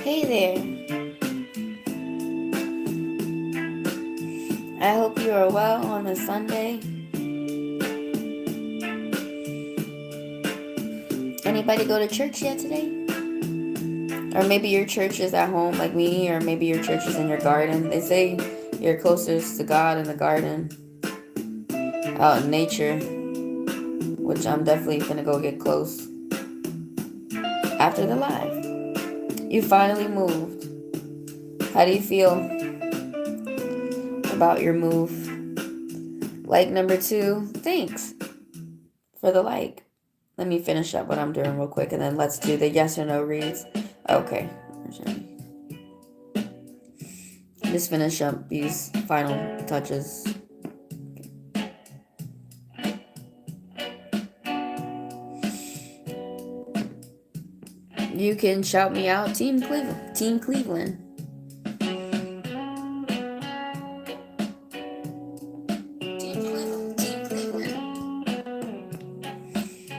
Hey there. I hope you are well on a Sunday. Anybody go to church yet today? Or maybe your church is at home like me, or maybe your church is in your garden. They say you're closest to God in the garden, out in nature, which I'm definitely gonna go get close after the live. You finally moved. How do you feel about your move? Like number 2, thanks for the like. Let me finish up what I'm doing real quick, and then let's do the yes or no reads. Okay. Just finish up these final touches. You can shout me out, Team Cleveland. Team Cleveland.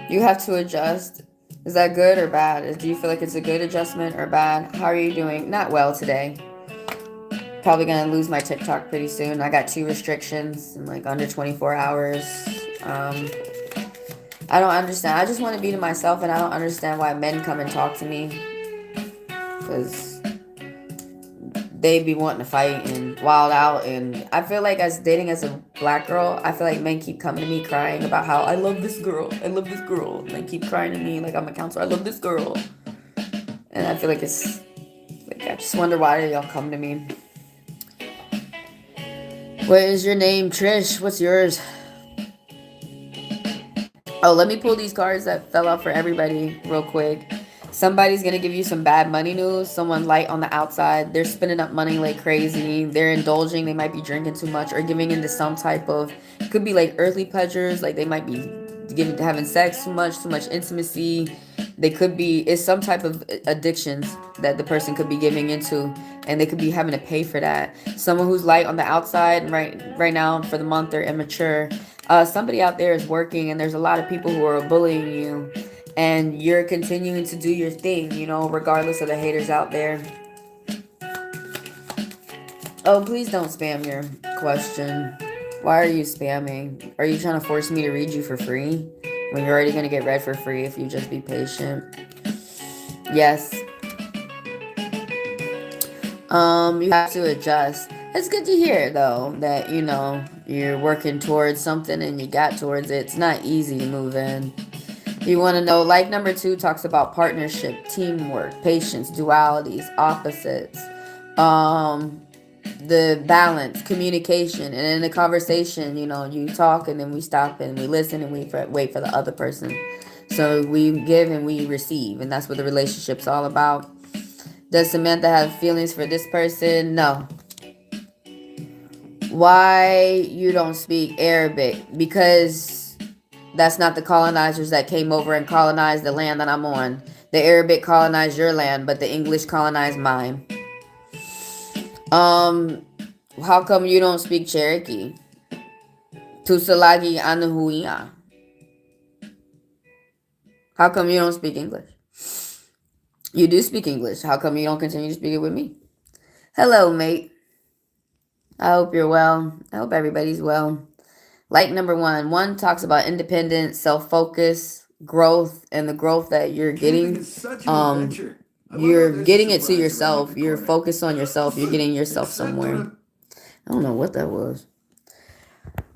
You have to adjust. Is that good or bad? Do you feel like it's a good adjustment or bad? How are you doing? Not well today. Probably gonna lose my TikTok pretty soon. I got 2 restrictions in like under 24 hours. I don't understand. I just want to be to myself, and I don't understand why men come and talk to me. Because they be wanting to fight and wild out. And I feel like as dating as a black girl, I feel like men keep coming to me crying about how I love this girl. I love this girl. And they keep crying to me like I'm a counselor. I love this girl. And I feel like it's like I just wonder why y'all come to me. What is your name, Trish? What's yours? Oh, let me pull these cards that fell out for everybody real quick. Somebody's going to give you some bad money news. Someone light on the outside. They're spending up money like crazy. They're indulging. They might be drinking too much or giving into some type of, it could be like earthly pleasures. Like they might be having sex too much intimacy. They could be, it's some type of addictions that the person could be giving into, and they could be having to pay for that. Someone who's light on the outside right now for the month, they're immature. Somebody out there is working, and there's a lot of people who are bullying you, and you're continuing to do your thing, you know, regardless of the haters out there. Oh, please don't spam your question. Why are you spamming? Are you trying to force me to read you for free when you're already going to get read for free if you just be patient? Yes. You have to adjust. It's good to hear, though, that, you know, you're working towards something and you got towards it. It's not easy to move in. You want to know, like number 2 talks about partnership, teamwork, patience, dualities, opposites, the balance, communication. And in the conversation, you know, you talk and then we stop and we listen and we wait for the other person. So we give and we receive, and that's what the relationship's all about. Does Samantha have feelings for this person? No. Why you don't speak Arabic? Because that's not the colonizers that came over and colonized the land that I'm on. The Arabic colonized your land, but the English colonized mine. How come you don't speak Cherokee? Tusalagi Anahuia. How come you don't speak English? You do speak English. How come you don't continue to speak it with me? Hello, mate. I hope you're well. I hope everybody's well. Like number 1. 1 talks about independence, self-focus, growth, and the growth that you're getting. You're getting it to yourself. You're focused on yourself. You're getting yourself somewhere. I don't know what that was.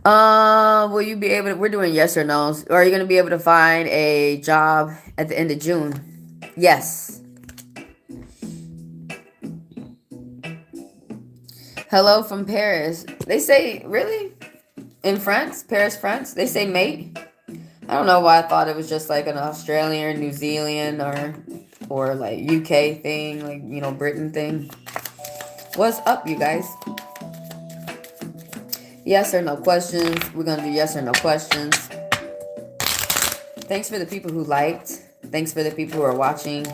Will you be able to, we're doing yes or no. Are you going to be able to find a job at the end of June? Yes. Hello from Paris. They say, really? In France? Paris, France? They say mate? I don't know why I thought it was just like an Australian or New Zealand or like UK thing, like, you know, Britain thing. What's up, you guys? Yes or no questions. We're going to do yes or no questions. Thanks for the people who liked. Thanks for the people who are watching.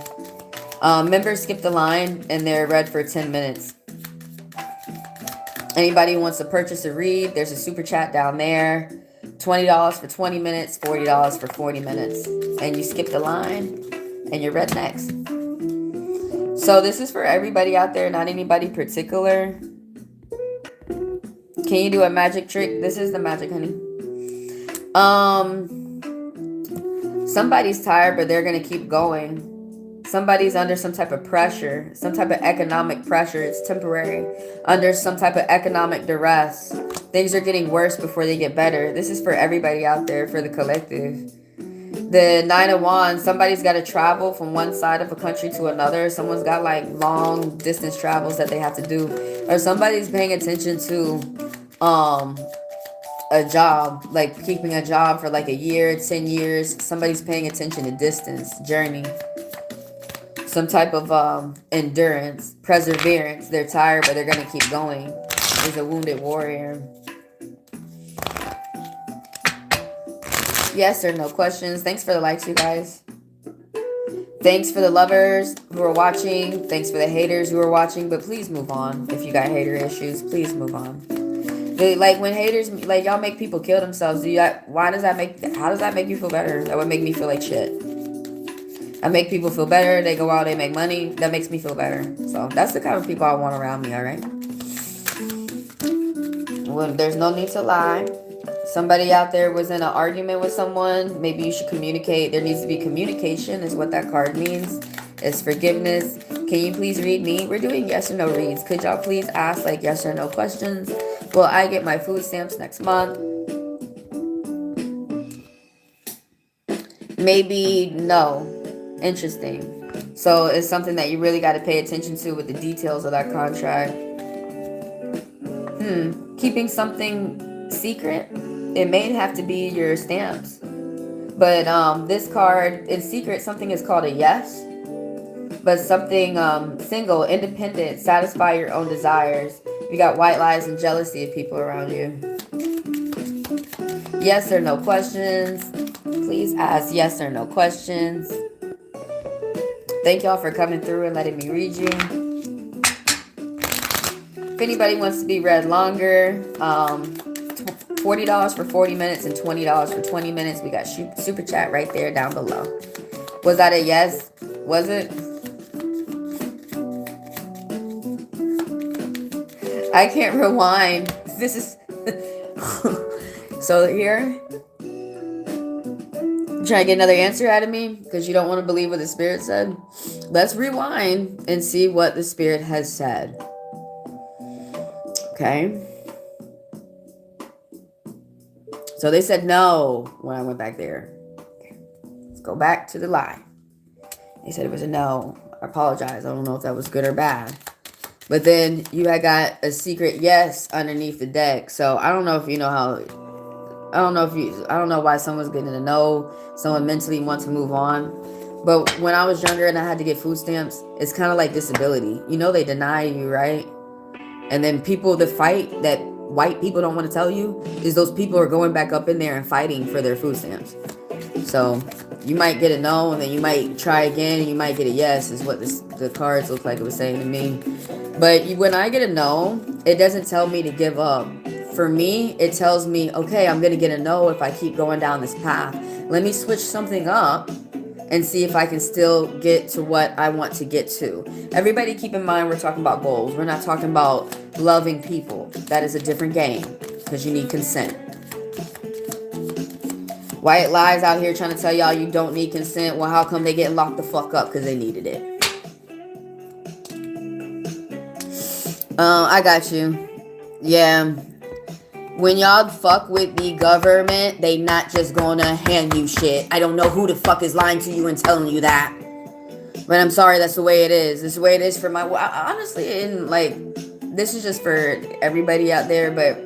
Members skip the line and they're read for 10 minutes. Anybody who wants to purchase a read, there's a super chat down there. $20 for 20 minutes, $40 for 40 minutes. And you skip the line and you're read next. So this is for everybody out there, not anybody particular. Can you do a magic trick? This is the magic, honey. Somebody's tired, but they're gonna keep going. Somebody's under some type of pressure, some type of economic pressure. It's temporary. Under some type of economic duress. Things are getting worse before they get better. This is for everybody out there, for the collective. The 9 of Wands, somebody's got to travel from one side of a country to another. Someone's got like long distance travels that they have to do. Or somebody's paying attention to a job, like keeping a job for like a year, 10 years. Somebody's paying attention to distance, journey. Some type of endurance, perseverance. They're tired, but they're going to keep going. There's a wounded warrior. Yes or no questions. Thanks for the likes, you guys. Thanks for the lovers who are watching. Thanks for the haters who are watching. But please move on. If you got hater issues, please move on. Like when haters, like y'all make people kill themselves. How does that make you feel better? That would make me feel like shit. I make people feel better. They go out, they make money. That makes me feel better. So that's the kind of people I want around me, all right? Well, there's no need to lie. Somebody out there was in an argument with someone. Maybe you should communicate. There needs to be communication is what that card means. It's forgiveness. Can you please read me? We're doing yes or no reads. Could y'all please ask like yes or no questions? Will I get my food stamps next month? Maybe no. Interesting. So it's something that you really got to pay attention to with the details of that contract. Keeping something secret? It may have to be your stamps. But this card, in secret, something is called a yes. But something single, independent, satisfy your own desires. You got white lies and jealousy of people around you. Yes or no questions. Please ask yes or no questions. Thank y'all for coming through and letting me read you. If anybody wants to be read longer, $40 for 40 minutes and $20 for 20 minutes. We got super chat right there down below. Was that a yes? Was it? I can't rewind. This is... So here... Trying to get another answer out of me because you don't want to believe what the spirit said. Let's rewind and see what the spirit has said. Okay. So they said no when I went back there. Okay. Let's go back to the lie. They said it was a no. I apologize. I don't know if that was good or bad. But then you had got a secret yes underneath the deck. So I don't know if you know how... I don't know why someone's getting a no. Someone mentally wants to move on. But when I was younger and I had to get food stamps, it's kind of like disability. You know, they deny you, right? And then the fight that white people don't want to tell you is those people are going back up in there and fighting for their food stamps. So you might get a no, and then you might try again, and you might get a yes, is what the cards look like it was saying to me. But when I get a no, it doesn't tell me to give up. For me, it tells me, okay, I'm going to get a no if I keep going down this path. Let me switch something up and see if I can still get to what I want to get to. Everybody keep in mind, we're talking about goals. We're not talking about loving people. That is a different game because you need consent. White lies out here trying to tell y'all you don't need consent. Well, how come they get locked the fuck up? Because they needed it. I got you. Yeah. When y'all fuck with the government, they not just gonna hand you shit. I don't know who the fuck is lying to you and telling you that. But I'm sorry, that's the way it is. It's the way it is for my... Honestly, and like, this is just for everybody out there, but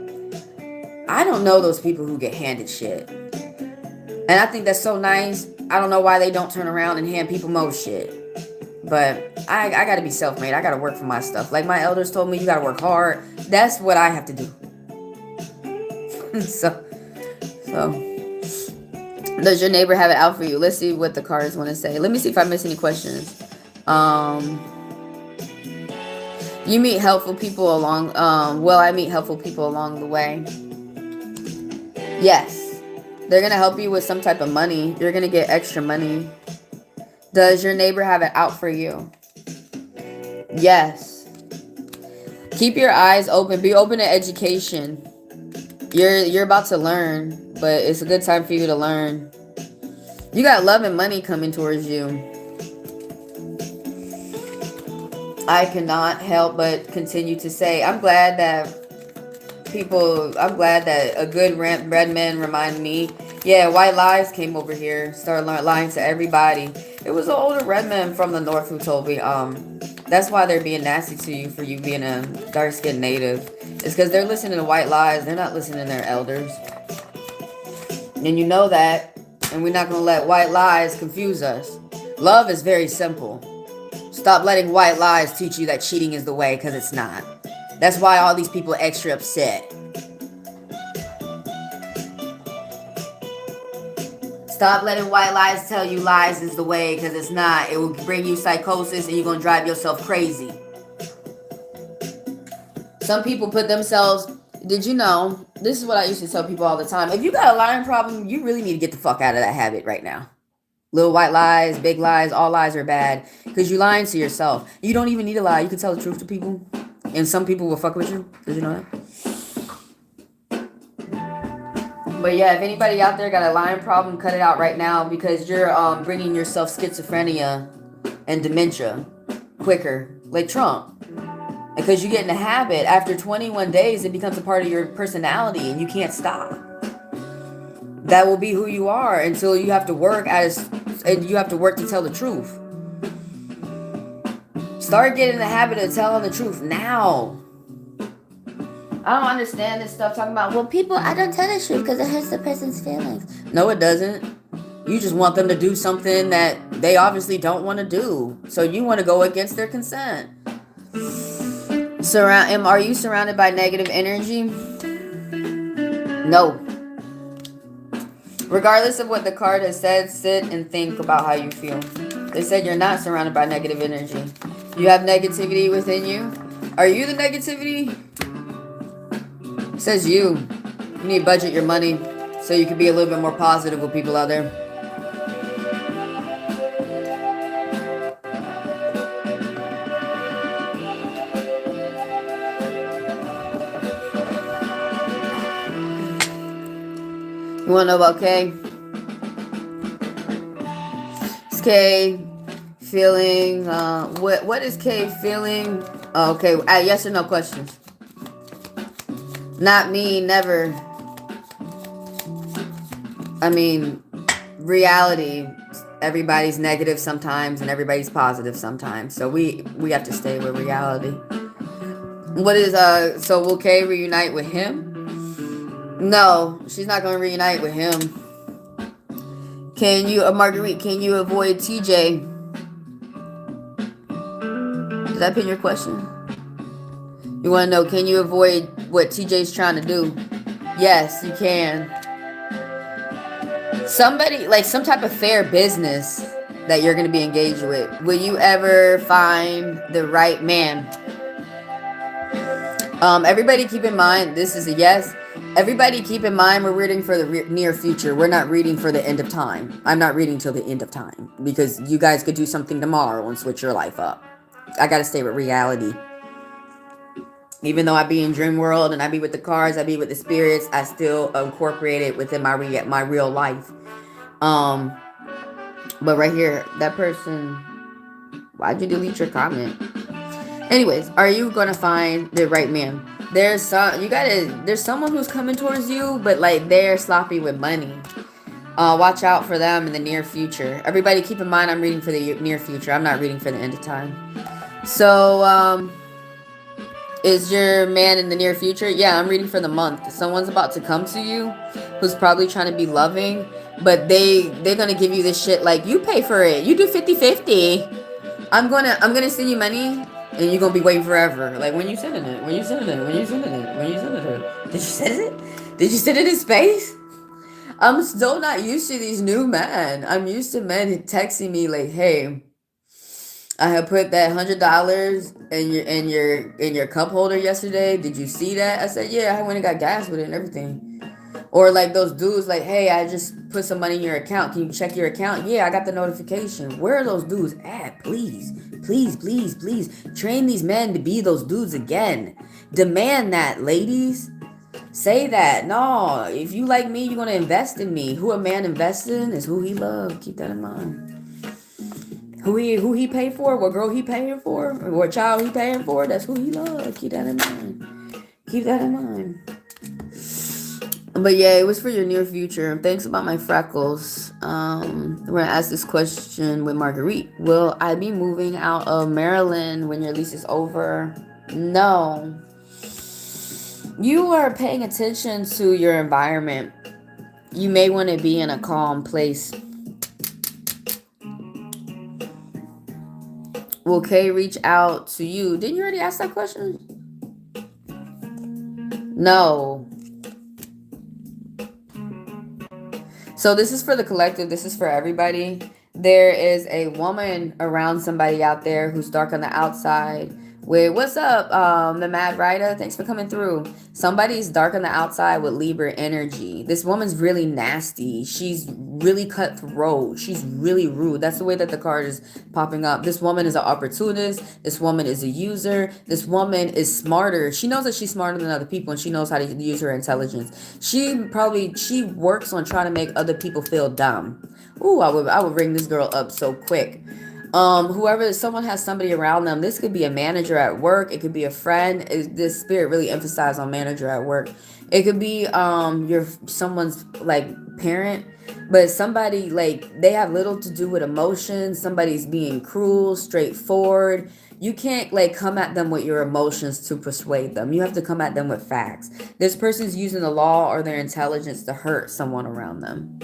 I don't know those people who get handed shit. And I think that's so nice. I don't know why they don't turn around and hand people more shit. But I gotta be self-made. I gotta work for my stuff. Like my elders told me, you gotta work hard. That's what I have to do. So does your neighbor have it out for you? Let's see what the cards want to say. Let me see if I miss any questions. You meet helpful people along I meet helpful people along the way. Yes, they're gonna help you with some type of money. You're gonna get extra money. Does your neighbor have it out for you? Yes. Keep your eyes open. Be open to education. You're about to learn, but it's a good time for you to learn. You got love and money coming towards you. I cannot help but continue to say, I'm glad that a good red man reminded me. Yeah, white lies came over here, started lying to everybody. It was an older red man from the north who told me, that's why they're being nasty to you for you being a dark-skinned native. It's because they're listening to white lies. They're not listening to their elders. And you know that. And we're not going to let white lies confuse us. Love is very simple. Stop letting white lies teach you that cheating is the way, because it's not. That's why all these people are extra upset. Stop letting white lies tell you lies is the way, because it's not. It will bring you psychosis and you're going to drive yourself crazy. Some people put themselves... Did you know? This is what I used to tell people all the time. If you got a lying problem, you really need to get the fuck out of that habit right now. Little white lies, big lies, all lies are bad. Because you're lying to yourself. You don't even need to lie. You can tell the truth to people. And some people will fuck with you. Did you know that? But yeah, if anybody out there got a lying problem, cut it out right now. Because you're bringing yourself schizophrenia and dementia quicker. Like Trump. Because you get in a habit. After 21 days, it becomes a part of your personality. And you can't stop. That will be who you are until you have to work to tell the truth. Start getting in the habit of telling the truth now. I don't understand this stuff talking about, well, people, I don't tell the truth because it hurts the person's feelings. No, it doesn't. You just want them to do something that they obviously don't want to do. So you want to go against their consent. Are you surrounded by negative energy? No. Regardless of what the card has said, sit and think about how you feel. They said you're not surrounded by negative energy. You have negativity within you. Are you the negativity? It says you. You need to budget your money so you can be a little bit more positive with people out there. You want to know about Kay? Is Kay feeling... what is Kay feeling? Oh, okay, yes or no questions. Not me, never. I mean, reality. Everybody's negative sometimes and everybody's positive sometimes. So we have to stay with reality. What is... So will Kay reunite with him? No, she's not going to reunite with him. Can you, Marguerite, can you avoid TJ? Did I pin your question? You want to know, can you avoid what TJ's trying to do? Yes, you can. Somebody, like some type of fair business that you're going to be engaged with. Will you ever find the right man? Everybody keep in mind, this is a yes. Everybody keep in mind, we're reading for the near future. We're not reading for the end of time. I'm not reading till the end of time. Because you guys could do something tomorrow and switch your life up. I gotta stay with reality. Even though I be in dream world and I be with the cards, I be with the spirits, I still incorporate it within my real life. But right here, that person... Why'd you delete your comment? Anyways, are you gonna find the right man? There's someone who's coming towards you, but like they're sloppy with money. Watch out for them in the near future. Everybody keep in mind I'm reading for the near future. I'm not reading for the end of time. So, is your man in the near future? Yeah, I'm reading for the month. Someone's about to come to you who's probably trying to be loving, but they're gonna give you this shit like, you pay for it. You do 50-50. I'm gonna send you money. And you're going to be waiting forever. Like, when you sending it? When you sending it? When you sending it? When you sending it? Did you send it? Did you send it in space? I'm still not used to these new men. I'm used to men texting me like, hey, I have put that $100 in your cup holder yesterday. Did you see that? I said, yeah, I went and got gas with it and everything. Or like those dudes like, hey, I just put some money in your account. Can you check your account? Yeah, I got the notification. Where are those dudes at? Please, please, please, please. Train these men to be those dudes again. Demand that, ladies. Say that. No, if you like me, you're going to invest in me. Who a man invests in is who he loves. Keep that in mind. Who he paid for, what girl he paying for, what child he paying for, that's who he loves. Keep that in mind. Keep that in mind. But yeah, it was for your near future. Thanks about my freckles. We're gonna ask this question with Marguerite. Will I be moving out of Maryland when your lease is over? No. You are paying attention to your environment. You may want to be in a calm place. Will Kay reach out to you? Didn't you already ask that question? No. So this is for the collective. This is for everybody. There is a woman around somebody out there who's dark on the outside. With what's up, the Mad Rider? Thanks for coming through. Somebody's dark on the outside with Libra energy. This woman's really nasty. She's really cutthroat. She's really rude. That's the way that the card is popping up. This woman is an opportunist. This woman is a user. This woman is smarter. She knows that she's smarter than other people, and she knows how to use her intelligence. She works on trying to make other people feel dumb. Ooh, I would ring this girl up so quick. Someone has somebody around them. This could be a manager at work. It could be a friend. This spirit really emphasized on manager at work. It could be someone's like parent, but somebody like they have little to do with emotions. Somebody's being cruel, straightforward. You can't like come at them with your emotions to persuade them. You have to come at them with facts. This person's using the law or their intelligence to hurt someone around them.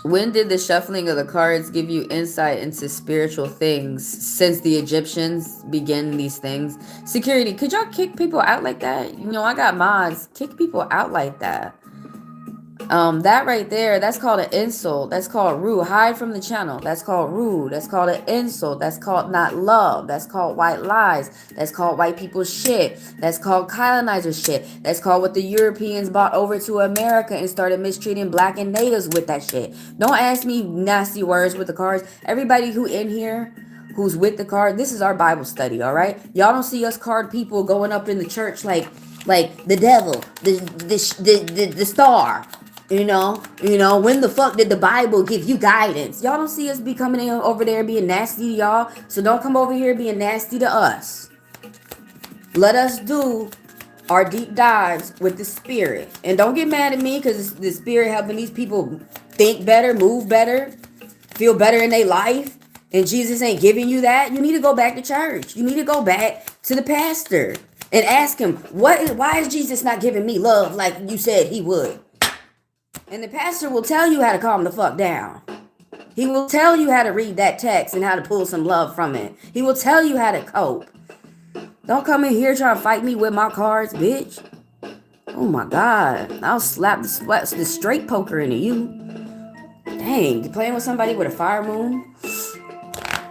When did the shuffling of the cards give you insight into spiritual things? Since the Egyptians began these things. Security, could y'all kick people out like that? You know, I got mods. Kick people out like that. That right there, that's called an insult. That's called rude. Hide from the channel. That's called rude. That's called an insult. That's called not love. That's called white lies. That's called white people shit. That's called colonizer shit. That's called what the Europeans brought over to America and started mistreating black and natives with that shit. Don't ask me nasty words with the cards. Everybody who in here who's with the card, this is our Bible study, all right? Y'all don't see us card people going up in the church like the devil, the star. You know, when the fuck did the Bible give you guidance? Y'all don't see us be coming in over there being nasty to y'all. So don't come over here being nasty to us. Let us do our deep dives with the spirit. And don't get mad at me because the spirit helping these people think better, move better, feel better in their life. And Jesus ain't giving you that. You need to go back to church. You need to go back to the pastor and ask him, why is Jesus not giving me love like you said he would? And the pastor will tell you how to calm the fuck down. He will tell you how to read that text and how to pull some love from it. He will tell you how to cope. Don't come in here trying to fight me with my cards, bitch. Oh my God. I'll slap the straight poker into you. Dang, you playing with somebody with a fire moon?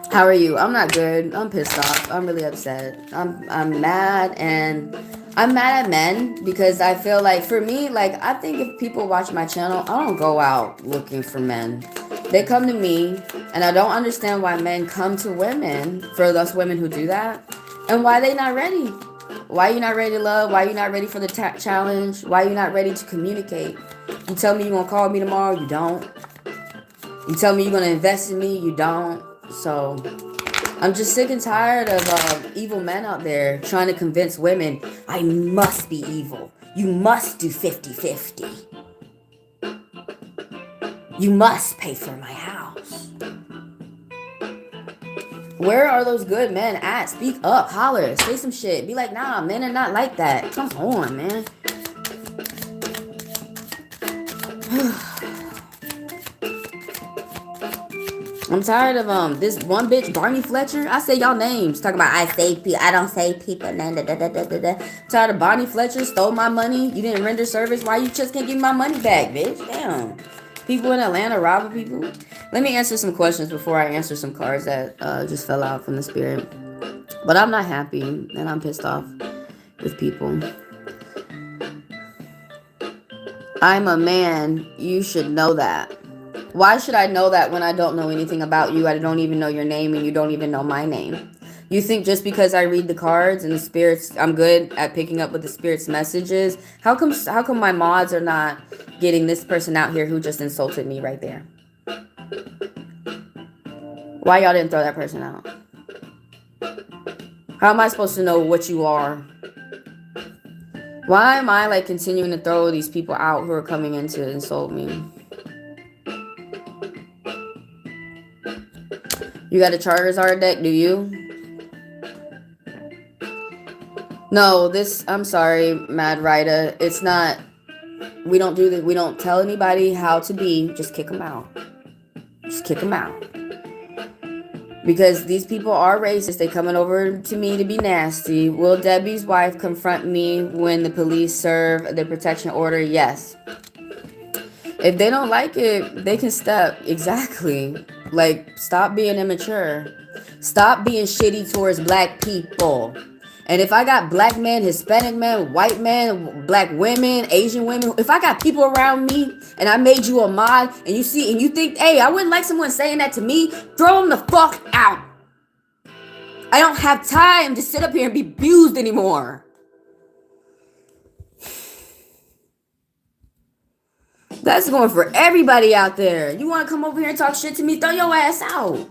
How are you? I'm not good. I'm pissed off. I'm really upset. I'm mad, and I'm mad at men because I feel like for me, like I think if people watch my channel, I don't go out looking for men. They come to me, and I don't understand why men come to women, for us women who do that, and why they not ready. Why you not ready to love? Why you not ready for the challenge? Why you not ready to communicate? You tell me you gonna call me tomorrow, you don't. You tell me you're gonna invest in me, you don't. So I'm just sick and tired of evil men out there trying to convince women, I must be evil. You must do 50-50. You must pay for my house. Where are those good men at? Speak up, holler, say some shit. Be like, nah, men are not like that. Come on, man. I'm tired of this one bitch, Barney Fletcher. I say y'all names. Talking about I don't say people. Tired of Barney Fletcher stole my money. You didn't render service. Why you just can't give me my money back, bitch? Damn. People in Atlanta robbing people. Let me answer some questions before I answer some cards that just fell out from the spirit. But I'm not happy and I'm pissed off with people. I'm a man. You should know that. Why should I know that when I don't know anything about you? I don't even know your name and you don't even know my name. You think just because I read the cards and the spirits, I'm good at picking up what the spirits' messages? How come my mods are not getting this person out here who just insulted me right there? Why y'all didn't throw that person out? How am I supposed to know what you are? Why am I like continuing to throw these people out who are coming in to insult me? You got a Charizard deck, do you? No, I'm sorry, Mad Rida. It's not, we don't do that. We don't tell anybody how to be. Just kick them out. Just kick them out. Because these people are racist. They coming over to me to be nasty. Will Debbie's wife confront me when the police serve the protection order? Yes. If they don't like it, they can step. Exactly. Like, stop being immature. Stop being shitty towards black people. And if I got black men, Hispanic men, white men, black women, Asian women, if I got people around me and I made you a mod and you think, hey, I wouldn't like someone saying that to me, throw them the fuck out. I don't have time to sit up here and be abused anymore. That's going for everybody out there. You want to come over here and talk shit to me? Throw your ass out.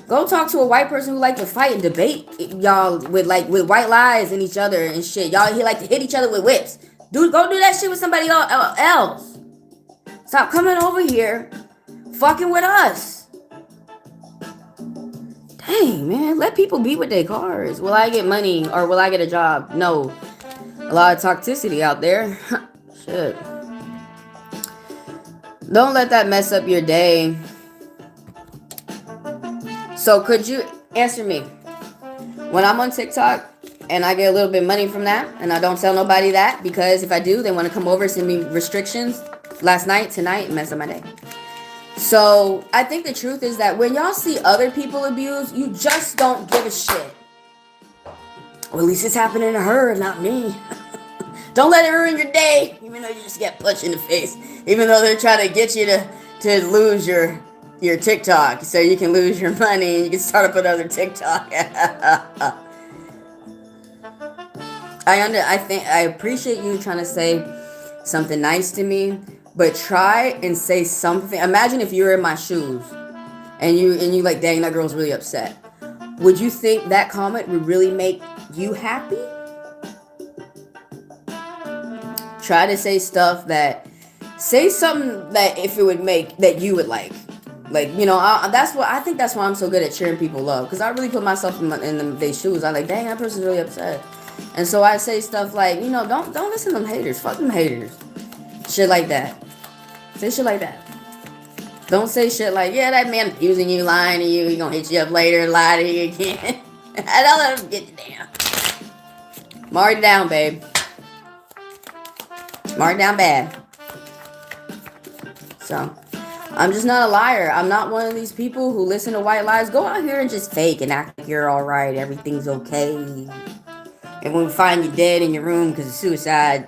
Go talk to a white person who like to fight and debate y'all with white lies and each other and shit. Y'all he like to hit each other with whips. Go do that shit with somebody else. Stop coming over here fucking with us. Dang, man. Let people be with their cars. Will I get money or will I get a job? No. A lot of toxicity out there. Shit. Don't let that mess up your day. So could you answer me? When I'm on TikTok and I get a little bit of money from that and I don't tell nobody that because if I do, they want to come over, send me restrictions last night, tonight, and mess up my day. So I think the truth is that when y'all see other people abused, you just don't give a shit. Well, at least it's happening to her, not me. Don't let it ruin your day, even though you just get punched in the face. Even though they're trying to get you to lose your TikTok so you can lose your money and you can start up another TikTok. I appreciate you trying to say something nice to me, but try and say something. Imagine if you were in my shoes and you like, dang, that girl's really upset. Would you think that comment would really make you happy? Try to say something that if it would make that you would like. Like, you know, I think that's why I'm so good at cheering people up. Because I really put myself in their shoes. I'm like, dang, that person's really upset. And so I say stuff like, you know, don't listen to them haters. Fuck them haters. Shit like that. Say shit like that. Don't say shit like, yeah, that man abusing you, lying to you. He gonna hit you up later and lie to you again. Don't let him get you down. I'm already down, babe. I'm already down bad. So... I'm just not a liar. I'm not one of these people who listen to white lies. Go out here and just fake and act like you're all right. Everything's okay. And when we find you dead in your room because of suicide.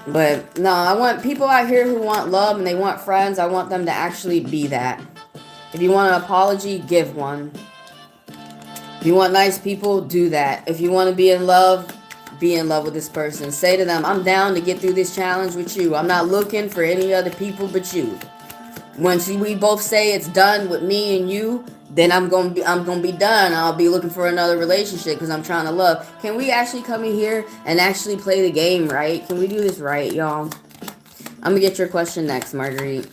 But no, I want people out here who want love and they want friends. I want them to actually be that. If you want an apology, give one. If you want nice people, do that. If you want to be in love with this person. Say to them, I'm down to get through this challenge with you. I'm not looking for any other people but you. Once we both say it's done with me and you, then I'm gonna be done. I'll be looking for another relationship because I'm trying to love. Can we actually come in here and actually play the game right? Can we do this right, y'all? I'm gonna get your question next, Marguerite.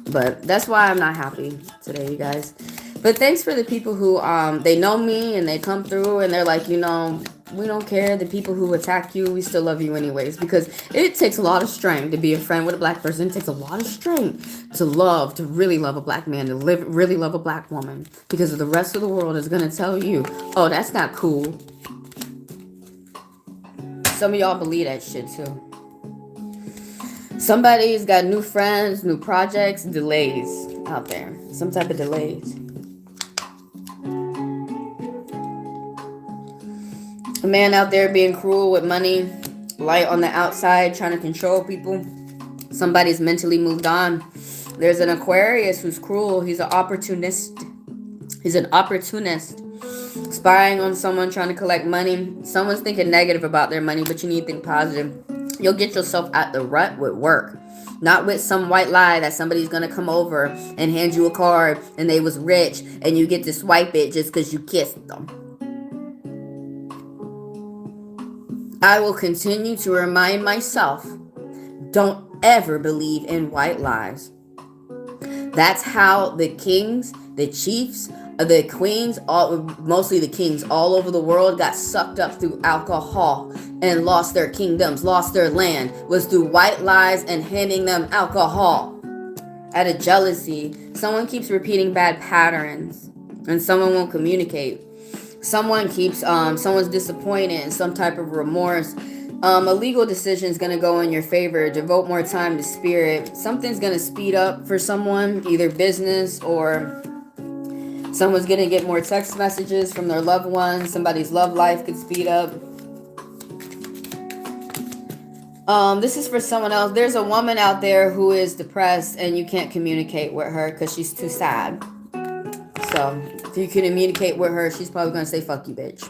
But that's why I'm not happy today, you guys. But thanks for the people who they know me and they come through and they're like, you know, we don't care. The people who attack you, we still love you anyways. Because it takes a lot of strength to be a friend with a black person. It takes a lot of strength to really love a black man, to really love a black woman. Because the rest of the world is going to tell you, oh, that's not cool. Some of y'all believe that shit too. Somebody's got new friends, new projects, delays out there. Some type of delays. A man out there being cruel with money Light on the outside, trying to control people. Somebody's mentally moved on. There's an Aquarius who's cruel. He's an opportunist. He's an opportunist. Spying on someone, trying to collect money. Someone's thinking negative about their money, but you need to think positive. You'll get yourself out the rut with work. Not with some white lie that somebody's going to come over and hand you a card and they was rich and you get to swipe it just because you kissed them. I will continue to remind myself, don't ever believe in white lies. That's how the kings, the chiefs, the queens, mostly the kings all over the world got sucked up through alcohol and lost their kingdoms, lost their land, was through white lies and handing them alcohol. Out of jealousy, someone keeps repeating bad patterns and someone won't communicate. Someone keeps, someone's disappointed in some type of remorse. A legal decision is going to go in your favor. Devote more time to spirit. Something's going to speed up for someone, either business or someone's going to get more text messages from their loved ones. Somebody's love life could speed up. This is for someone else. There's a woman out there who is depressed and you can't communicate with her because she's too sad. So if you can communicate with her, she's probably going to say, fuck you, bitch.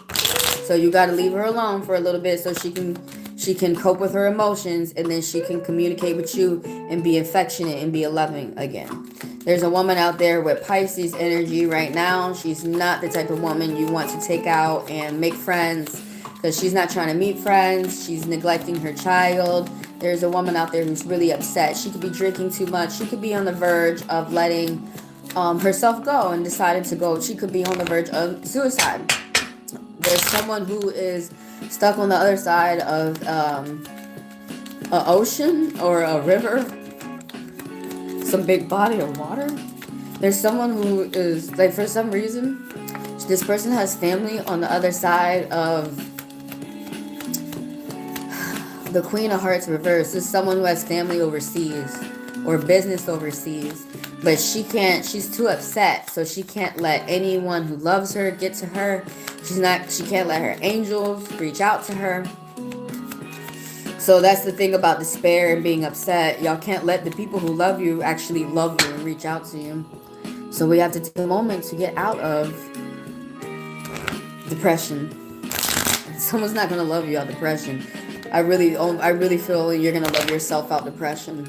So you got to leave her alone for a little bit so she can cope with her emotions, and then she can communicate with you and be affectionate and be loving again. There's a woman out there with Pisces energy right now. She's not the type of woman you want to take out and make friends because she's not trying to meet friends. She's neglecting her child. There's a woman out there who's really upset. She could be drinking too much. She could be on the verge of letting herself go and decided to go. She could be on the verge of suicide. There's someone who is stuck on the other side of an ocean or a river, some big body of water. There's someone who is, like, for some reason, this person has family on the other side of the Queen of Hearts reverse. This is someone who has family overseas or business overseas, but she's too upset, so she can't let anyone who loves her get to her. She can't let her angels reach out to her. So that's the thing about despair and being upset. Y'all can't let the people who love you actually love you and reach out to you. So we have to take a moment to get out of depression. Someone's not going to love you out of depression. I really feel you're going to love yourself out of depression.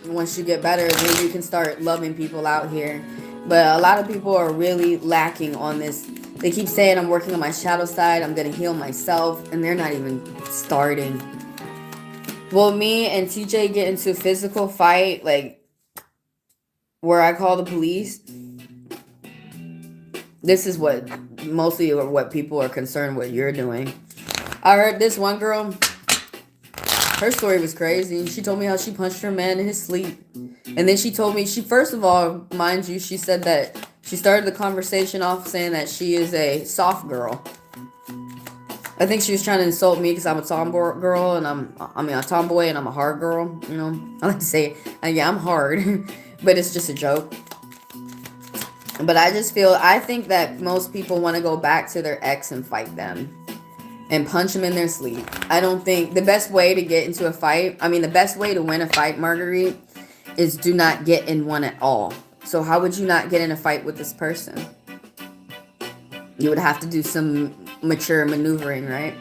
Once you get better, then you can start loving people out here. But a lot of people are really lacking on this. They keep saying, I'm working on my shadow side, I'm going to heal myself, and they're not even starting. Will me and TJ get into a physical fight, like, where I call the police? This is mostly what people are concerned what you're doing. I heard this one girl, her story was crazy. She told me how she punched her man in his sleep. And then she told me, first of all, mind you, she said that she started the conversation off saying that she is a soft girl. I think she was trying to insult me because I'm a tomboy girl and I'm a tomboy and I'm a hard girl. You know, I like to say, yeah, I'm hard, but it's just a joke. But I think that most people want to go back to their ex and fight them and punch them in their sleep. I don't think the best way to get into a fight, the best way to win a fight, Marguerite, is do not get in one at all. So how would you not get in a fight with this person? You would have to do some mature maneuvering, right?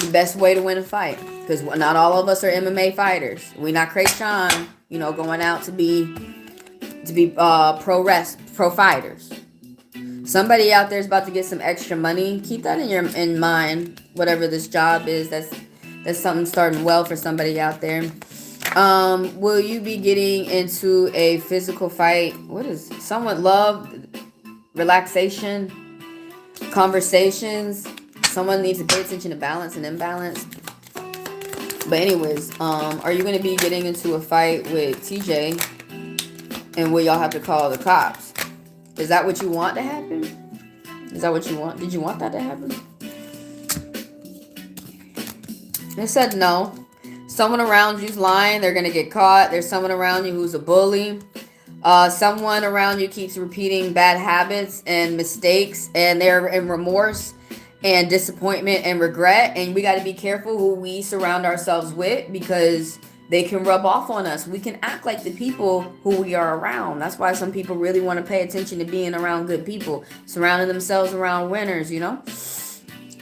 The best way to win a fight. Because not all of us are MMA fighters. We're not Krayshawn, going out to be pro fighters. Somebody out there is about to get some extra money. Keep that in mind. Whatever this job is, that's something starting well for somebody out there. Will you be getting into a physical fight? What is someone love, relaxation, conversations? Someone needs to pay attention to balance and imbalance. But anyways, are you going to be getting into a fight with TJ? And will y'all have to call the cops? Is that what you want to happen? Is that what you want? Did you want that to happen? They said no. Someone around you's lying. They're going to get caught. There's someone around you who's a bully. Someone around you keeps repeating bad habits and mistakes, and they're in remorse. and disappointment and regret. And we got to be careful who we surround ourselves with, because they can rub off on us. We can act like the people who we are around. That's why some people really want to pay attention to being around good people, surrounding themselves around winners, you know.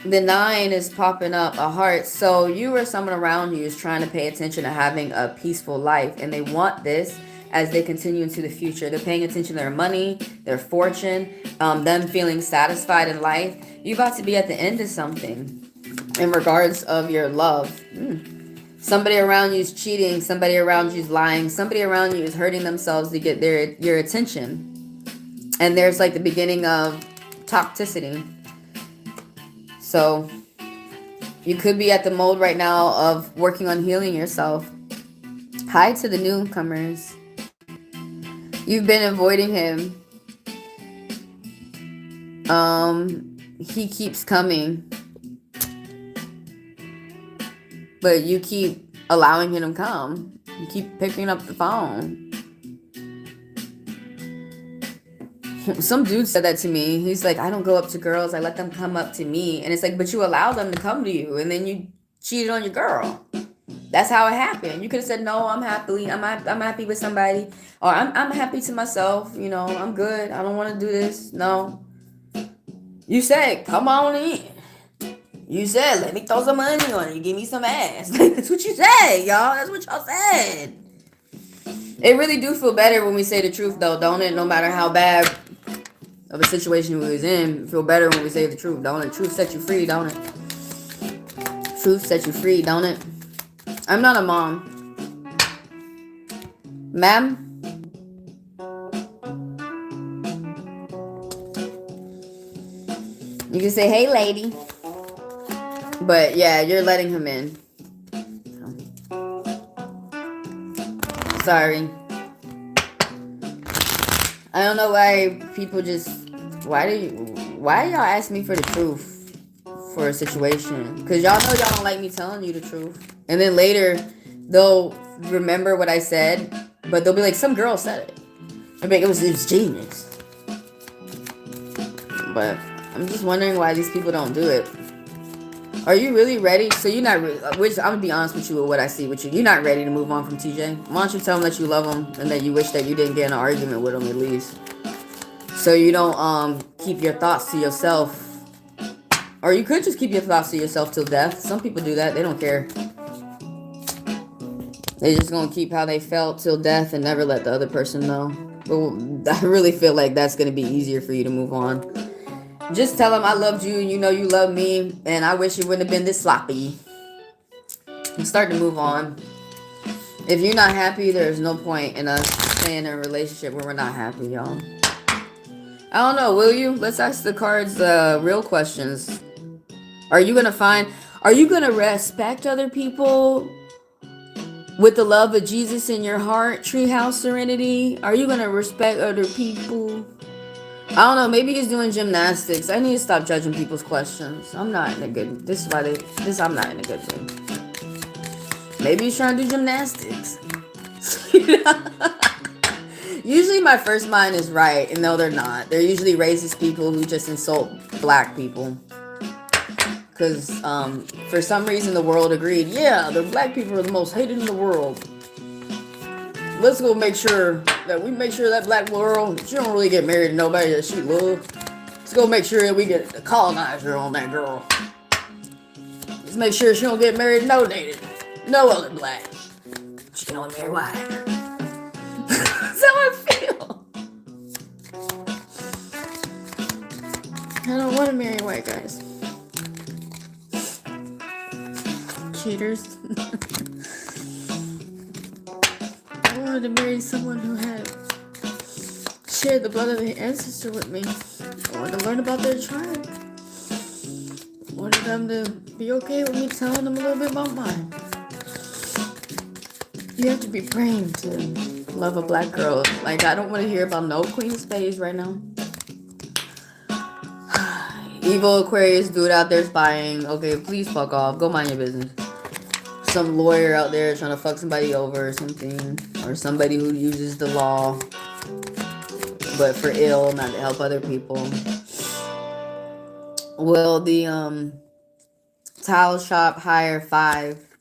The 9 is popping up, a heart. So you or someone around you is trying to pay attention to having a peaceful life, and they want this as they continue into the future. They're paying attention to their money, their fortune, them feeling satisfied in life. You're about to be at the end of something in regards of your love. Somebody around you is cheating. Somebody around you is lying. Somebody around you is hurting themselves to get your attention. And there's like the beginning of toxicity. So you could be at the mode right now of working on healing yourself. Hi to the newcomers. You've been avoiding him. He keeps coming, but you keep allowing him to come. You keep picking up the phone. Some dude said that to me. He's like, I don't go up to girls. I let them come up to me. And it's like, but you allow them to come to you, and then you cheated on your girl. That's how it happened. You could have said, no, I'm happy with somebody, or I'm happy to myself. You know, I'm good. I don't want to do this. No. You said, come on in. You said, let me throw some money on you. Give me some ass. That's what you said, y'all. That's what y'all said. It really do feel better when we say the truth, though, don't it? No matter how bad of a situation we was in, feel better when we say the truth, don't it? Truth set you free, don't it? Truth set you free, don't it? I'm not a mom. Ma'am? You can say, hey, lady. But, yeah, you're letting him in. Sorry. I don't know why people just... Why y'all ask me for the truth for a situation? Because y'all know y'all don't like me telling you the truth. And then later, they'll remember what I said, but they'll be like, some girl said it. I mean, it was genius. But I'm just wondering why these people don't do it. Are you really ready? So you're not really... Which, I'm going to be honest with you with what I see with you. You're not ready to move on from TJ. Why don't you tell him that you love him and that you wish that you didn't get in an argument with him at least? So you don't keep your thoughts to yourself. Or you could just keep your thoughts to yourself till death. Some people do that. They don't care. They're just going to keep how they felt till death and never let the other person know. But I really feel like that's going to be easier for you to move on. Just tell them I loved you and you know you love me, and I wish it wouldn't have been this sloppy. And start to move on. If you're not happy, there's no point in us staying in a relationship where we're not happy, y'all. I don't know, will you? Let's ask the cards real questions. Are you going to respect other people with the love of Jesus in your heart? Treehouse Serenity. Are you going to respect other people? I don't know. Maybe he's doing gymnastics. I need to stop judging people's questions. I'm not in a good... I'm not in a good mood. Maybe he's trying to do gymnastics. Usually my first mind is right, and no, they're not. They're usually racist people who just insult black people. Because for some reason the world agreed, yeah, the black people are the most hated in the world. Let's go make sure that black girl, she don't really get married to nobody that she loves. Let's go make sure that we get the colonizer on that girl. Let's make sure she don't get married to no other black. She can only marry white. That's how I feel. I don't want to marry white guys. Cheaters. I wanted to marry someone who had shared the blood of their ancestor with me. I wanted to learn about their tribe. I wanted them to be okay with me telling them a little bit about mine. You have to be praying to love a black girl. Like, I don't want to hear about no Queen of Spades right now. Evil Aquarius dude out there spying. Okay, please fuck off. Go mind your business. Some lawyer out there trying to fuck somebody over or something. Or somebody who uses the law, but for ill, not to help other people. Will the tile shop hire 5?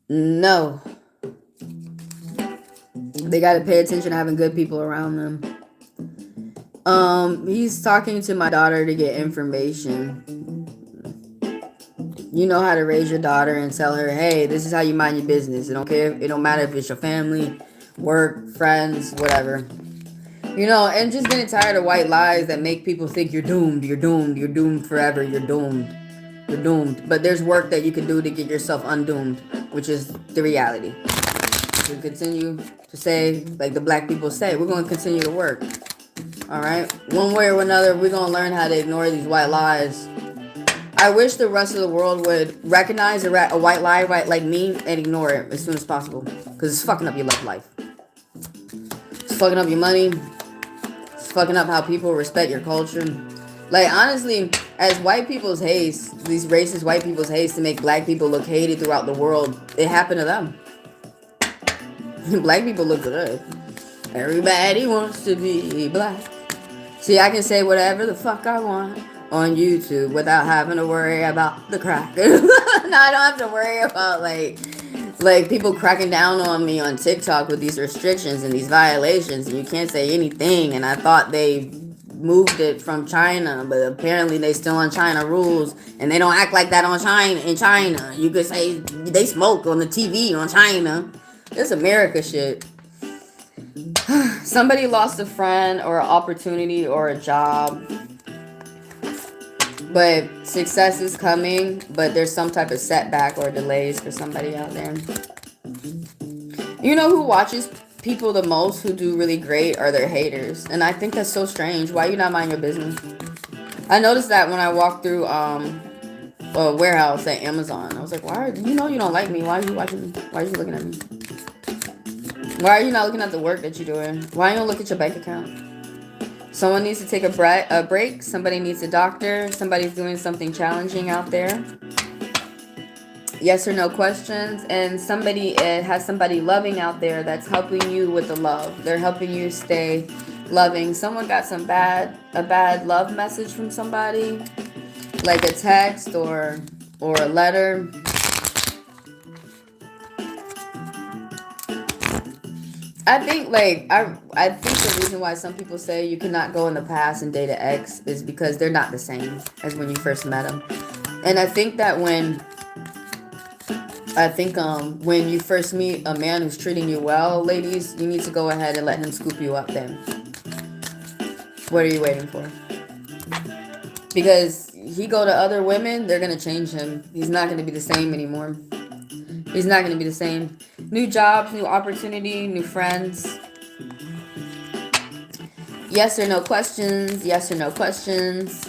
No. They got to pay attention to having good people around them. He's talking to my daughter to get information. You know how to raise your daughter and tell her, hey, this is how you mind your business. It don't care. It don't matter if it's your family, work, friends, whatever. You know, and just getting tired of white lies that make people think you're doomed, you're doomed, you're doomed forever, you're doomed, you're doomed. But there's work that you can do to get yourself undoomed, which is the reality. We continue to say, like the black people say, we're going to continue to work. All right? One way or another, we're going to learn how to ignore these white lies. I wish the rest of the world would recognize a white lie like me and ignore it as soon as possible. Because it's fucking up your love life. It's fucking up your money. It's fucking up how people respect your culture. Like, honestly, as white people's haste, these racist white people's haste to make black people look hated throughout the world, it happened to them. Black people look at us. Everybody wants to be black. See, I can say whatever the fuck I want on YouTube without having to worry about the crack. No, I don't have to worry about like people cracking down on me on TikTok with these restrictions and these violations, and you can't say anything. And I thought they moved it from China, but apparently they still on China rules, and they don't act like that on China. In China, you could say they smoke on the TV on China. It's America shit. Somebody lost a friend or an opportunity or a job, but success is coming, but there's some type of setback or delays for somebody out there. You know who watches people the most who do really great are their haters, and I think that's so strange. Why you not mind your business? I noticed that when I walked through a warehouse at Amazon. I was like, why you don't like me? Why are you watching me? Why are you looking at me? Why are you not looking at the work that you're doing? Why you don't look at your bank account? Someone needs to take a break. Somebody needs a doctor. Somebody's doing something challenging out there. Yes or no questions. And somebody has somebody loving out there that's helping you with the love. They're helping you stay loving. Someone got a bad love message from somebody, like a text or a letter. I think I think the reason why some people say you cannot go in the past and date an ex is because they're not the same as when you first met them. And I think that when you first meet a man who's treating you well, ladies, you need to go ahead and let him scoop you up then. What are you waiting for? Because he go to other women, they're going to change him. He's not going to be the same anymore. He's not going to be the same. New jobs, new opportunity, new friends. Yes or no questions. Yes or no questions.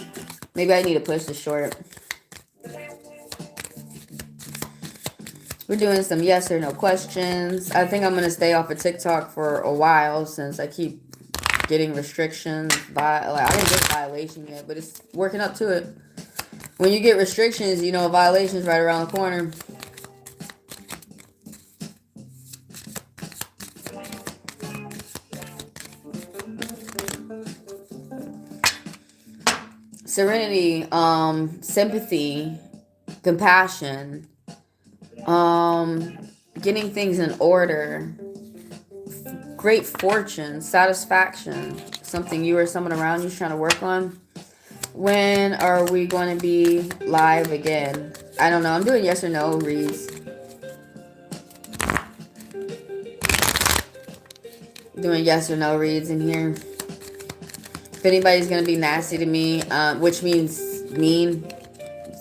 Maybe I need to push this short. We're doing some yes or no questions. I think I'm going to stay off of TikTok for a while since I keep getting restrictions. I didn't get a violation yet, but it's working up to it. When you get restrictions, you know a violation's right around the corner. Serenity, sympathy, compassion, getting things in order, great fortune, satisfaction, something you or someone around you is trying to work on. When are we going to be live again? I don't know. I'm doing yes or no reads. Doing yes or no reads in here. If anybody's going to be nasty to me, which means mean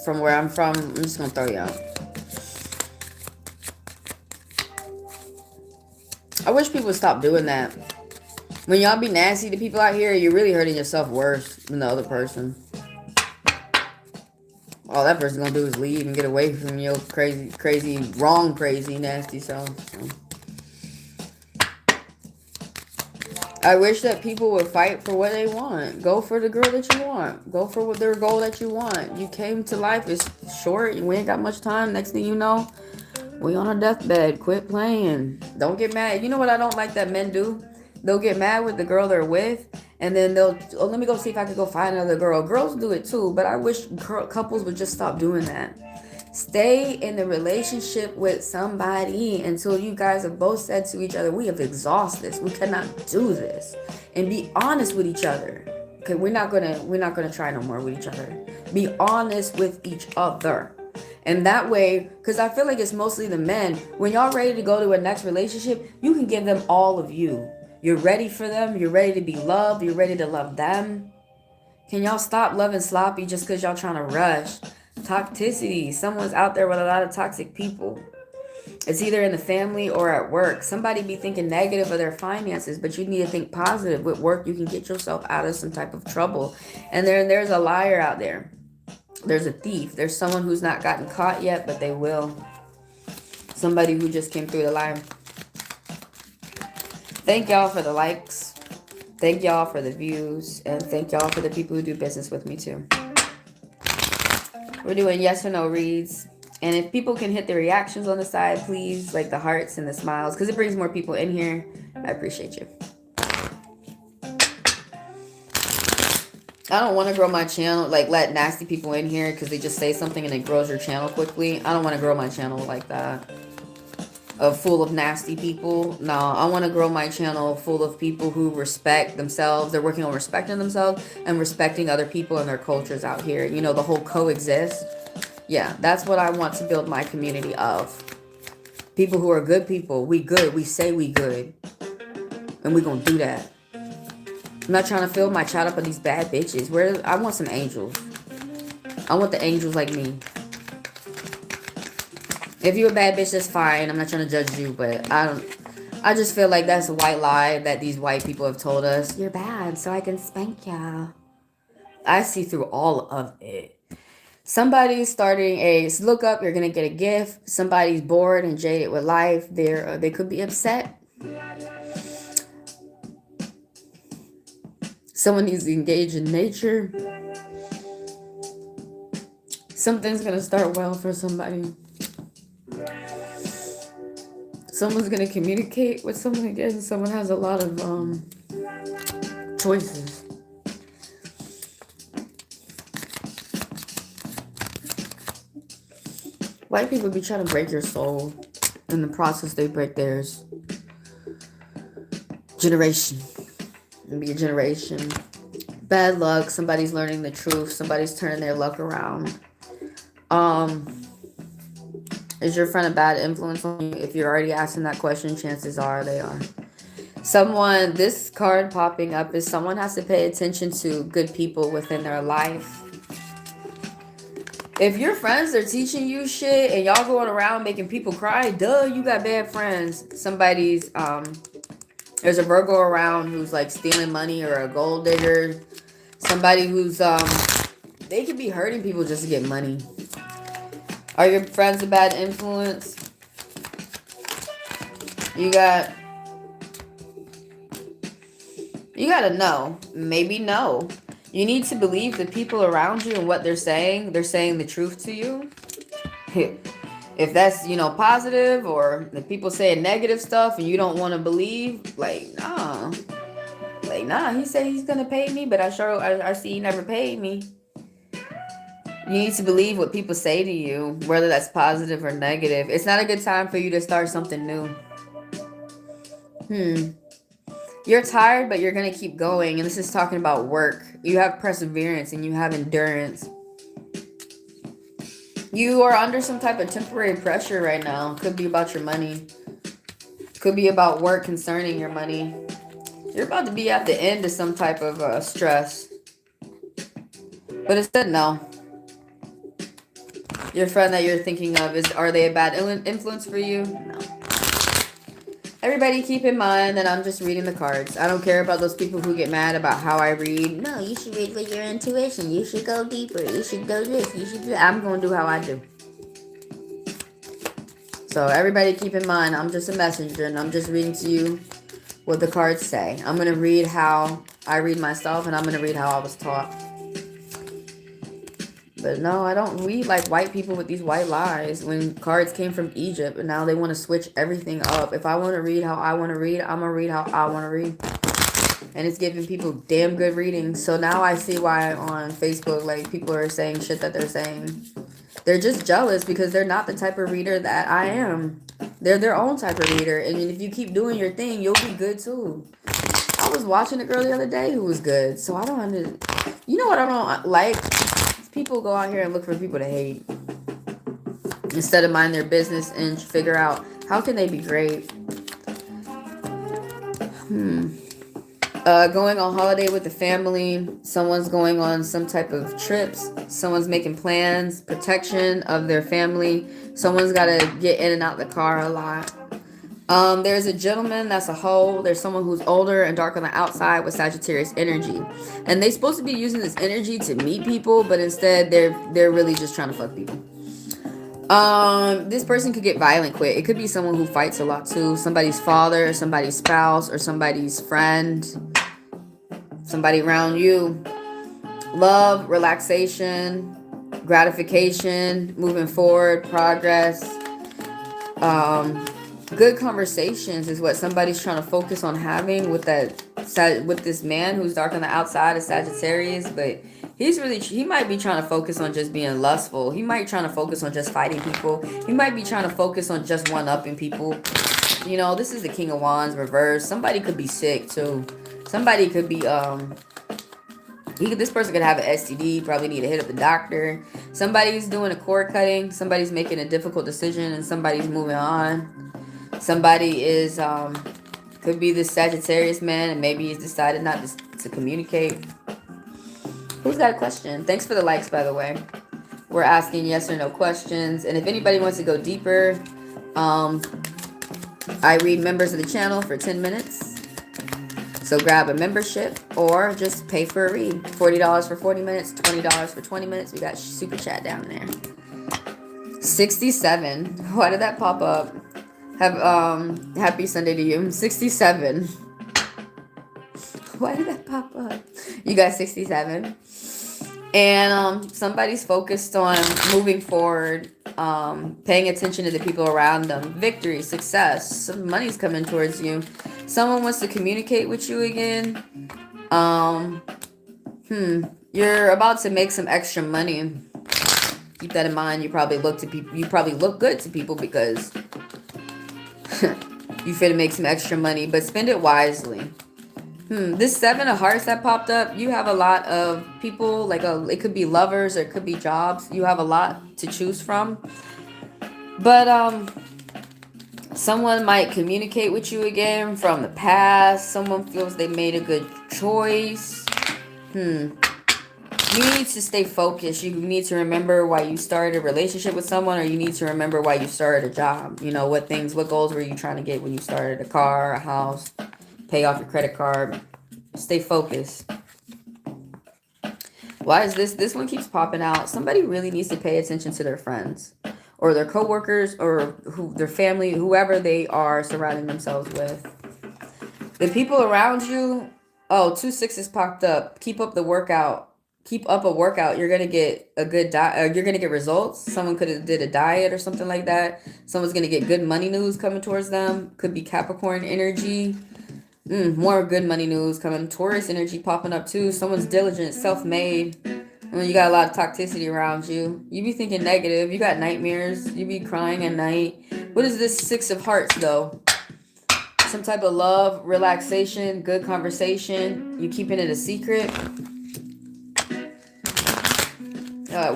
from where I'm from, I'm just going to throw you out. I wish people would stop doing that. When y'all be nasty to people out here, you're really hurting yourself worse than the other person. All that person's going to do is leave and get away from your crazy, nasty self. So. I wish that people would fight for what they want. Go for the girl that you want. Go for their goal that you want. You came to life. It's short. We ain't got much time. Next thing you know, we on a deathbed. Quit playing. Don't get mad. You know what I don't like that men do? They'll get mad with the girl they're with, And then they'll, oh, let me go see if I can go find another girl. Girls do it too, but I wish couples would just stop doing that. Stay in the relationship with somebody until you guys have both said to each other, we have exhausted this. We cannot do this. And be honest with each other. Okay, we're not gonna try no more with each other. Be honest with each other. And that way, because I feel like it's mostly the men, when y'all ready to go to a next relationship, you can give them all of you. You're ready for them. You're ready to be loved. You're ready to love them. Can y'all stop loving sloppy just because y'all trying to rush? Toxicity. Someone's out there with a lot of toxic people. It's either in the family or at work. Somebody be thinking negative of their finances, but you need to think positive. With work, you can get yourself out of some type of trouble. And there's a liar out there. There's a thief. There's someone who's not gotten caught yet, but they will. Somebody who just came through the line. Thank y'all for the likes. Thank y'all for the views. And thank y'all for the people who do business with me too. We're doing yes or no reads. And if people can hit the reactions on the side, please, like the hearts and the smiles, because it brings more people in here. I appreciate you. I don't want to grow my channel, like let nasty people in here because they just say something and it grows your channel quickly. I don't want to grow my channel like that. Full of nasty people. No, I want to grow my channel full of people who respect themselves. They're working on respecting themselves and respecting other people and their cultures out here. You know, the whole coexist. Yeah, that's what I want to build my community of. People who are good people. We good. We say we good. And we gonna do that. I'm not trying to fill my chat up with these bad bitches. I want some angels. I want the angels like me. If you're a bad bitch, that's fine. I'm not trying to judge you, but I just feel like that's a white lie that these white people have told us. You're bad, so I can spank ya. I see through all of it. Somebody's starting a look up. You're gonna get a gift. Somebody's bored and jaded with life. They could be upset. Someone needs to engage in nature. Something's gonna start well for somebody. Someone's going to communicate with someone again. Someone has a lot of choices. White people be trying to break your soul. In the process, they break theirs. Generation. It'll be a generation. Bad luck. Somebody's learning the truth. Somebody's turning their luck around. Is your friend a bad influence on you? If you're already asking that question, chances are they are. This card popping up is someone has to pay attention to good people within their life. If your friends are teaching you shit and y'all going around making people cry, duh, you got bad friends. Somebody's, there's a Virgo around who's like stealing money or a gold digger. Somebody who's, they could be hurting people just to get money. Are your friends a bad influence? You gotta know. Maybe no. You need to believe the people around you and what they're saying. They're saying the truth to you. If that's, positive, or the people saying negative stuff and you don't want to believe, nah. He said he's going to pay me, but I see he never paid me. You need to believe what people say to you, whether that's positive or negative. It's not a good time for you to start something new. You're tired, but you're going to keep going. And this is talking about work. You have perseverance and you have endurance. You are under some type of temporary pressure right now. Could be about your money. Could be about work concerning your money. You're about to be at the end of some type of stress. But instead, no. Your friend that you're thinking of, are they a bad influence for you? No. Everybody keep in mind that I'm just reading the cards. I don't care about those people who get mad about how I read. No, you should read with your intuition. You should go deeper. You should go this. You should do that. I'm going to do how I do. So everybody keep in mind, I'm just a messenger and I'm just reading to you what the cards say. I'm going to read how I read myself and I'm going to read how I was taught. But no, I don't read like white people with these white lies. When cards came from Egypt and now they want to switch everything up. If I want to read how I want to read, I'm going to read how I want to read. And it's giving people damn good readings. So now I see why on Facebook, like, people are saying shit that they're saying. They're just jealous because they're not the type of reader that I am. They're their own type of reader. And if you keep doing your thing, you'll be good too. I was watching a girl the other day who was good. So I don't understand. You know what I don't like? People go out here and look for people to hate instead of mind their business and figure out how can they be great. Going on holiday with the family. Someone's going on some type of trips. Someone's making plans, protection of their family. Someone's got to get in and out the car a lot. There's a gentleman that's a hoe. There's someone who's older and dark on the outside with Sagittarius energy. And they're supposed to be using this energy to meet people, but instead they're really just trying to fuck people. This person could get violent quick. It could be someone who fights a lot too. Somebody's father, somebody's spouse, or somebody's friend. Somebody around you. Love, relaxation, gratification, moving forward, progress. Good conversations is what somebody's trying to focus on having with this man who's dark on the outside of Sagittarius, but he might be trying to focus on just being lustful. He might be trying to focus on just fighting people. He might be trying to focus on just one-upping people. You know, this is the King of Wands reverse. Somebody could be sick too. Somebody could be this person could have an STD, probably need to hit up the doctor. Somebody's doing a cord cutting. Somebody's making a difficult decision and somebody's moving on. Somebody is could be this Sagittarius man and maybe he's decided not to communicate. Who's got a question? Thanks for the likes, by the way. We're asking yes or no questions. And if anybody wants to go deeper, I read members of the channel for 10 minutes. So grab a membership or just pay for a read. $40 for 40 minutes, $20 for 20 minutes. We got super chat down there. 67. Why did that pop up? Happy Sunday to you. 67. Why did that pop up? You got 67. And somebody's focused on moving forward, paying attention to the people around them. Victory, success, some money's coming towards you. Someone wants to communicate with you again. You're about to make some extra money. Keep that in mind. You probably look good to people because you finna make some extra money, but spend it wisely. This 7 of hearts that popped up, you have a lot of people, it could be lovers or it could be jobs. You have a lot to choose from. But someone might communicate with you again from the past. Someone feels they made a good choice. You need to stay focused. You need to remember why you started a relationship with someone, or you need to remember why you started a job. You know, what goals were you trying to get when you started a car, a house, pay off your credit card. Stay focused. Why is this one keeps popping out? Somebody really needs to pay attention to their friends or their coworkers or their family, whoever they are surrounding themselves with. The people around you, 2 6s popped up. Keep up the workout. Keep up a workout. You're going to get a good diet. You're going to get results. Someone could have did a diet or something like that. Someone's going to get good money news coming towards them. Could be Capricorn energy. More good money news coming. Taurus energy popping up too. Someone's diligent, self-made. You got a lot of toxicity around you. You be thinking negative. You got nightmares. You be crying at night. What is this 6 of hearts though? Some type of love, relaxation, good conversation. You keeping it a secret.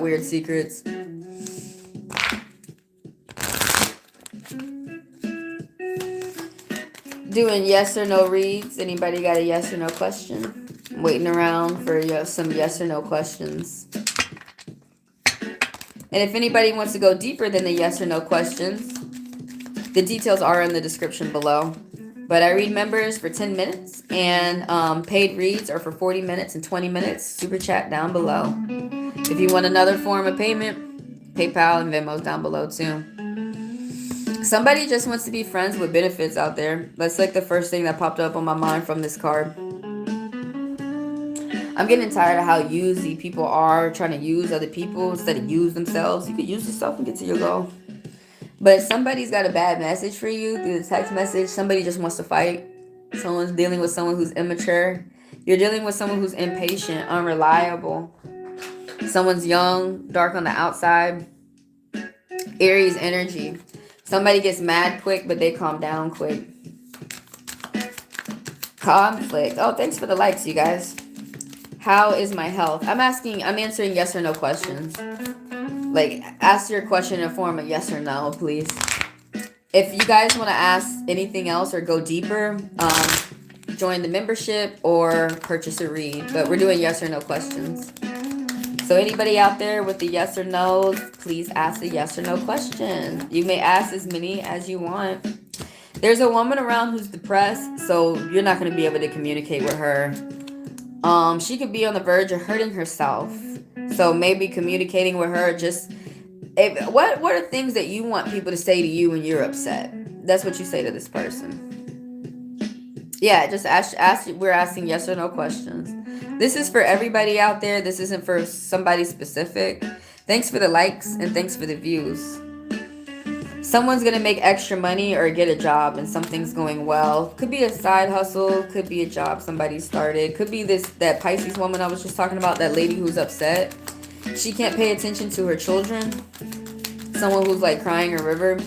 Weird secrets. Doing yes or no reads. Anybody got a yes or no question? I'm waiting around for some yes or no questions. And if anybody wants to go deeper than the yes or no questions, the details are in the description below. But I read members for 10 minutes and paid reads are for 40 minutes and 20 minutes. Super chat down below. If you want another form of payment, PayPal and Venmo's down below too. Somebody just wants to be friends with benefits out there. That's like the first thing that popped up on my mind from this card. I'm getting tired of how usy people are, trying to use other people instead of use themselves. You could use yourself and get to your goal. But somebody's got a bad message for you through the text message. Somebody just wants to fight. Someone's dealing with someone who's immature. You're dealing with someone who's impatient, unreliable. Someone's young, dark on the outside. Aries energy. Somebody gets mad quick, but they calm down quick. Conflict. Oh, thanks for the likes, you guys. How is my health? I'm answering yes or no questions. Like, ask your question in form of yes or no, please. If you guys want to ask anything else or go deeper, join the membership or purchase a read. But we're doing yes or no questions. So anybody out there with the yes or no's, please ask a yes or no question. You may ask as many as you want. There's a woman around who's depressed, so you're not going to be able to communicate with her. She could be on the verge of hurting herself. So maybe communicating with her, what are things that you want people to say to you when you're upset? That's what you say to this person. Yeah, just ask. We're asking yes or no questions. This is for everybody out there. This isn't for somebody specific. Thanks for the likes and thanks for the views. Someone's going to make extra money or get a job and something's going well. Could be a side hustle. Could be a job somebody started. Could be that Pisces woman I was just talking about, that lady who's upset. She can't pay attention to her children. Someone who's like crying a river.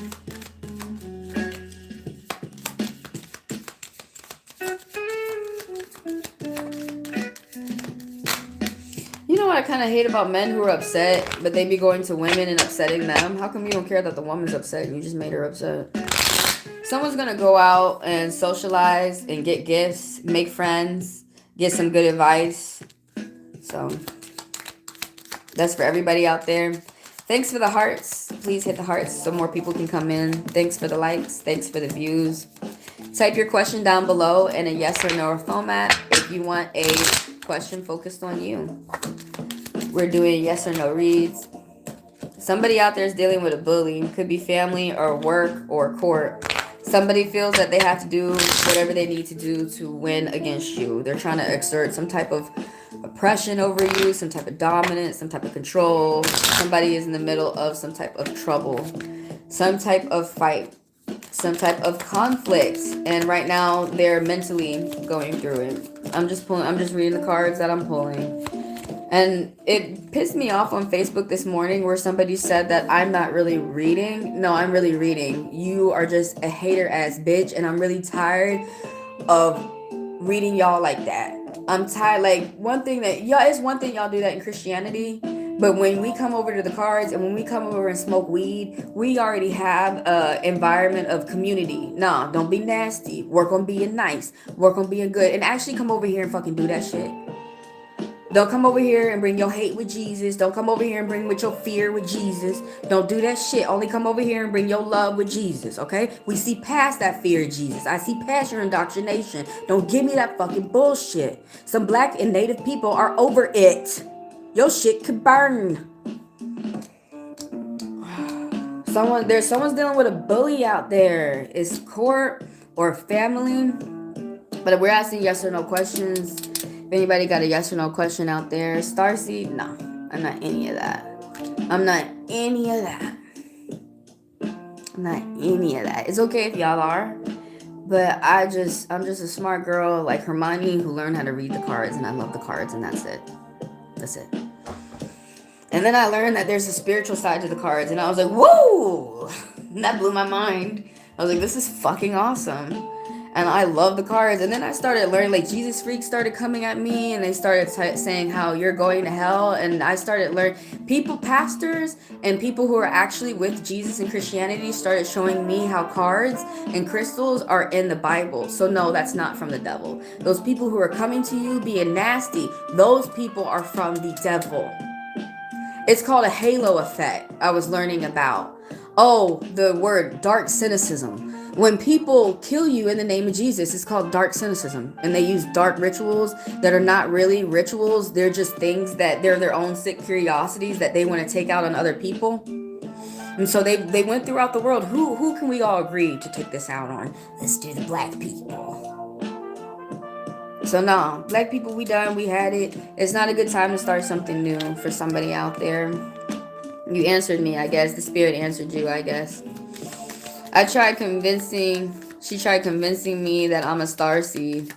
You know what I kind of hate about men who are upset, but they be going to women and upsetting them? How come you don't care that the woman's upset and you just made her upset? Someone's going to go out and socialize and get gifts, make friends, get some good advice. So that's for everybody out there. Thanks for the hearts. Please hit the hearts so more people can come in. Thanks for the likes. Thanks for the views. Type your question down below in a yes or no format if you want a question focused on you. We're doing yes or no reads. Somebody out there is dealing with a bully. Could be family or work or court. Somebody feels that they have to do whatever they need to do to win against you. They're trying to exert some type of oppression over you, some type of dominance, some type of control. Somebody is in the middle of some type of trouble, some type of fight, some type of conflict, and right now they're mentally going through it. I'm just reading the cards that I'm pulling. And it pissed me off on Facebook this morning where somebody said that I'm not really reading. No, I'm really reading. You are just a hater ass bitch, and I'm really tired of reading y'all like that. I'm tired. Like, it's one thing y'all do that in Christianity, but when we come over to the cards and when we come over and smoke weed, we already have a environment of community. Nah, don't be nasty. Work on being nice. Work on being good. And actually come over here and fucking do that shit. Don't come over here and bring your hate with Jesus. Don't come over here and bring with your fear with Jesus. Don't do that shit. Only come over here and bring your love with Jesus, okay? We see past that fear of Jesus. I see past your indoctrination. Don't give me that fucking bullshit. Some black and native people are over it. Your shit could burn. Someone's dealing with a bully out there. It's court or family. But we're asking yes or no questions. If anybody got a yes or no question out there, Starseed, no, I'm not any of that. I'm not any of that. I'm not any of that. It's okay if y'all are, but I'm just a smart girl like Hermione who learned how to read the cards, and I love the cards, and that's it. That's it. And then I learned that there's a spiritual side to the cards, and I was like, whoa! And that blew my mind. I was like, this is fucking awesome. And I love the cards. And then I started learning, like, Jesus freaks started coming at me, and they started saying how you're going to hell. And I started learning, pastors and people who are actually with Jesus and Christianity started showing me how cards and crystals are in the Bible. So no, that's not from the devil. Those people who are coming to you being nasty, those people are from the devil. It's called a halo effect. I was learning about. Oh, the word dark cynicism. When people kill you in the name of Jesus, it's called dark cynicism. And they use dark rituals that are not really rituals. They're just things that they're their own sick curiosities that they want to take out on other people. And so they went throughout the world. Who can we all agree to take this out on? Let's do the black people. So no, black people, we done. We had it. It's not a good time to start something new for somebody out there. You answered me, I guess. The spirit answered you, I guess. I tried convincing She tried convincing me that I'm a starseed.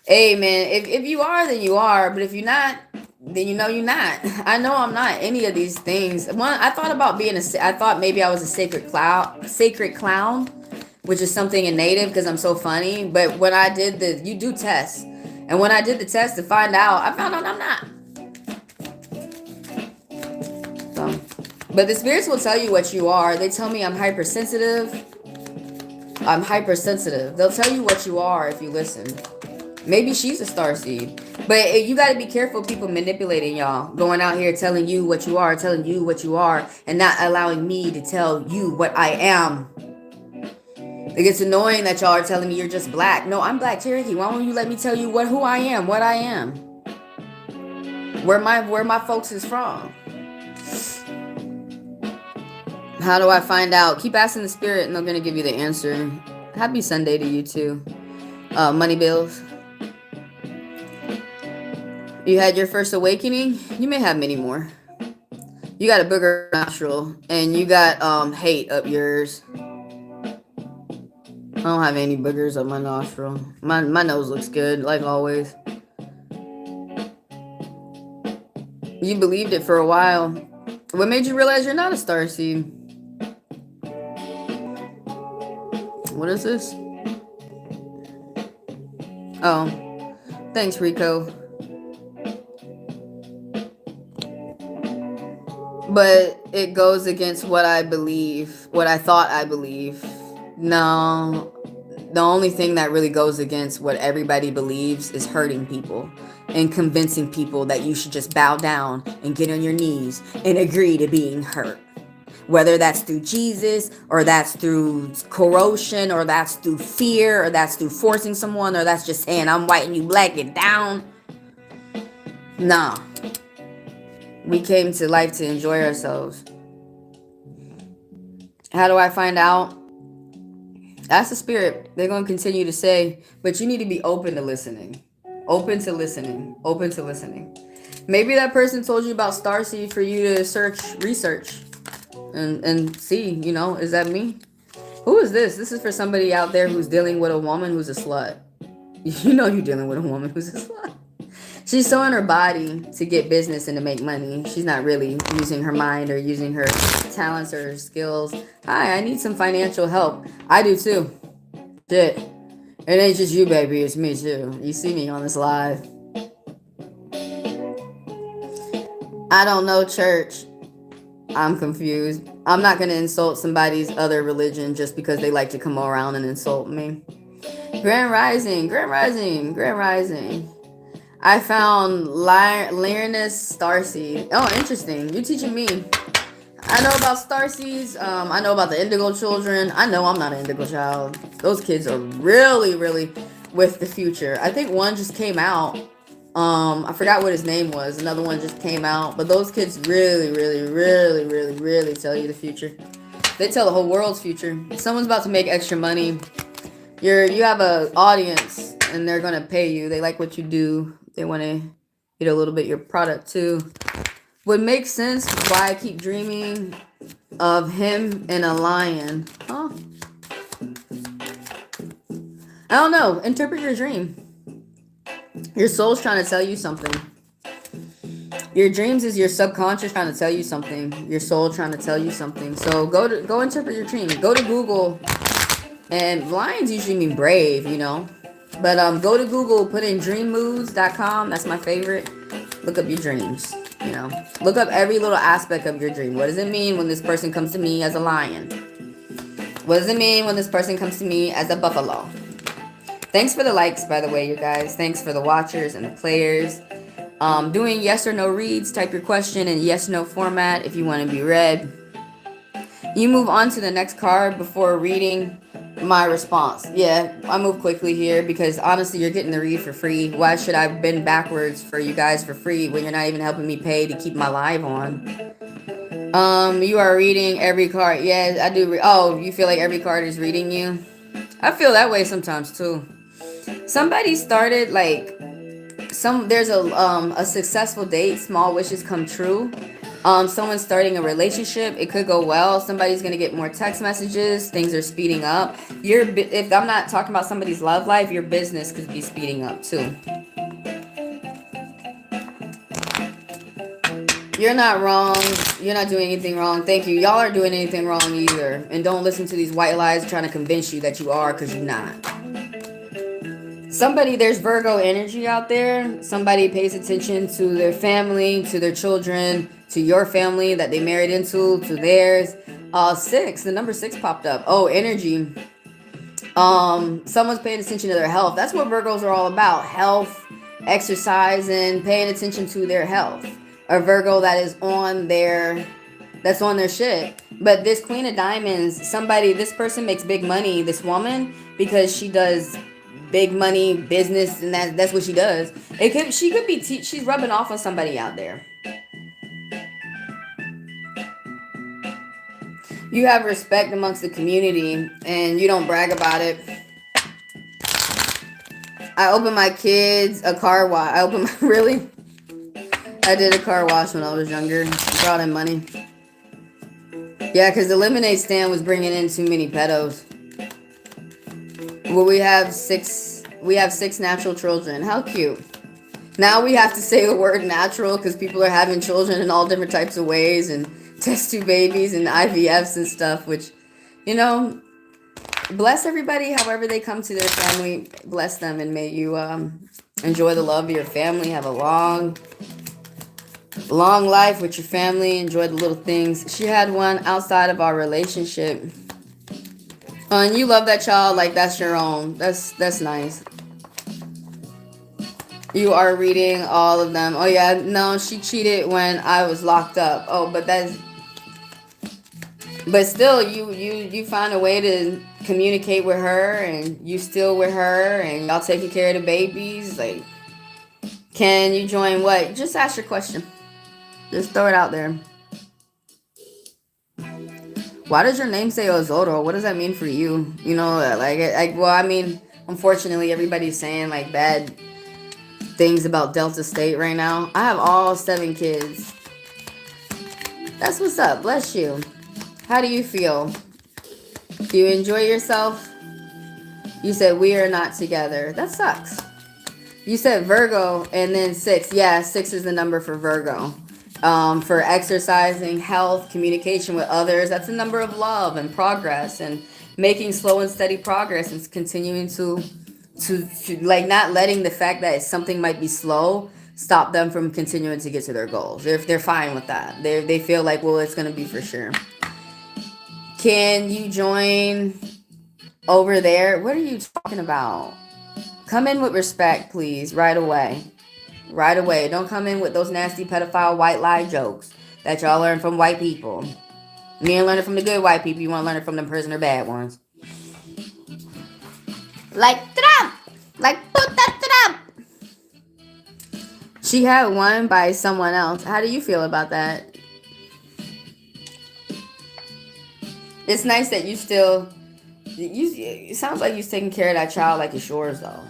Hey man, if you are, then you are. But if you're not, then you know you're not. I know I'm not any of these things. One, I thought about being I thought maybe I was a sacred clown, which is something in native because I'm so funny. But when I did you do tests, and when I did the test to find out, I found out I'm not. So, but the spirits will tell you what you are. They tell me I'm hypersensitive. I'm hypersensitive. They'll tell you what you are if you listen. Maybe she's a starseed. But you got to be careful people manipulating y'all. Going out here telling you what you are, and not allowing me to tell you what I am. It gets annoying that y'all are telling me you're just black. No, I'm Black Cherokee. Why won't you let me tell you who I am, what I am? Where my folks is from. How do I find out? Keep asking the spirit and they're going to give you the answer. Happy Sunday to you too. Money bills. You had your first awakening. You may have many more. You got a booger nostril and you got hate up yours. I don't have any boogers up my nostril. My nose looks good, like always. You believed it for a while. What made you realize you're not a starseed? What is this? Oh, thanks, Rico. But it goes against what I believe, what I thought I believe. No, the only thing that really goes against what everybody believes is hurting people and convincing people that you should just bow down and get on your knees and agree to being hurt. Whether that's through Jesus, or that's through coercion, or that's through fear, or that's through forcing someone, or that's just saying, I'm white and you black, get down. Nah. We came to life to enjoy ourselves. How do I find out? That's the spirit. They're going to continue to say, but you need to be open to listening. Open to listening. Open to listening. Maybe that person told you about starseed for you to research. And see, is that me? Who is this? This is for somebody out there who's dealing with a woman who's a slut. You know you're dealing with a woman who's a slut. She's sewing her body to get business and to make money. She's not really using her mind or using her talents or her skills. Hi, I need some financial help. I do too. Shit. It ain't just you, baby. It's me too. You see me on this live. I don't know, church. I'm confused. I'm not going to insult somebody's other religion just because they like to come around and insult me. Grand Rising, Grand Rising, Grand Rising. I found Lyranus Starseed. Oh, interesting. You're teaching me. I know about Starseeds. I know about the Indigo Children. I know I'm not an Indigo child. Those kids are really, really with the future. I think one just came out. I forgot what his name was. Another one just came out. But those kids really, really, really, really, really tell you the future. They tell the whole world's future. If someone's about to make extra money, you have an audience and they're gonna pay you. They like what you do. They want to get a little bit of your product too. What makes sense why I keep dreaming of him and a lion. Huh? I don't know. Interpret your dream. Your soul's trying to tell you something. Your dreams is your subconscious trying to tell you something. Your soul trying to tell you something. So go interpret your dream. Go to Google. And lions usually mean brave, But go to Google, put in dreammoods.com. That's my favorite. Look up your dreams, Look up every little aspect of your dream. What does it mean when this person comes to me as a lion? What does it mean when this person comes to me as a buffalo? Thanks for the likes, by the way, you guys. Thanks for the watchers and the players. Doing yes or no reads. Type your question in yes/no format if you want to be read. You move on to the next card before reading my response. Yeah, I move quickly here because honestly, you're getting the read for free. Why should I bend backwards for you guys for free when you're not even helping me pay to keep my live on? You are reading every card. Yeah, I do. Oh, you feel like every card is reading you? I feel that way sometimes too. Somebody started there's a successful date, small wishes come true. Someone's starting a relationship. It could go well. Somebody's gonna get more text messages. Things are speeding up. If I'm not talking about somebody's love life, your business could be speeding up too. You're not wrong. You're not doing anything wrong. Thank you. Y'all aren't doing anything wrong either. And don't listen to these white lies trying to convince you that you are, because you're not. There's Virgo energy out there. Somebody pays attention to their family, to their children, to your family that they married into, to theirs. 6, the number 6 popped up. Oh, energy. Someone's paying attention to their health. That's what Virgos are all about. Health, exercising, paying attention to their health. A Virgo that is on their shit. But this Queen of Diamonds, this person makes big money, this woman, because she does big money business, and that's what she does. She could be she's rubbing off on somebody out there. You have respect amongst the community, and you don't brag about it. I opened my kids a car wash. Really? I did a car wash when I was younger. Brought in money. Yeah, because the lemonade stand was bringing in too many pedos. Well, we have six natural children. How cute. Now we have to say the word natural because people are having children in all different types of ways and test tube babies and IVFs and stuff, which, bless everybody however they come to their family. Bless them, and may you enjoy the love of your family. Have a long life with your family. Enjoy the little things. She had one outside of our relationship. And you love that child like that's your own. That's nice. You are reading all of them. Oh yeah, no, she cheated when I was locked up. Oh, but still, you find a way to communicate with her, and you still with her, and y'all taking care of the babies. Like, can you join what? Just ask your question. Just throw it out there. Why does your name say Ozoro? What does that mean for you? Unfortunately, everybody's saying like bad things about Delta State right now. I have all 7 kids. That's what's up. Bless you. How do you feel? Do you enjoy yourself? You said we are not together. That sucks. You said Virgo and then 6. Yeah, 6 is the number for Virgo. For exercising, health, communication with others. That's a number of love and progress and making slow and steady progress and continuing to like not letting the fact that something might be slow stop them from continuing to get to their goals. They're fine with that. They feel like, well, it's going to be for sure. Can you join over there? What are you talking about? Come in with respect, please, right away. Right away. Don't come in with those nasty pedophile white lie jokes that y'all learn from white people. You ain't learn it from the good white people. You want to learn it from the prisoner bad ones. Like Trump. Like puta Trump. She had one by someone else. How do you feel about that? It's nice that you still... it sounds like you're taking care of that child like it's yours, though.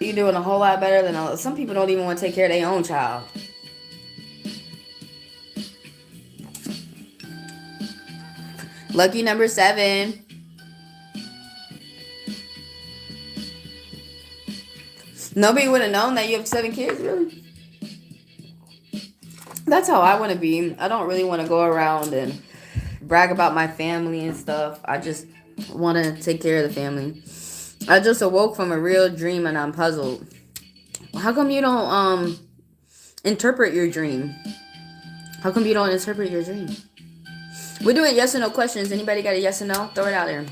You're doing a whole lot better than some people. Don't even want to take care of their own child. Lucky number 7. Nobody would have known that you have 7 kids, really. That's how I want to be. I don't really want to go around and brag about my family and stuff. I just want to take care of the family. I just awoke from a real dream and I'm puzzled. How come you don't interpret your dream? How come you don't interpret your dream? We're doing yes or no questions. Anybody got a yes or no? Throw it out there.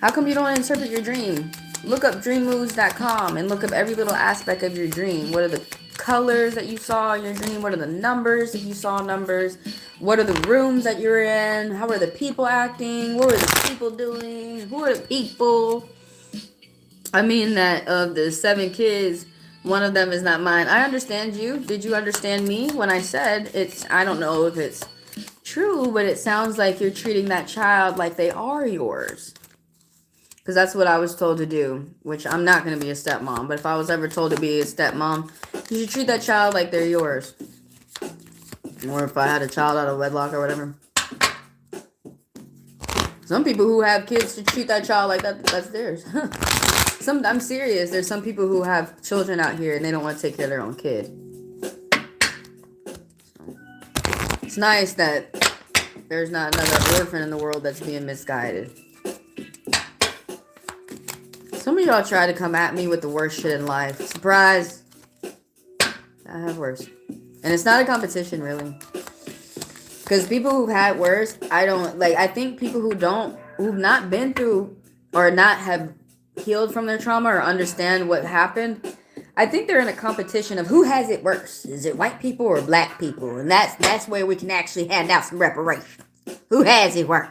How come you don't interpret your dream? Look up dreammoves.com and look up every little aspect of your dream. What are the colors that you saw in your dream? What are the numbers if you saw numbers? What are the rooms that you're in? How are the people acting? What were the people doing? Who are the people? I mean that of the 7 kids, one of them is not mine. I understand you. Did you understand me when I said I don't know if it's true, but it sounds like you're treating that child like they are yours. Because that's what I was told to do, which I'm not going to be a stepmom. But if I was ever told to be a stepmom, you should treat that child like they're yours. Or if I had a child out of wedlock or whatever. Some people who have kids should treat that child like that's theirs. I'm serious. There's some people who have children out here and they don't want to take care of their own kid. It's nice that there's not another orphan in the world that's being misguided. Some of y'all try to come at me with the worst shit in life. Surprise! I have worse. And it's not a competition, really. Because people who've had worse, I think people who've not been through or not have healed from their trauma or understand what happened, I think they're in a competition of who has it worse. Is it white people or black people? And that's where we can actually hand out some reparations. Who has it worse?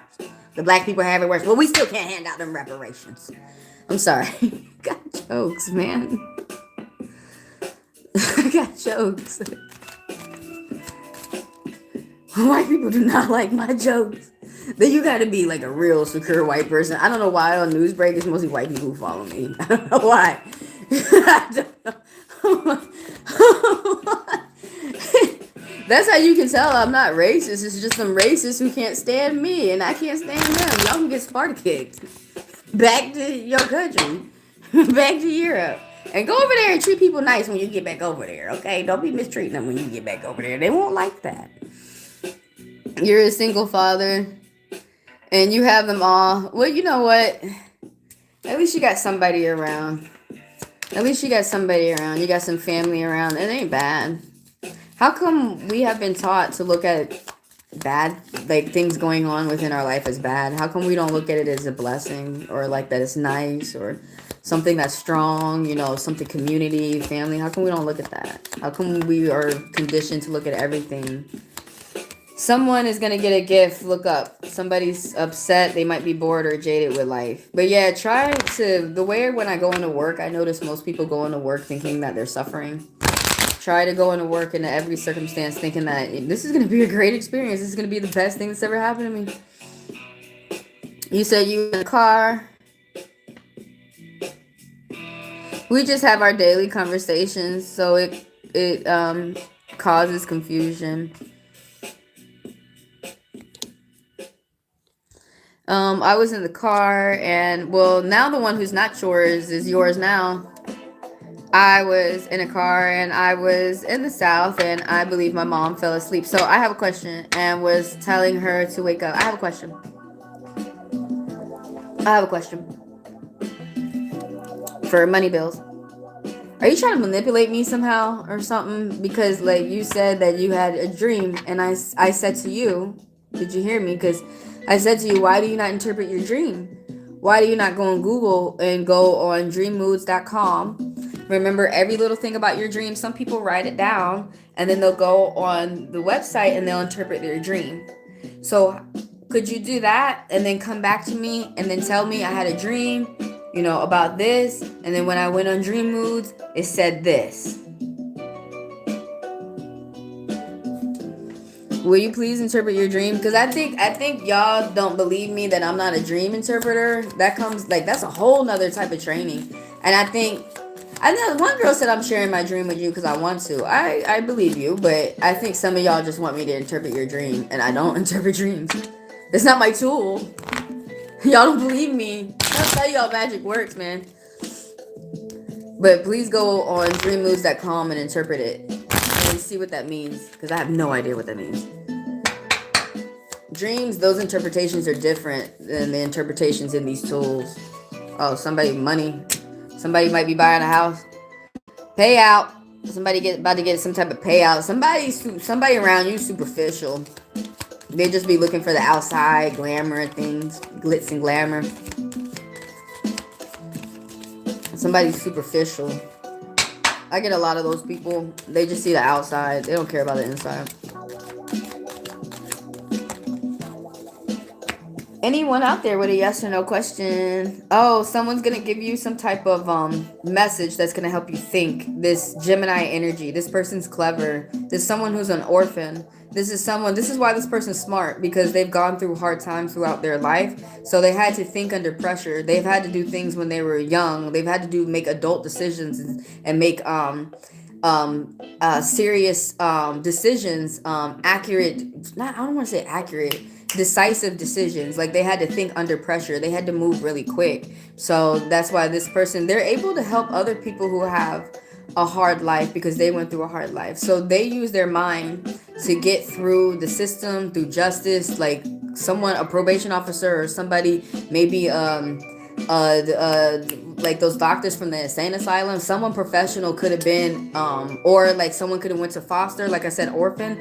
The black people have it worse. Well, we still can't hand out them reparations. I'm sorry. Got jokes, man. I got jokes. White people do not like my jokes. Then you gotta be like a real secure white person. I don't know why on news break it's mostly white people who follow me. I don't know why. I don't know. That's how you can tell I'm not racist. It's just some racists who can't stand me and I can't stand them. Y'all can get Sparta kicked. Back to your country. Back to Europe. And go over there and treat people nice when you get back over there, okay? Don't be mistreating them when you get back over there. They won't like that. You're a single father and you have them all. Well, you know what? At least you got somebody around. At least you got somebody around. You got some family around. It ain't bad. How come we have been taught to look at bad, like things going on within our life as bad? How come we don't look at it as a blessing or like that it's nice or something that's strong, something community, family? How come we don't look at that? How come we are conditioned to look at everything? Someone is going to get a gift. Look up. Somebody's upset. They might be bored or jaded with life. But yeah, the way when I go into work, I notice most people go into work thinking that they're suffering. Try to go into work into every circumstance thinking that this is going to be a great experience. This is going to be the best thing that's ever happened to me. You said you in the car. We just have our daily conversations, so it causes confusion. I was in the car and now the one who's not yours is yours now. I was in a car and I was in the South and I believe my mom fell asleep. So I have a question and was telling her to wake up. I have a question. For money bills. Are you trying to manipulate me somehow or something? Because like you said that you had a dream and I said to you, did you hear me? Because I said to you, why do you not interpret your dream? Why do you not go on Google and go on dreammoods.com? Remember every little thing about your dream. Some people write it down and then they'll go on the website and they'll interpret their dream. So could you do that and then come back to me and then tell me I had a dream, about this, and then when I went on Dream Moods, it said this. Will you please interpret your dream? Because I think y'all don't believe me that I'm not a dream interpreter. That's a whole nother type of training. And I know one girl said I'm sharing my dream with you because I want to. I believe you, but I think some of y'all just want me to interpret your dream, and I don't interpret dreams. It's not my tool. Y'all don't believe me. I'll tell y'all magic works, man. But please go on dreammoods.com and interpret it and see what that means, because I have no idea what that means. Dreams, those interpretations are different than the interpretations in these tools. Oh, money. Somebody might be buying a house. Payout. Somebody about to get some type of payout. Somebody around you superficial. They just be looking for the outside glamour things, glitz and glamour. Somebody's superficial. I get a lot of those people. They just see the outside. They don't care about the inside. Anyone out there with a yes or no question? Oh, someone's going to give you some type of message that's going to help you think. This Gemini energy. This person's clever. There's someone who's an orphan. This is why this person's smart, because they've gone through hard times throughout their life. So they had to think under pressure. They've had to do things when they were young. They've had to make adult decisions and make serious decisions, accurate, not, I don't want to say accurate, decisive decisions. Like they had to think under pressure, they had to move really quick. So that's why this person, they're able to help other people who have a hard life because they went through a hard life. So they use their mind to get through the system, through justice. Like someone, a probation officer or somebody, maybe like those doctors from the insane asylum, someone professional could have been, or like someone could have went to foster, like I said, orphan.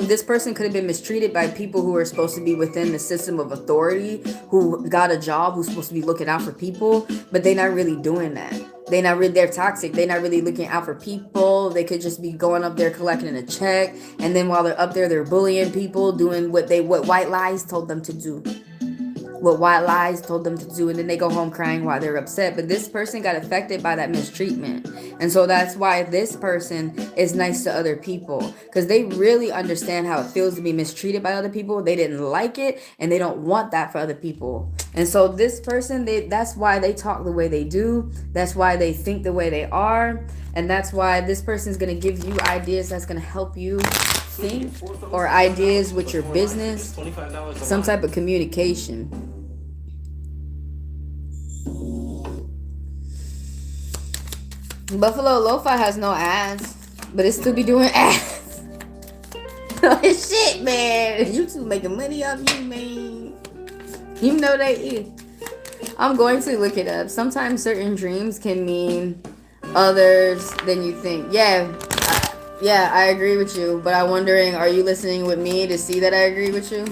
This person could have been mistreated by people who are supposed to be within the system of authority, who got a job, who's supposed to be looking out for people, but they're not really doing that. They're toxic. They're not really looking out for people. They could just be going up there collecting a check, and then while they're up there, they're bullying people, doing what white lies told them to do. What white lies told them to do, and then they go home crying while they're upset. But this person got affected by that mistreatment, and so that's why this person is nice to other people, because they really understand how it feels to be mistreated by other people. They didn't like it, and they don't want that for other people. And so this person, that's why they talk the way they do, that's why they think the way they are, and that's why this person is going to give you ideas that's going to help you think, or ideas with your business, some type of communication. Buffalo Lo-Fi has no ads, but it still be doing ads. Shit, man. YouTube making money off you, man. You know they is. I'm going to look it up. Sometimes certain dreams can mean others than you think. Yeah, I agree with you, but I'm wondering, are you listening with me to see that I agree with you?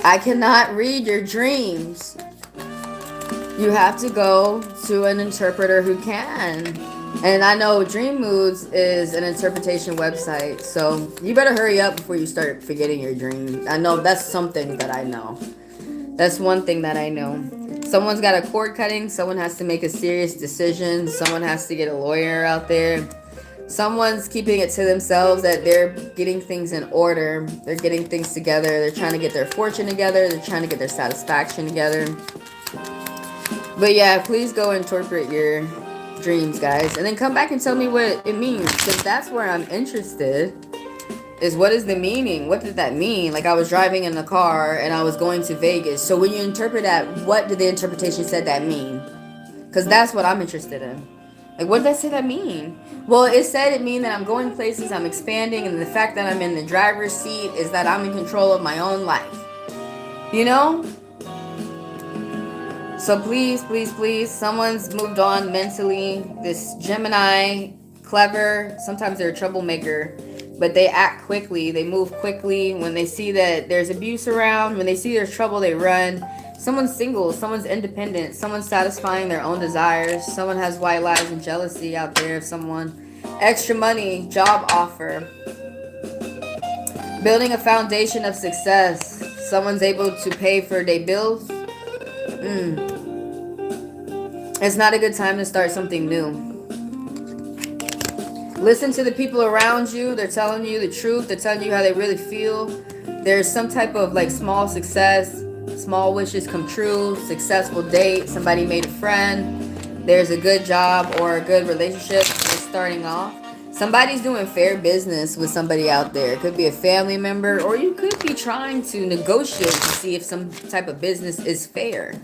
I cannot read your dreams. You have to go to an interpreter who can. And I know Dream Moods is an interpretation website, so you better hurry up before you start forgetting your dream. I know that's something that I know. That's one thing that I know. Someone's got a cord cutting. Someone has to make a serious decision. Someone has to get a lawyer out there. Someone's keeping it to themselves that they're getting things in order. They're getting things together. They're trying to get their fortune together. They're trying to get their satisfaction together. But yeah, please go interpret your dreams, guys. And then come back and tell me what it means. Because that's where I'm interested. Is what is the meaning? What did that mean? Like I was driving in the car and I was going to Vegas. So when you interpret that, what did the interpretation said that mean? Because that's what I'm interested in. Like, what did that say that mean? Well, it said it mean that I'm going places, I'm expanding, and the fact that I'm in the driver's seat is that I'm in control of my own life. You know? So please, please, please, someone's moved on mentally. This Gemini, clever, sometimes they're a troublemaker, but they act quickly, they move quickly. When they see that there's abuse around, when they see there's trouble, they run. Someone's single, someone's independent, someone's satisfying their own desires, someone has white lies and jealousy out there of someone. Extra money, job offer. Building a foundation of success. Someone's able to pay for their bills. It's not a good time to start something new. Listen to the people around you. They're telling you the truth. They're telling you how they really feel. There's some type of like small success. Small wishes come true, successful date, somebody made a friend, there's a good job or a good relationship that's starting off. Somebody's doing fair business with somebody out there. It could be a family member, or you could be trying to negotiate to see if some type of business is fair.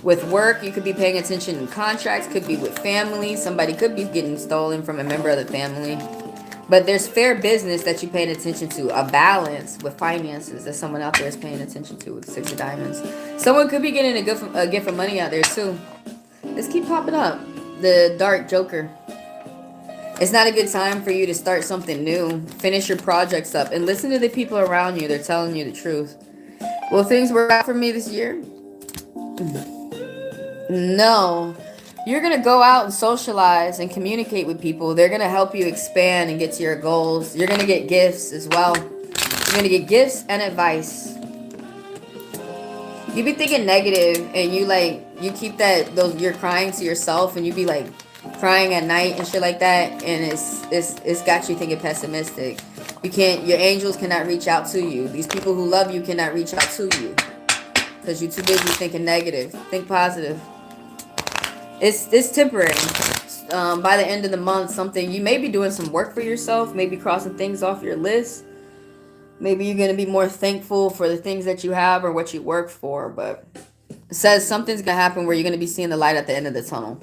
With work, you could be paying attention in contracts, could be with family. Somebody could be getting stolen from a member of the family. But there's fair business that you're paying attention to. A balance with finances that someone out there is paying attention to with 6 of diamonds. Someone could be getting a gift of money out there too. Let's keep popping up. The dark joker. It's not a good time for you to start something new. Finish your projects up. And listen to the people around you. They're telling you the truth. Will things work out for me this year? No. You're going to go out and socialize and communicate with people. They're going to help you expand and get to your goals. You're going to get gifts as well. You're going to get gifts and advice. You be thinking negative and you keep you're crying to yourself and you be like crying at night and shit like that. And it's got you thinking pessimistic. Your angels cannot reach out to you. These people who love you cannot reach out to you because you're too busy thinking negative. Think positive. It's temporary. by the end of the month, something, you may be doing some work for yourself, maybe crossing things off your list. Maybe you're going to be more thankful for the things that you have or what you work for. But it says something's going to happen where you're going to be seeing the light at the end of the tunnel.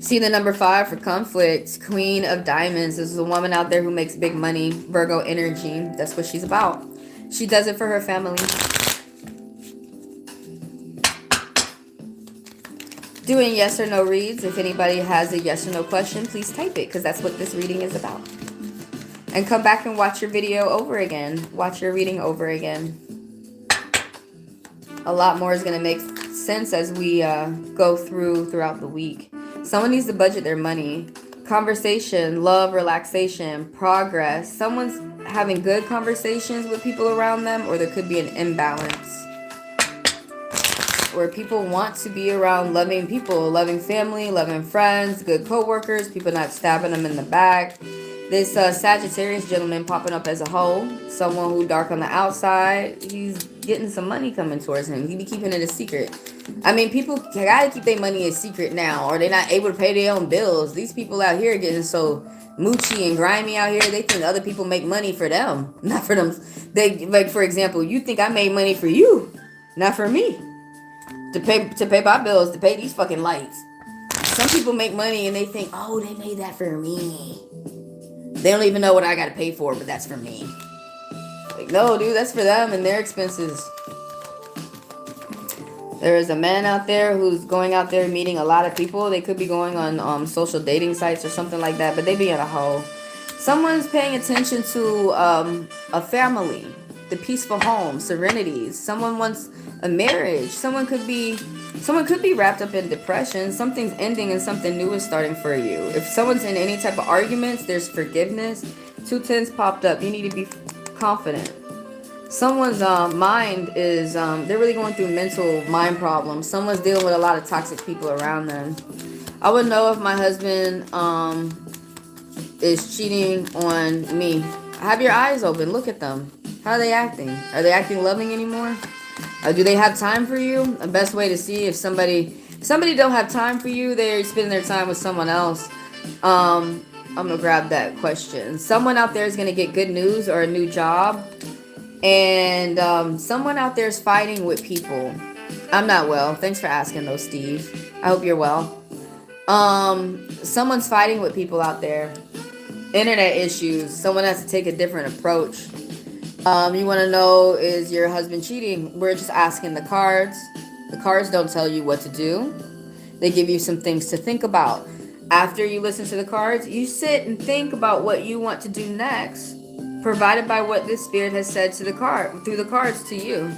See the number 5 for conflict. Queen of Diamonds. This is a woman out there who makes big money. Virgo energy. That's what she's about. She does it for her family. Doing yes or no reads. If anybody has a yes or no question, please type it, because that's what this reading is about. And come back and watch your video over again. Watch your reading over again. A lot more is going to make sense as we go throughout the week. Someone needs to budget their money. Conversation, love, relaxation, progress. Someone's having good conversations with people around them, or there could be an imbalance where people want to be around loving people, loving family, loving friends, good co-workers, people not stabbing them in the back. This Sagittarius gentleman popping up as a hoe, someone who dark on the outside, he's getting some money coming towards him. He be keeping it a secret. I mean, people gotta keep their money a secret now, or they're not able to pay their own bills. These people out here getting so moochy and grimy out here, they think other people make money for them, not for them. They, like, for example, you think I made money for you, not for me. To pay my bills, to pay these fucking lights. Some people make money and they think, oh, they made that for me. They don't even know what I gotta pay for, but that's for me. Like, no, dude, that's for them and their expenses. There is a man out there who's going out there meeting a lot of people. They could be going on social dating sites or something like that, but they be in a hole. Someone's paying attention to a family, the peaceful home, serenities. Someone wants a marriage. Someone could be wrapped up in depression. Something's ending and something new is starting for you. If someone's in any type of arguments, there's forgiveness. 2 tens popped up. You need to be confident. Someone's mind is, they're really going through mental mind problems. Someone's dealing with a lot of toxic people around them. I would know if my husband is cheating on me. Have your eyes open. Look at them. How are they acting? Are they acting loving anymore? Do they have time for you? The best way to see if somebody don't have time for you, they're spending their time with someone else. I'm gonna grab that question. Someone out there is gonna get good news or a new job, and someone out there is fighting with people. I'm not well. Thanks for asking though, Steve. I hope you're well. Someone's fighting with people out there. Internet issues. Someone has to take a different approach. You want to know, is your husband cheating? We're just asking the cards. The cards don't tell you what to do. They give you some things to think about. After you listen to the cards, you sit and think about what you want to do next, provided by what this spirit has said to the card, through the cards to you.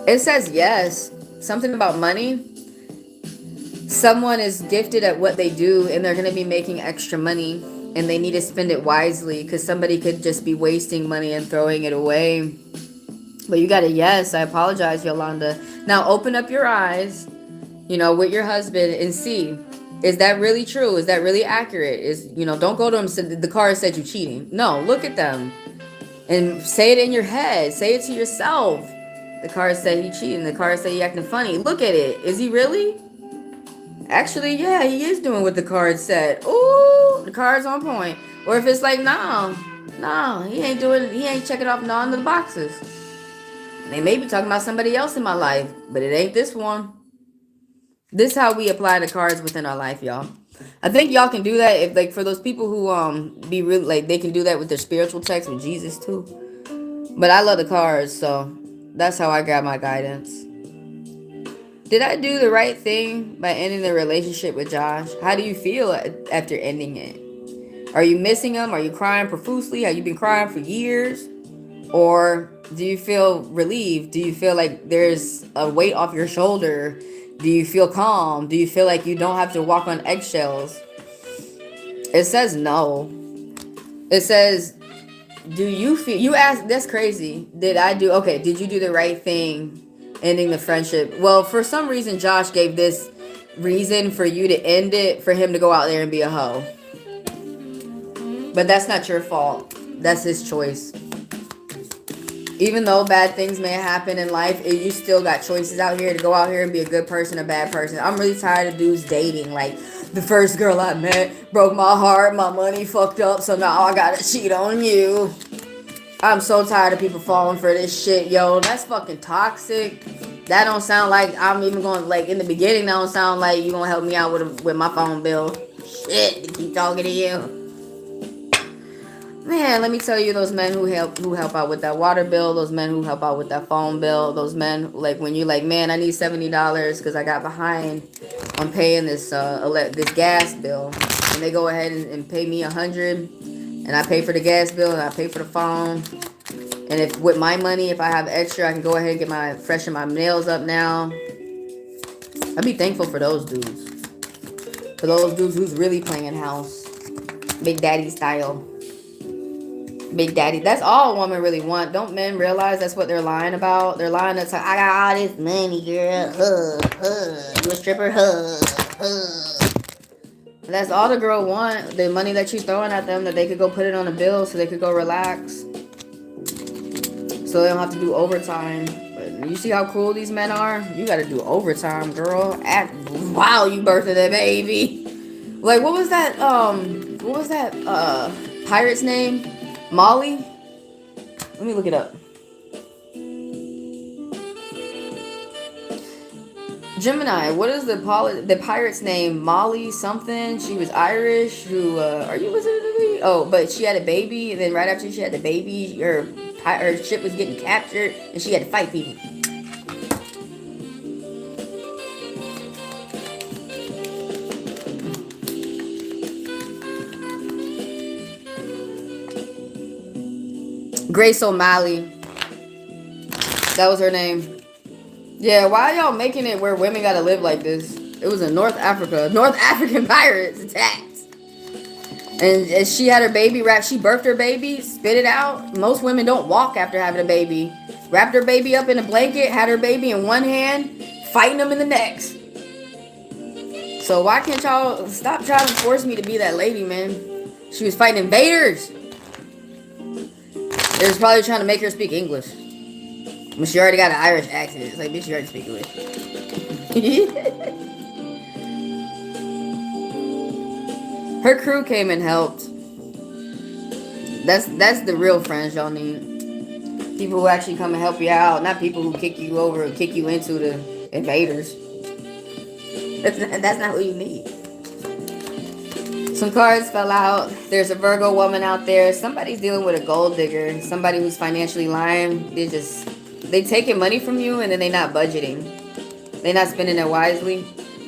It says yes. Something about money. Someone is gifted at what they do and they're going to be making extra money. And they need to spend it wisely, because somebody could just be wasting money and throwing it away. But you got a yes. I apologize, Yolanda. Now open up your eyes, with your husband and see, is that really true? Is that really accurate? Don't go to him and say, the card said you cheating. No, look at them and say it in your head. Say it to yourself. The card said he cheating. The card said he acting funny. Look at it. Is he really? Actually, yeah, he is doing what the card said. Ooh, the card's on point. Or if it's like, no, he ain't checking off none of the boxes. They may be talking about somebody else in my life, but it ain't this one. This is how we apply the cards within our life, y'all. I think y'all can do that if, like, for those people who be really, like, they can do that with their spiritual text with Jesus too. But I love the cards, so that's how I grab my guidance. Did I do the right thing by ending the relationship with Josh? How do you feel after ending it? Are you missing him? Are you crying profusely? Have you been crying for years? Or do you feel relieved? Do you feel like there's a weight off your shoulder? Do you feel calm? Do you feel like you don't have to walk on eggshells? It says no. It says, do you feel... You asked, that's crazy. Did you do the right thing ending the friendship? Well, for some reason, Josh gave this reason for you to end it, for him to go out there and be a hoe. But that's not your fault. That's his choice. Even though bad things may happen in life, you still got choices out here to go out here and be a good person, a bad person. I'm really tired of dudes dating. Like, the first girl I met broke my heart, my money fucked up, so now I gotta cheat on you. I'm so tired of people falling for this shit, yo. That's fucking toxic. That don't sound like I'm even going, like, in the beginning, that don't sound like you gonna help me out with my phone bill. Shit, to keep talking to you. Man, let me tell you, those men who help out with that water bill, those men who help out with that phone bill, those men, like, when you like, man, I need $70 because I got behind on paying this this gas bill, and they go ahead and pay me $100, and I pay for the gas bill and I pay for the phone. And if with my money, if I have extra, I can go ahead and get freshen my nails up now. I'd be thankful for those dudes. For those dudes who's really playing house. Big Daddy style. Big Daddy. That's all a woman really want. Don't men realize that's what they're lying about? They're lying to I got all this money, girl. You a stripper? That's all the girl want. The money that you throwing at them, that they could go put it on a bill so they could go relax. So they don't have to do overtime. But you see how cruel these men are? You gotta do overtime, girl. Act wow, you birthed a baby. Like, what was that pirate's name? Molly? Let me look it up. Gemini, what is the pirate's name? Molly something. She was Irish. Who are you listening to me? Oh, but she had a baby, and then right after she had the baby, her ship was getting captured, and she had to fight people. Grace O'Malley. That was her name. Yeah, why y'all making it where women gotta live like this? It was in North Africa. North African pirates attacked. And she had her baby wrapped. She birthed her baby, spit it out. Most women don't walk after having a baby. Wrapped her baby up in a blanket, had her baby in one hand, fighting them in the next. So why can't y'all stop trying to force me to be that lady, man? She was fighting invaders. They was probably trying to make her speak English. But she already got an Irish accent. It's like, bitch, you already speak English. Her crew came and helped. That's the real friends y'all need. People who actually come and help you out. Not people who kick you over or kick you into the invaders. That's not who you need. Some cards fell out. There's a Virgo woman out there. Somebody's dealing with a gold digger. Somebody who's financially lying. They taking money from you and then they not budgeting. They're not spending it wisely.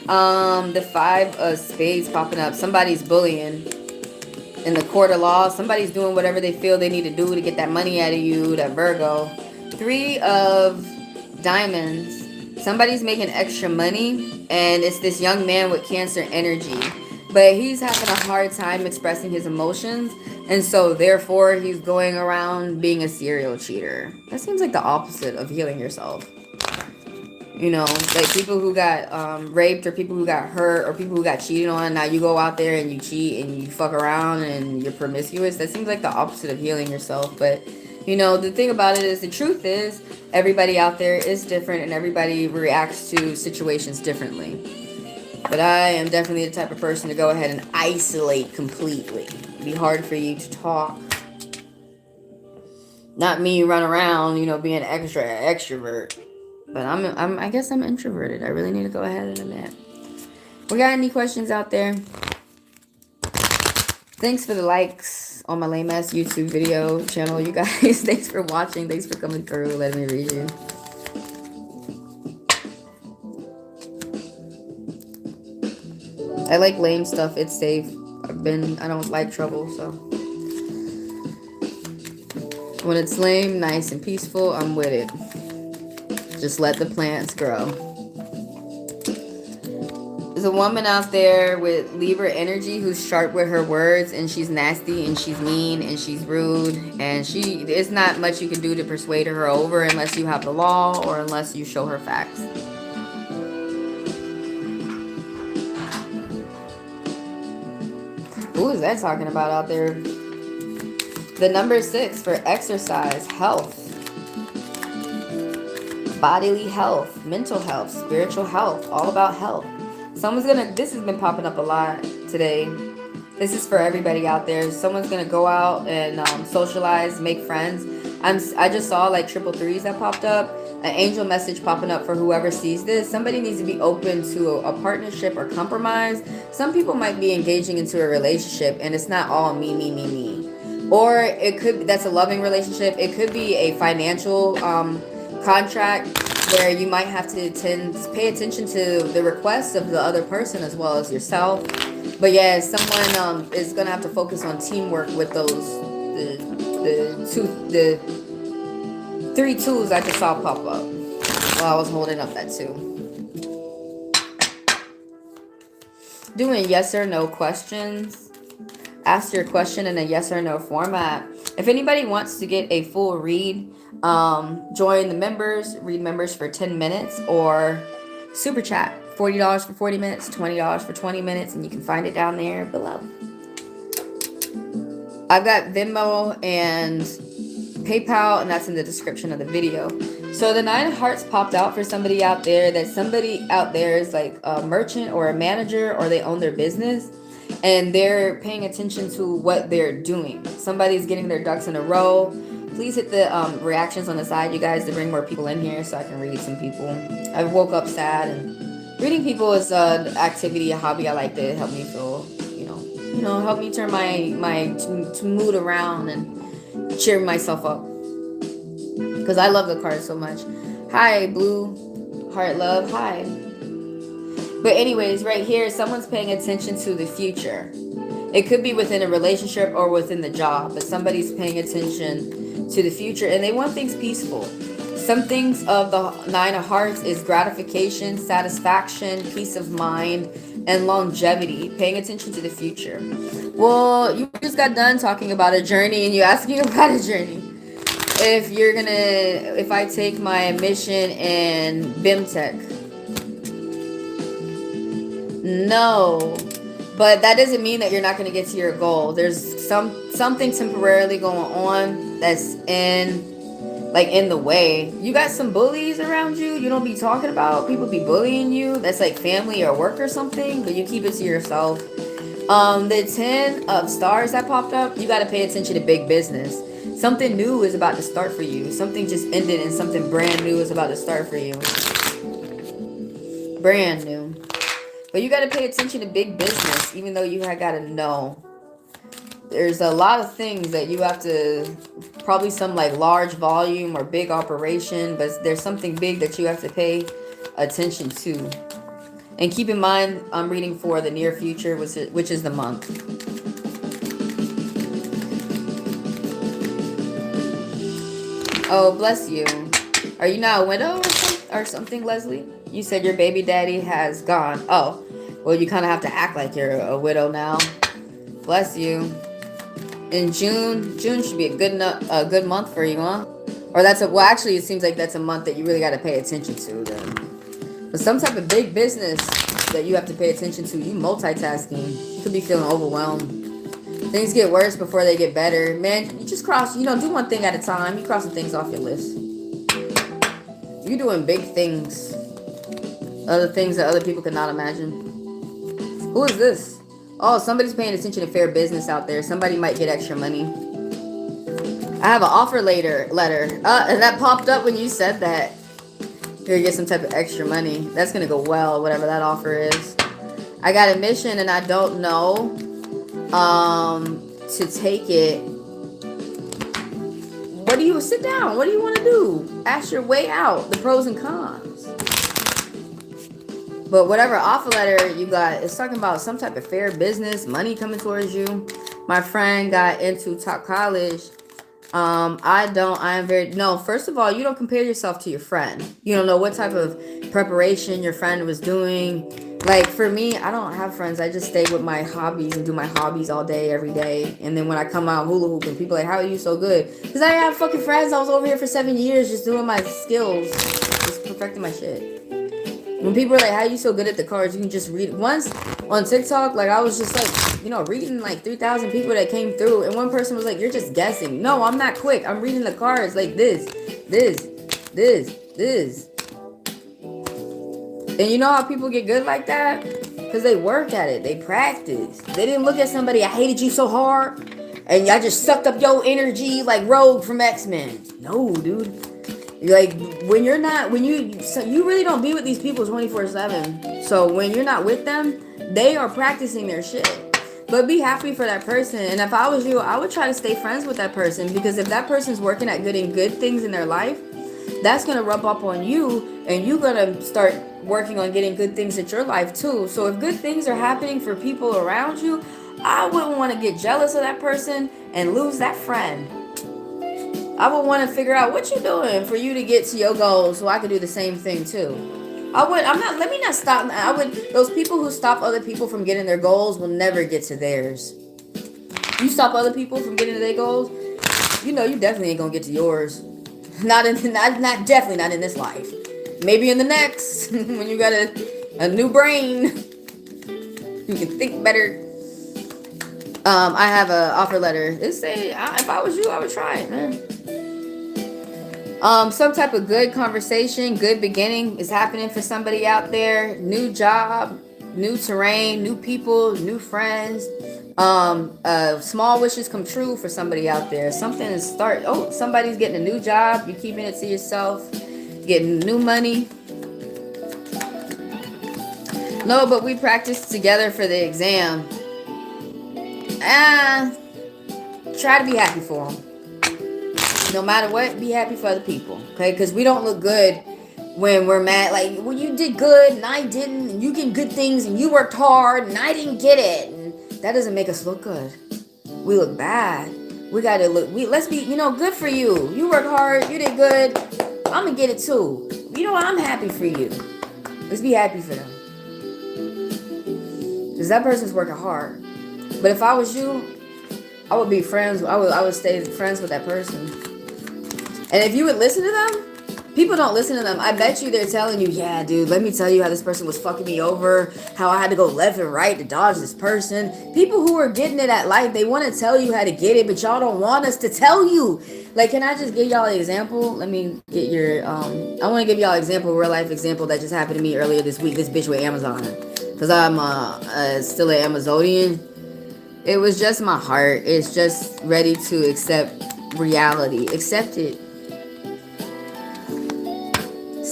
The 5 of spades popping up. Somebody's bullying in the court of law. Somebody's doing whatever they feel they need to do to get that money out of you, that Virgo. 3 of diamonds. Somebody's making extra money, and it's this young man with Cancer energy. But he's having a hard time expressing his emotions, and so therefore he's going around being a serial cheater. That seems like the opposite of healing yourself. You know, like people who got raped, or people who got hurt, or people who got cheated on. Now you go out there and you cheat and you fuck around and you're promiscuous. That seems like the opposite of healing yourself. But, you know, the thing about it is, the truth is, everybody out there is different and everybody reacts to situations differently. But I am definitely the type of person to go ahead and isolate completely. It'd be hard for you to talk. Not me run around, you know, being an extrovert. But I guess I'm introverted. I really need to go ahead and admit. We got any questions out there? Thanks for the likes on my lame ass YouTube video channel, you guys. Thanks for watching. Thanks for coming through. Let me read you. I like lame stuff. It's safe. I don't like trouble, so. When it's lame, nice and peaceful, I'm with it. Just let the plants grow. There's a woman out there with Libra energy who's sharp with her words, and she's nasty and she's mean and she's rude, and there's not much you can do to persuade her over unless you have the law or unless you show her facts. Who is that talking about out there? The number 6 for exercise, health. bodily health, mental health, spiritual health, all about health. This has been popping up a lot today. This is for everybody out there. Someone's gonna go out and socialize, make friends. I just saw like triple threes that popped up. An angel message popping up for whoever sees this. Somebody needs to be open to a partnership or compromise. Some people might be engaging into a relationship and it's not all me, me, me, me. Or it could, that's a loving relationship. It could be a financial contract where you might have to pay attention to the requests of the other person as well as yourself. But yeah, someone is gonna have to focus on teamwork with the 3 tools I just saw pop up while I was holding up that 2. Doing yes or no questions. Ask your question in a yes or no format. If anybody wants to get a full read, join the members, read members for 10 minutes, or super chat. $40 for 40 minutes, $20 for 20 minutes, and you can find it down there below. I've got Venmo and PayPal, and that's in the description of the video. So the 9 of Hearts popped out for somebody out there, that somebody out there is like a merchant or a manager, or they own their business and they're paying attention to what they're doing. Somebody's getting their ducks in a row. Please hit the reactions on the side, you guys, to bring more people in here so I can read some people. I woke up sad, and reading people is an activity, a hobby I like to help me feel, help me turn my mood around and cheer myself up. Because I love the cards so much. Hi, Blue Heart Love. Hi. But anyways, right here, someone's paying attention to the future. It could be within a relationship or within the job, but somebody's paying attention to the future and they want things peaceful. Some things of the 9 of Hearts is gratification, satisfaction, peace of mind, and longevity. Paying attention to the future. Well, you just got done talking about a journey and you're asking about a journey. If I take my mission in BIMTech, no, but that doesn't mean that you're not going to get to your goal. There's something temporarily going on that's in the way. You got some bullies around you. You don't be talking about. People be bullying you. That's like family or work or something, but you keep it to yourself. The 10 of Stars that popped up, you got to pay attention to big business. Something new is about to start for you. Something just ended and something brand new is about to start for you. Brand new. But you got to pay attention to big business, even though you got to know. There's a lot of things that you have to, probably some like large volume or big operation, but there's something big that you have to pay attention to. And keep in mind, I'm reading for the near future, which is the month. Oh, bless you. Are you not a widow or something, Leslie? You said your baby daddy has gone. Oh, well, you kind of have to act like you're a widow now. Bless you. In June should be a good month for you, huh? Or actually, it seems like that's a month that you really got to pay attention to then. But some type of big business that you have to pay attention to. You multitasking. You could be feeling overwhelmed. Things get worse before they get better. Man, you just do one thing at a time. You crossing things off your list. You're doing big things. Other things that other people could not imagine. Who is this? Oh, somebody's paying attention to fair business out there. Somebody might get extra money. I have an offer letter. And that popped up when you said that. You're going to get some type of extra money. That's going to go well, whatever that offer is. I got a mission and I don't know to take it. Sit down. What do you want to do? Ask your way out. The pros and cons. But whatever offer letter you got, it's talking about some type of fair business, money coming towards you. My friend got into top college. First of all, you don't compare yourself to your friend. You don't know what type of preparation your friend was doing. Like for me, I don't have friends. I just stay with my hobbies and do my hobbies all day, every day. And then when I come out hula hooping, people are like, how are you so good? Because I have fucking friends. I was over here for 7 years just doing my skills, just perfecting my shit. When people are like, how are you so good at the cards? You can just read. Once on TikTok, like I was just like, reading like 3,000 people that came through. And one person was like, you're just guessing. No, I'm not quick. I'm reading the cards like this. And you know how people get good like that? Because they work at it. They practice. They didn't look at somebody, I hated you so hard, and I just sucked up your energy like Rogue from X-Men. No, dude. Like, when you're not, so you really don't be with these people 24/7. So when you're not with them, they are practicing their shit. But be happy for that person. And if I was you, I would try to stay friends with that person. Because if that person's working at getting good things in their life, that's going to rub up on you. And you're going to start working on getting good things in your life too. So if good things are happening for people around you, I wouldn't want to get jealous of that person and lose that friend. I would want to figure out what you're doing for you to get to your goals so I could do the same thing too. Let me not stop. Those people who stop other people from getting their goals will never get to theirs. You stop other people from getting to their goals, you know you definitely ain't gonna get to yours. Definitely not in this life. Maybe in the next, when you got a new brain, you can think better. I have an offer letter. It say, if I was you, I would try it, man. Some type of good conversation, good beginning is happening for somebody out there. New job, new terrain, new people, new friends. Small wishes come true for somebody out there. Something is somebody's getting a new job. You're keeping it to yourself. Getting new money. No, but we practiced together for the exam. Try to be happy for them. No matter what, be happy for other people, okay? Because we don't look good when we're mad. Like, well, you did good and I didn't, and you get good things and you worked hard and I didn't get it. And that doesn't make us look good. We look bad. We gotta look. Let's be, good for you. You worked hard. You did good. I'm gonna get it too. You know what? I'm happy for you. Let's be happy for them. Because that person's working hard. But if I was you, I would be friends. I would stay friends with that person. And if you would listen to them, people don't listen to them. I bet you they're telling you, yeah, dude, let me tell you how this person was fucking me over, how I had to go left and right to dodge this person. People who are getting it at life, they want to tell you how to get it, but y'all don't want us to tell you. Like, can I just give y'all an example? Let me get I want to give y'all an example, a real life example that just happened to me earlier this week. This bitch with Amazon. Because I'm still an Amazonian. It was just my heart. It's just ready to accept reality. Accept it.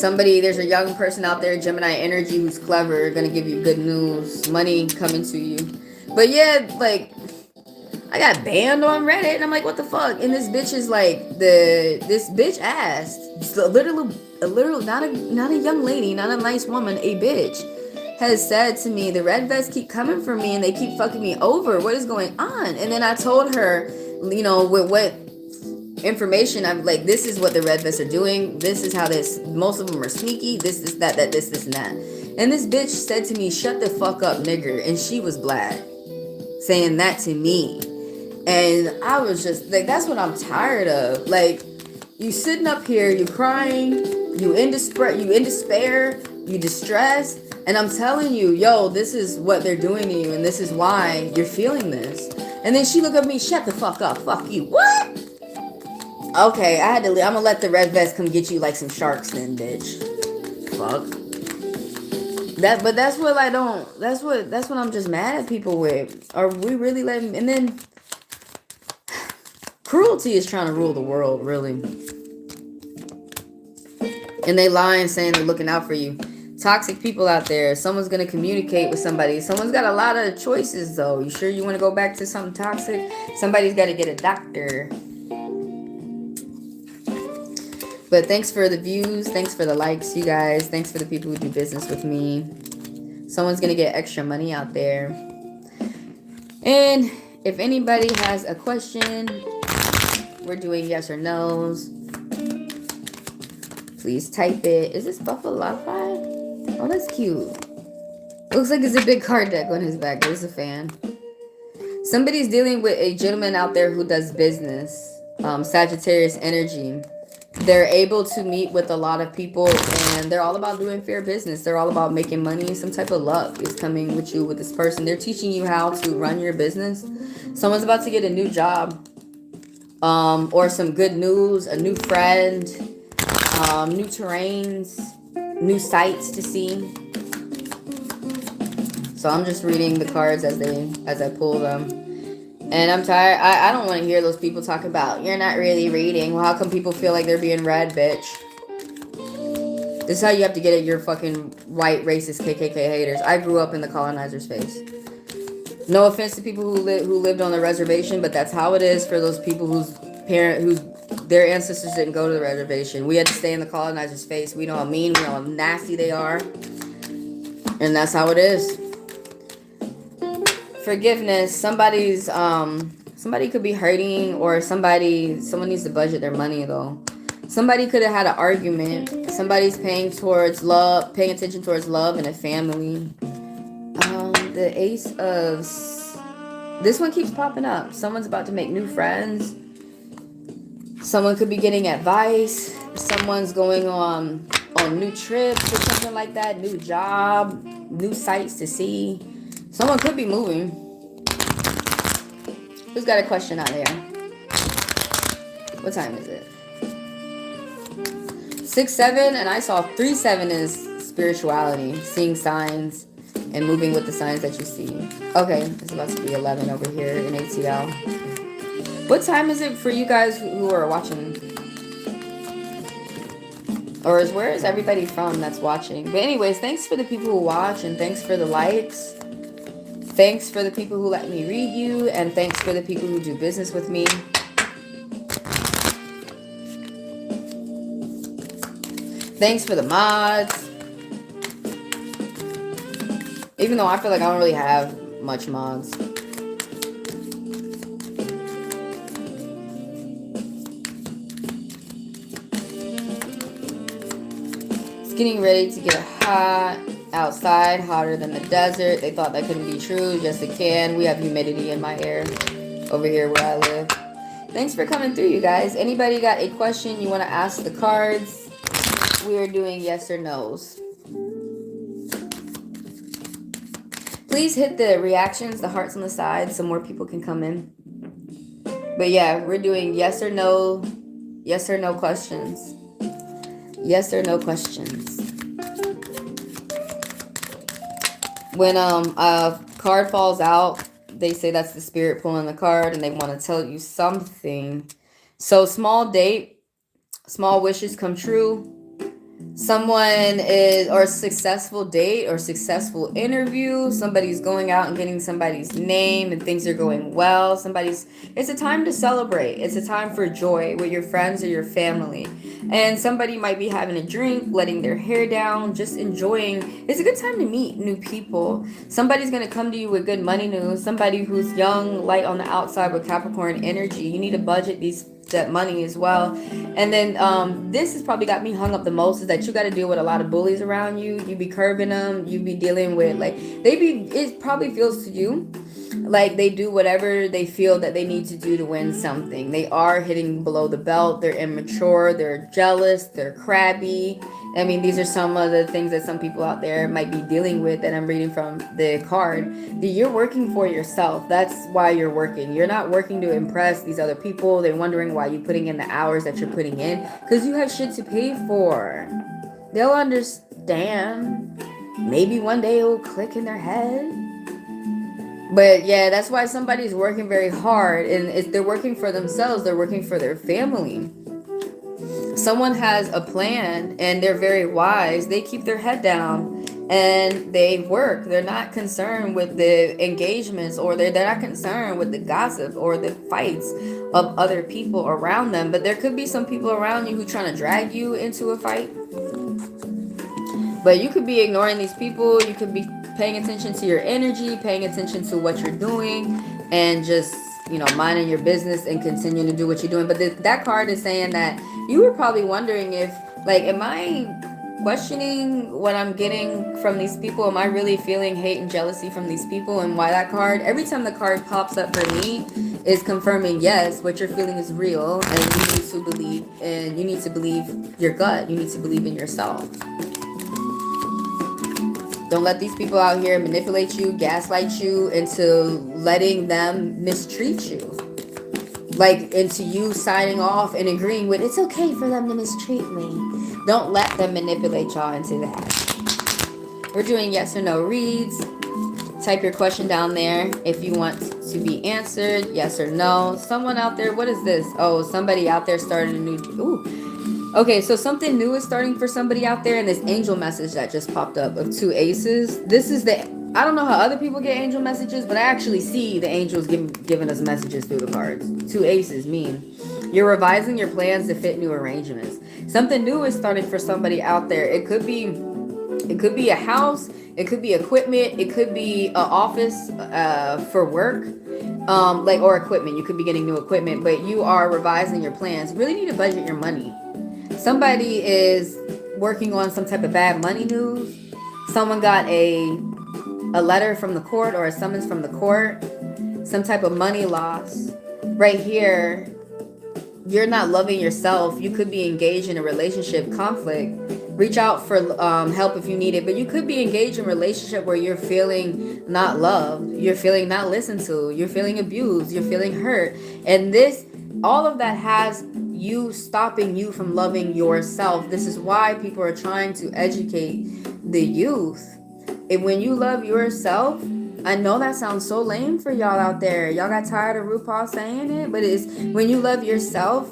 There's a young person out there, Gemini energy, who's clever, gonna give you good news, money coming to you. But yeah, like, I got banned on Reddit, and I'm like, what the fuck? And this bitch is like, this bitch asked, a literal, not a young lady, not a nice woman, a bitch, has said to me, the red vests keep coming for me, and they keep fucking me over. What is going on? And then I told her, with what information, I'm like, this is what the red vests are doing. This is how most of them are sneaky. This and that. And this bitch said to me, shut the fuck up, nigger. And she was black, saying that to me. And I was just like, that's what I'm tired of. Like, you sitting up here, you crying, you in despair, you distressed. And I'm telling you, yo, this is what they're doing to you. And this is why you're feeling this. And then she looked at me, shut the fuck up. Fuck you. What? Okay, I'm gonna let the red vest come get you like some sharks then, bitch. Fuck. But that's what I'm just mad at people with. Are we really letting, and then cruelty is trying to rule the world, really. And they lying saying they're looking out for you. Toxic people out there. Someone's gonna communicate with somebody. Someone's got a lot of choices though. You sure you wanna go back to something toxic? Somebody's gotta get a doctor. But thanks for the views. Thanks for the likes, you guys. Thanks for the people who do business with me. Someone's going to get extra money out there. And if anybody has a question, we're doing yes or no's. Please type it. Is this Buffalo Lo-Fi? Oh, that's cute. Looks like it's a big card deck on his back. There's a fan. Somebody's dealing with a gentleman out there who does business. Sagittarius energy. They're able to meet with a lot of people, and they're all about doing fair business. They're all about making money. Some type of luck is coming with you with this person. They're teaching you how to run your business. Someone's about to get a new job, or some good news, a new friend, new terrains, new sights to see. So I'm just reading the cards as I pull them. And I'm tired. I don't want to hear those people talk about, you're not really reading. Well, how come people feel like they're being read, bitch? This is how you have to get at your fucking white racist KKK haters. I grew up in the colonizer's face. No offense to people who lived on the reservation, but that's how it is for those people whose their ancestors didn't go to the reservation. We had to stay in the colonizer's face. We know how mean, we know how nasty they are. And that's how it is. Forgiveness. Somebody could be hurting, or someone needs to budget their money though. Somebody could have had an argument. Somebody's paying attention towards love and a family. The Ace of... This one keeps popping up. Someone's about to make new friends. Someone could be getting advice. Someone's going on new trips or something like that. New job. New sights to see. Someone could be moving. Who's got a question out there? What time is it? 6-7, and I saw 3-7 is spirituality, seeing signs and moving with the signs that you see. Okay, it's about to be 11 over here in ATL. What time is it for you guys who are watching? Or where is everybody from that's watching? But anyways, thanks for the people who watch, and thanks for the likes. Thanks for the people who let me read you, and thanks for the people who do business with me. Thanks for the mods. Even though I feel like I don't really have much mods. It's getting ready to get hot outside, hotter than the desert. They thought that couldn't be true. Yes, it can. We have humidity in my air over here where I live. Thanks for coming through, you guys. Anybody got a question you want to ask the cards? We are doing yes or no's. Please hit the reactions, the hearts on the side, so more people can come in. But yeah, we're doing yes or no questions. Yes or no questions. When a card falls out, they say that's the spirit pulling the card, and they want to tell you something. So small date, small wishes come true. Someone is, or a successful date or successful interview. Somebody's going out and getting somebody's name and things are going well. It's a time to celebrate. It's a time for joy with your friends or your family. And somebody might be having a drink, letting their hair down, just enjoying. It's a good time to meet new people. Somebody's going to come to you with good money news. Somebody who's young, light on the outside with Capricorn energy. You need to budget that money as well. And then this has probably got me hung up the most, is that you got to deal with a lot of bullies around you. You be curbing them. You be dealing with, like, it probably feels to you like they do whatever they feel that they need to do to win something. They are hitting below the belt. They're immature. They're jealous. They're crabby. I mean, these are some of the things that some people out there might be dealing with, and I'm reading from the card. You're working for yourself. That's why you're working. You're not working to impress these other people. They're wondering why you're putting in the hours that you're putting in, because you have shit to pay for. They'll understand. Maybe one day it will click in their head. But yeah, that's why somebody's working very hard, and if they're working for themselves, they're working for their family. Someone has a plan and they're very wise. They keep their head down and they work. They're not concerned with the engagements, or they're not concerned with the gossip or the fights of other people around them. But there could be some people around you who are trying to drag you into a fight. But you could be ignoring these people. You could be paying attention to your energy, paying attention to what you're doing, and just, minding your business and continuing to do what you're doing. But that card is saying that you were probably wondering if, am I questioning what I'm getting from these people? Am I really feeling hate and jealousy from these people? And why that card, every time the card pops up for me, is confirming, yes, what you're feeling is real, and you need to believe, and you need to believe your gut. You need to believe in yourself. Don't let these people out here manipulate you, gaslight you into letting them mistreat you. Into you signing off and agreeing with, it's okay for them to mistreat me. Don't let them manipulate y'all into that. We're doing yes or no reads. Type your question down there if you want to be answered, yes or no. Someone out there, what is this? Oh, somebody out there started a new... Ooh. Okay, so something new is starting for somebody out there, and this angel message that just popped up of 2 aces. This is the... I don't know how other people get angel messages, but I actually see the angels giving us messages through the cards. 2 aces mean you're revising your plans to fit new arrangements. Something new is starting for somebody out there. It could be a house, it could be equipment, it could be an office for work, or equipment. You could be getting new equipment, but you are revising your plans. Really need to budget your money. Somebody is working on some type of bad money news. Someone got a letter from the court or a summons from the court. Some type of money loss. Right here, you're not loving yourself. You could be engaged in a relationship conflict. Reach out for help if you need it. But you could be engaged in a relationship where you're feeling not loved. You're feeling not listened to. You're feeling abused. You're feeling hurt. And all of that has you stopping you from loving yourself. This is why people are trying to educate the youth. And when you love yourself, I know that sounds so lame for y'all out there. Y'all got tired of RuPaul saying it, but it's when you love yourself,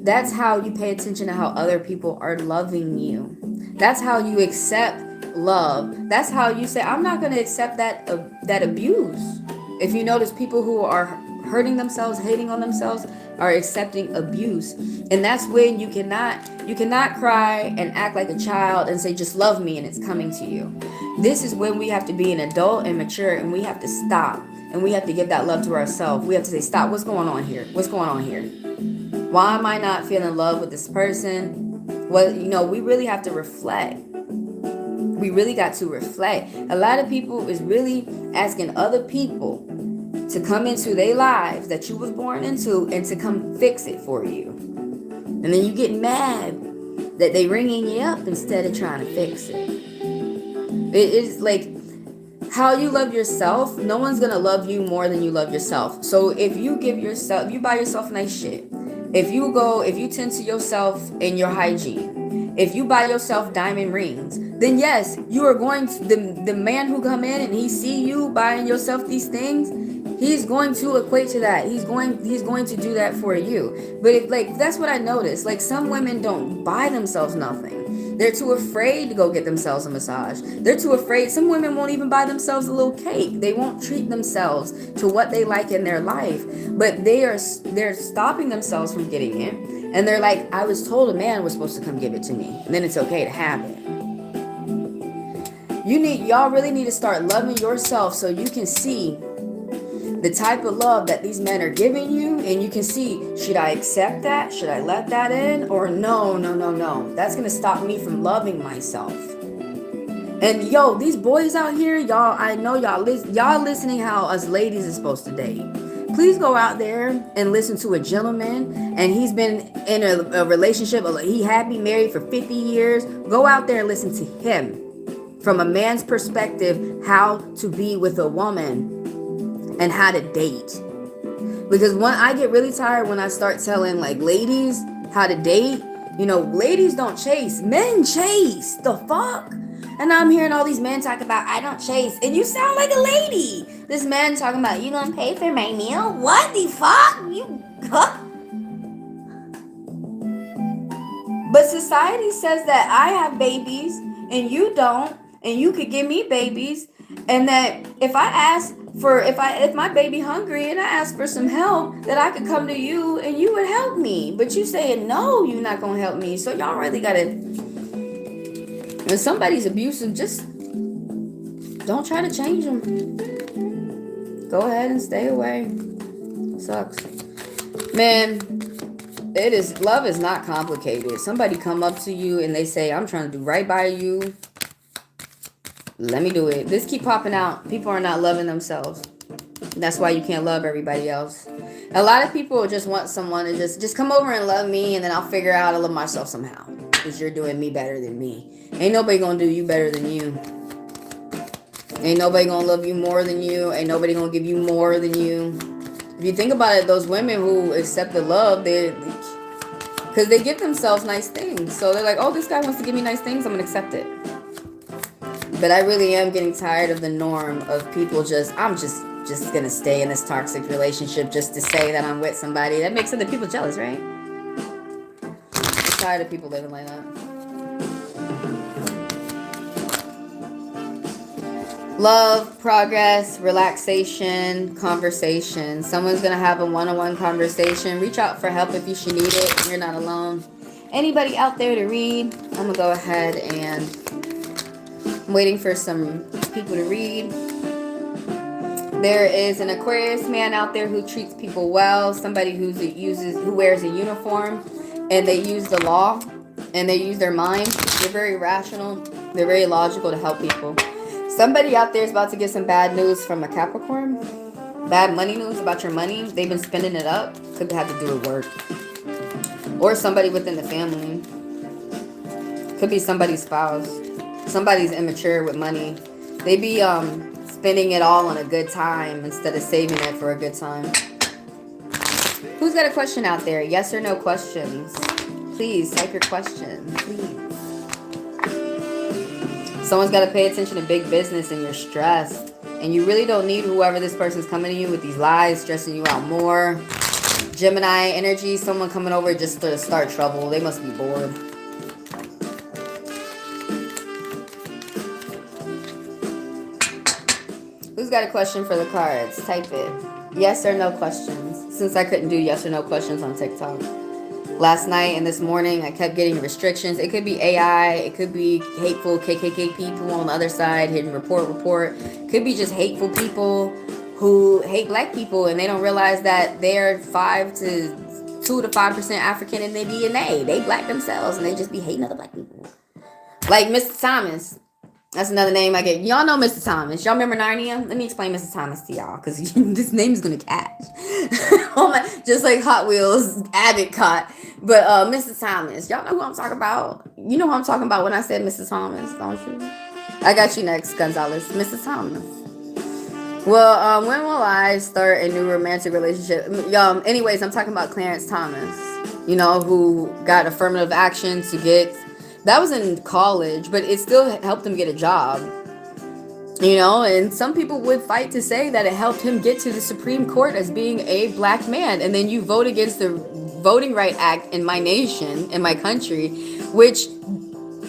that's how you pay attention to how other people are loving you. That's how you accept love. That's how you say, I'm not going to accept that abuse. If you notice, people who are hurting themselves, hating on themselves, are accepting abuse. And that's when you cannot cry and act like a child and say, just love me, and it's coming to you. This is when we have to be an adult and mature, and we have to stop, and we have to give that love to ourselves. We have to say, stop, what's going on here? What's going on here? Why am I not feeling love with this person? Well, we really have to reflect. We really got to reflect. A lot of people is really asking other people to come into their lives that you was born into and to come fix it for you. And then you get mad that they ringing you up instead of trying to fix it. It is like how you love yourself. No one's going to love you more than you love yourself. So if you buy yourself nice shit, if you tend to yourself and your hygiene, if you buy yourself diamond rings, then yes, you are going to, the man who come in and he see you buying yourself these things, he's going to equate to that. He's going to do that for you. But that's what I noticed. Like, some women don't buy themselves nothing. They're too afraid to go get themselves a massage. They're too afraid. Some women won't even buy themselves a little cake. They won't treat themselves to what they like in their life. But they're stopping themselves from getting it. And they're like, I was told a man was supposed to come give it to me, and then it's okay to have it. Y'all really need to start loving yourself so you can see the type of love that these men are giving you, and you can see, should I accept that? Should I let that in? Or no. That's going to stop me from loving myself. And these boys out here, y'all, I know y'all listening how us ladies are supposed to date. Please go out there and listen to a gentleman, and he's been in a relationship, he happy married for 50 years. Go out there and listen to him from a man's perspective, how to be with a woman and how to date. Because I get really tired when I start telling ladies how to date. Ladies don't chase, men chase. The fuck? And I'm hearing all these men talk about, I don't chase, and you sound like a lady. This man talking about, you gonna pay for my meal? What the fuck? But society says that I have babies and you don't, and you could give me babies, and that if my baby hungry and I ask for some help, that I could come to you and you would help me. But you saying no, you're not gonna help me. So y'all really gotta, when somebody's abusive, just don't try to change them. Go ahead and stay away. Sucks, man. Love is not complicated. Somebody come up to you and they say, I'm trying to do right by you. Let me do it. This keep popping out. People are not loving themselves. That's why you can't love everybody else. A lot of people just want someone to just come over and love me, and then I'll figure out how to love myself somehow. Because you're doing me better than me. Ain't nobody gonna do you better than you. Ain't nobody gonna love you more than you. Ain't nobody gonna give you more than you. If you think about it, those women who accept the love, Because they give themselves nice things. So they're like, oh, this guy wants to give me nice things, I'm going to accept it. But I really am getting tired of the norm of people I'm just going to stay in this toxic relationship just to say that I'm with somebody. That makes other people jealous, right? I'm tired of people living like that. Love, progress, relaxation, conversation. Someone's going to have a one-on-one conversation. Reach out for help if you should need it. You're not alone. Anybody out there to read? I'm going to go ahead and I'm waiting for some people to read. There is an Aquarius man out there who treats people well. Somebody who wears a uniform and they use the law and they use their mind. They're very rational. They're very logical to help people. Somebody out there is about to get some bad news from a Capricorn. Bad money news about your money. They've been spending it up. Could have to do with work. Or somebody within the family. Could be somebody's spouse. Somebody's immature with money. They be spending it all on a good time instead of saving it for a good time. Who's got a question out there? Yes or no questions? Please type your question. Please. Someone's got to pay attention to big business and you're stressed. And you really don't need whoever this person's coming to you with these lies, stressing you out more. Gemini energy, someone coming over just to start trouble. They must be bored. Who's got a question for the cards? Type it. Yes or no questions. Since I couldn't do yes or no questions on TikTok. Last night and this morning, I kept getting restrictions. It could be AI. It could be hateful KKK people on the other side, hitting report. Could be just hateful people who hate black people and they don't realize that they're 2 to 5% African in their DNA. They black themselves and they just be hating other black people. Like Mr. Thomas. That's another name I get. Y'all know Mr. Thomas. Y'all remember Narnia? Let me explain Mr. Thomas to y'all because this name is going to catch. Oh my, just like Hot Wheels, Abbott caught. But Mr. Thomas, y'all know who I'm talking about? You know who I'm talking about when I said Mr. Thomas, don't you? I got you next, Gonzalez. Mr. Thomas. Well, when will I start a new romantic relationship? Anyways, I'm talking about Clarence Thomas, you know, who got affirmative action to get... That was in college, but it still helped him get a job. You know, and some people would fight to say that it helped him get to the Supreme Court as being a black man. And then you vote against the Voting Right Act in my nation, in my country, which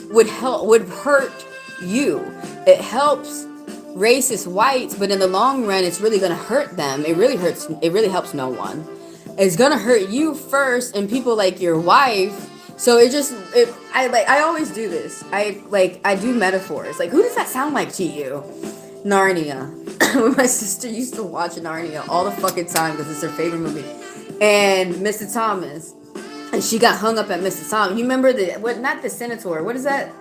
would hurt you. It helps racist whites, but in the long run, it's really going to hurt them. It really helps no one. It's going to hurt you first and people like your wife. So I always do this. I do metaphors. Like, who does that sound like to you? Narnia. My sister used to watch Narnia all the fucking time because it's her favorite movie. And Mr. Thomas. And she got hung up at Mr. Thomas. You remember not the Senator. What is that?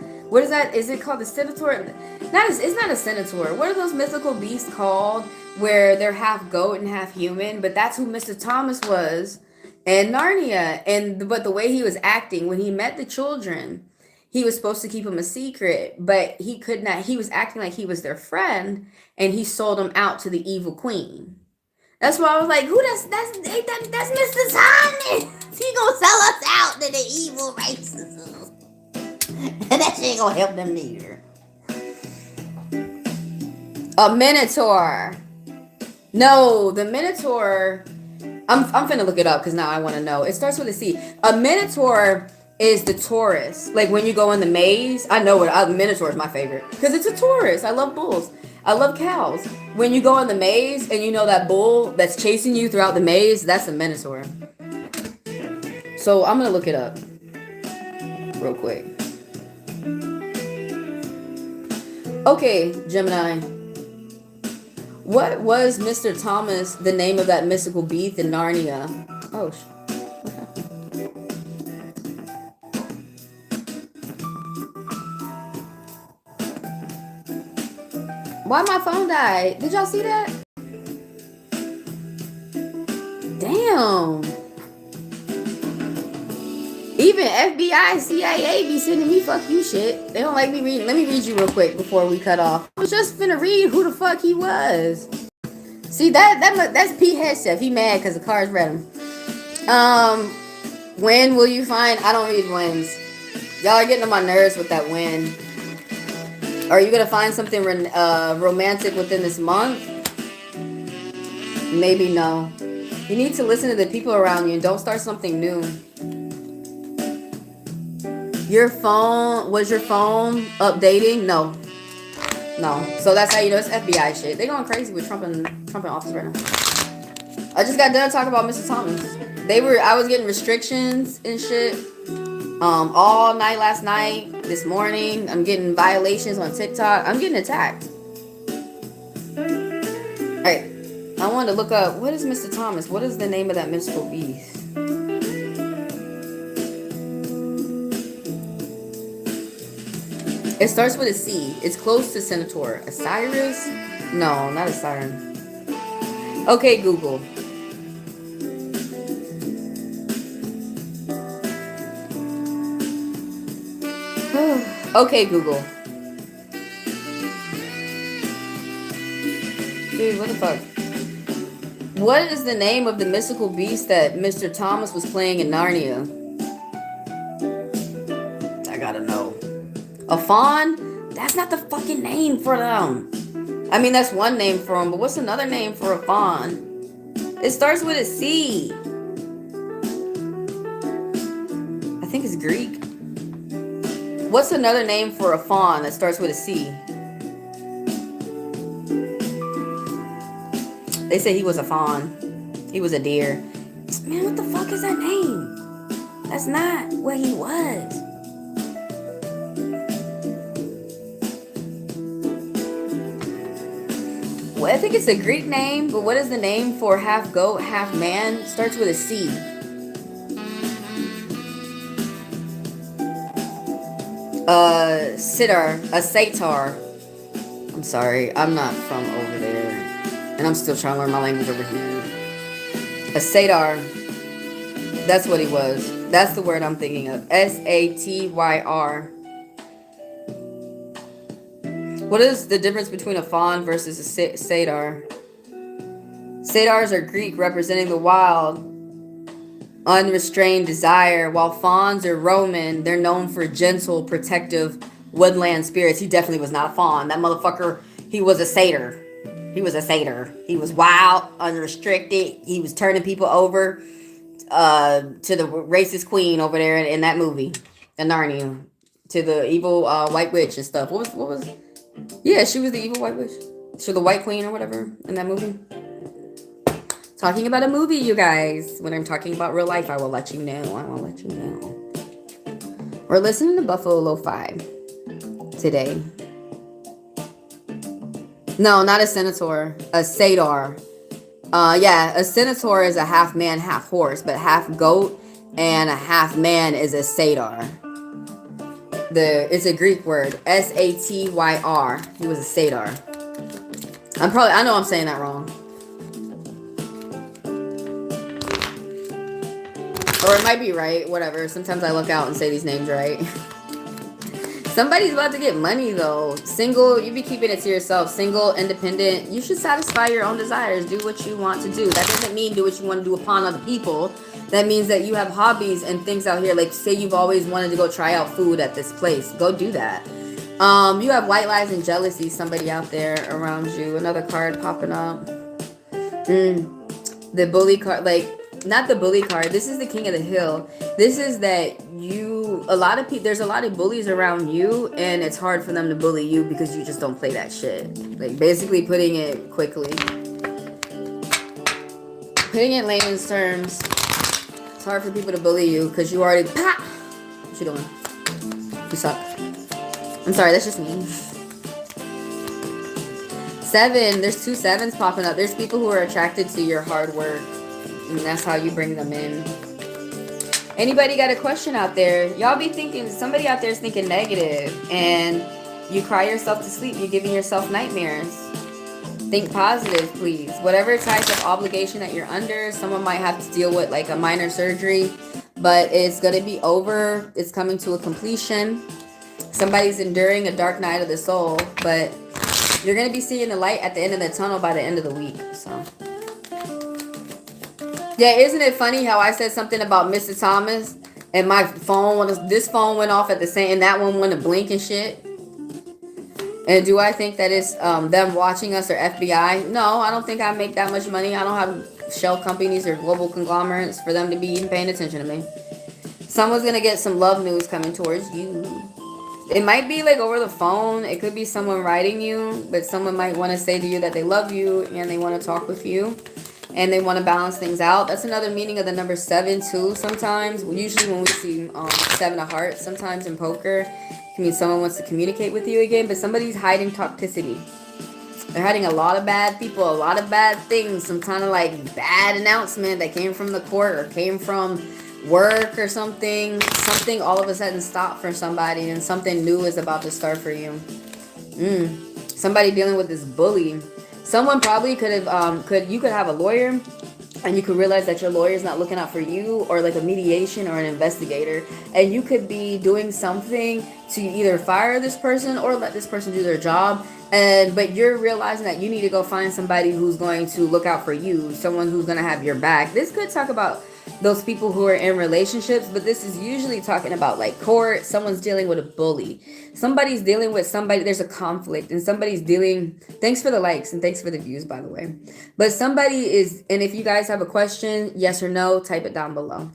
Is it called the Senator? It's not a Senator. What are those mythical beasts called where they're half goat and half human? But that's who Mr. Thomas was. And Narnia, but the way he was acting when he met the children, he was supposed to keep them a secret, but he could not. He was acting like he was their friend, and he sold them out to the evil queen. That's why I was like, "Who? That's Mr. Thomas. He gonna sell us out to the evil races, and that shit ain't gonna help them neither." A Minotaur. No, the Minotaur. I'm finna look it up because now I want to know. It starts with a C. A Minotaur is the Taurus. Like when you go in the maze. I know a Minotaur is my favorite because it's a Taurus. I love bulls. I love cows. When you go in the maze and you know that bull that's chasing you throughout the maze, that's a Minotaur. So I'm gonna look it up real quick. Okay, Gemini. What was Mr. Thomas, the name of that mystical beast in Narnia? Oh, why my phone died? Did y'all see that? Damn. Even FBI, CIA be sending me fuck you shit. They don't like me reading. Let me read you real quick before we cut off. I was just finna read who the fuck he was. See, that's Pete Headchef. He mad because the cards read him. When will you find? I don't read wins. Y'all are getting on my nerves with that when. Are you gonna find something romantic within this month? Maybe no. You need to listen to the people around you and don't start something new. Your phone, was your phone updating? No. No. So that's how you know it's FBI shit. They going crazy with Trump in office right now. I just got done talking about Mr. Thomas. I was getting restrictions and shit. All night last night, this morning, I'm getting violations on TikTok. I'm getting attacked. Alright. I wanted to look up, what is Mr. Thomas? What is the name of that mystical beast? It starts with a C. It's close to Centaur. Osiris? No, not Osiris. Okay, Google. Okay, Google. Dude, what the fuck? What is the name of the mystical beast that Mr. Thomas was playing in Narnia? I gotta know. A fawn? That's not the fucking name for them. I mean, that's one name for them, but what's another name for a fawn? It starts with a C. I think it's Greek. What's another name for a fawn that starts with a C? They say he was a fawn. He was a deer. Man, what the fuck is that name? That's not what he was. Well, I think it's a Greek name, but what is the name for half goat, half man? It starts with a C. A satyr. I'm sorry, I'm not from over there. And I'm still trying to learn my language over here. A satyr. That's what he was. That's the word I'm thinking of. S-A-T-Y-R. What is the difference between a fawn versus a satyr? Satyrs are Greek, representing the wild, unrestrained desire, while fawns are Roman. They're known for gentle, protective woodland spirits. He definitely was not a fawn. That motherfucker, he was a satyr. He was a satyr. He was wild, unrestricted. He was turning people over to the racist queen over there in that movie, in Narnia, to the evil white witch and stuff. What was? Yeah, she was the evil white witch. So the white queen or whatever in that movie. Talking about a movie, you guys. When I'm talking about real life, I will let you know. I will let you know. We're listening to Buffalo Lo-Fi today. No, not a centaur. A satyr. Yeah, a centaur is a half man, half horse, but half goat and a half man is a satyr. It's a Greek word. S-A-T-Y-R. He was a satyr. I know I'm saying that wrong. Or it might be right, whatever. Sometimes I look out and say these names right. Somebody's about to get money though. Single, you be keeping it to yourself. Single, independent. You should satisfy your own desires. Do what you want to do. That doesn't mean do what you want to do upon other people. That means that you have hobbies and things out here. Like say you've always wanted to go try out food at this place. Go do that. You have white lies and jealousy. Somebody out there around you. Another card popping up. The bully card, like not the bully card. This is the king of the hill. This is that there's a lot of bullies around you and it's hard for them to bully you because you just don't play that shit. Like basically putting it quickly. Putting it in layman's terms. It's hard for people to bully you because you already what you doing? You suck. I'm sorry, that's just me. 7, there's 2 7s popping up. There's people who are attracted to your hard work. And that's how you bring them in. Anybody got a question out there? Y'all be thinking, somebody out there is thinking negative and you cry yourself to sleep. You're giving yourself nightmares. Think positive, please. Whatever type of obligation that you're under, someone might have to deal with like a minor surgery, but it's going to be over. It's coming to a completion. Somebody's enduring a dark night of the soul, but you're going to be seeing the light at the end of the tunnel by the end of the week. So Yeah, isn't it funny how I said something about Mr. Thomas and my phone, this phone went off at the same, and that one went to blink and shit? And do I think that it's them watching us or FBI? No, I don't think I make that much money. I don't have shell companies or global conglomerates for them to be even paying attention to me. Someone's gonna get some love news coming towards you. It might be like over the phone. It could be someone writing you, but someone might want to say to you that they love you and they want to talk with you and they want to balance things out. That's another meaning of the number 7 too. Sometimes, usually when we see 7 of hearts, sometimes in poker, it means someone wants to communicate with you again, but somebody's hiding toxicity. They're hiding a lot of bad people, a lot of bad things, some kind of like bad announcement that came from the court or came from work or something. Something all of a sudden stopped for somebody and something new is about to start for you. Somebody dealing with this bully. Someone probably could have you could have a lawyer and you could realize that your lawyer is not looking out for you, or like a mediation or an investigator, and you could be doing something to either fire this person or let this person do their job, but you're realizing that you need to go find somebody who's going to look out for you, someone who's going to have your back. This could talk about those people who are in relationships, but this is usually talking about like court. Someone's dealing with a bully, somebody's dealing with somebody, there's a conflict, and somebody's dealing, thanks for the likes and thanks for the views, by the way, but somebody is, and if you guys have a question, yes or no, type it down below.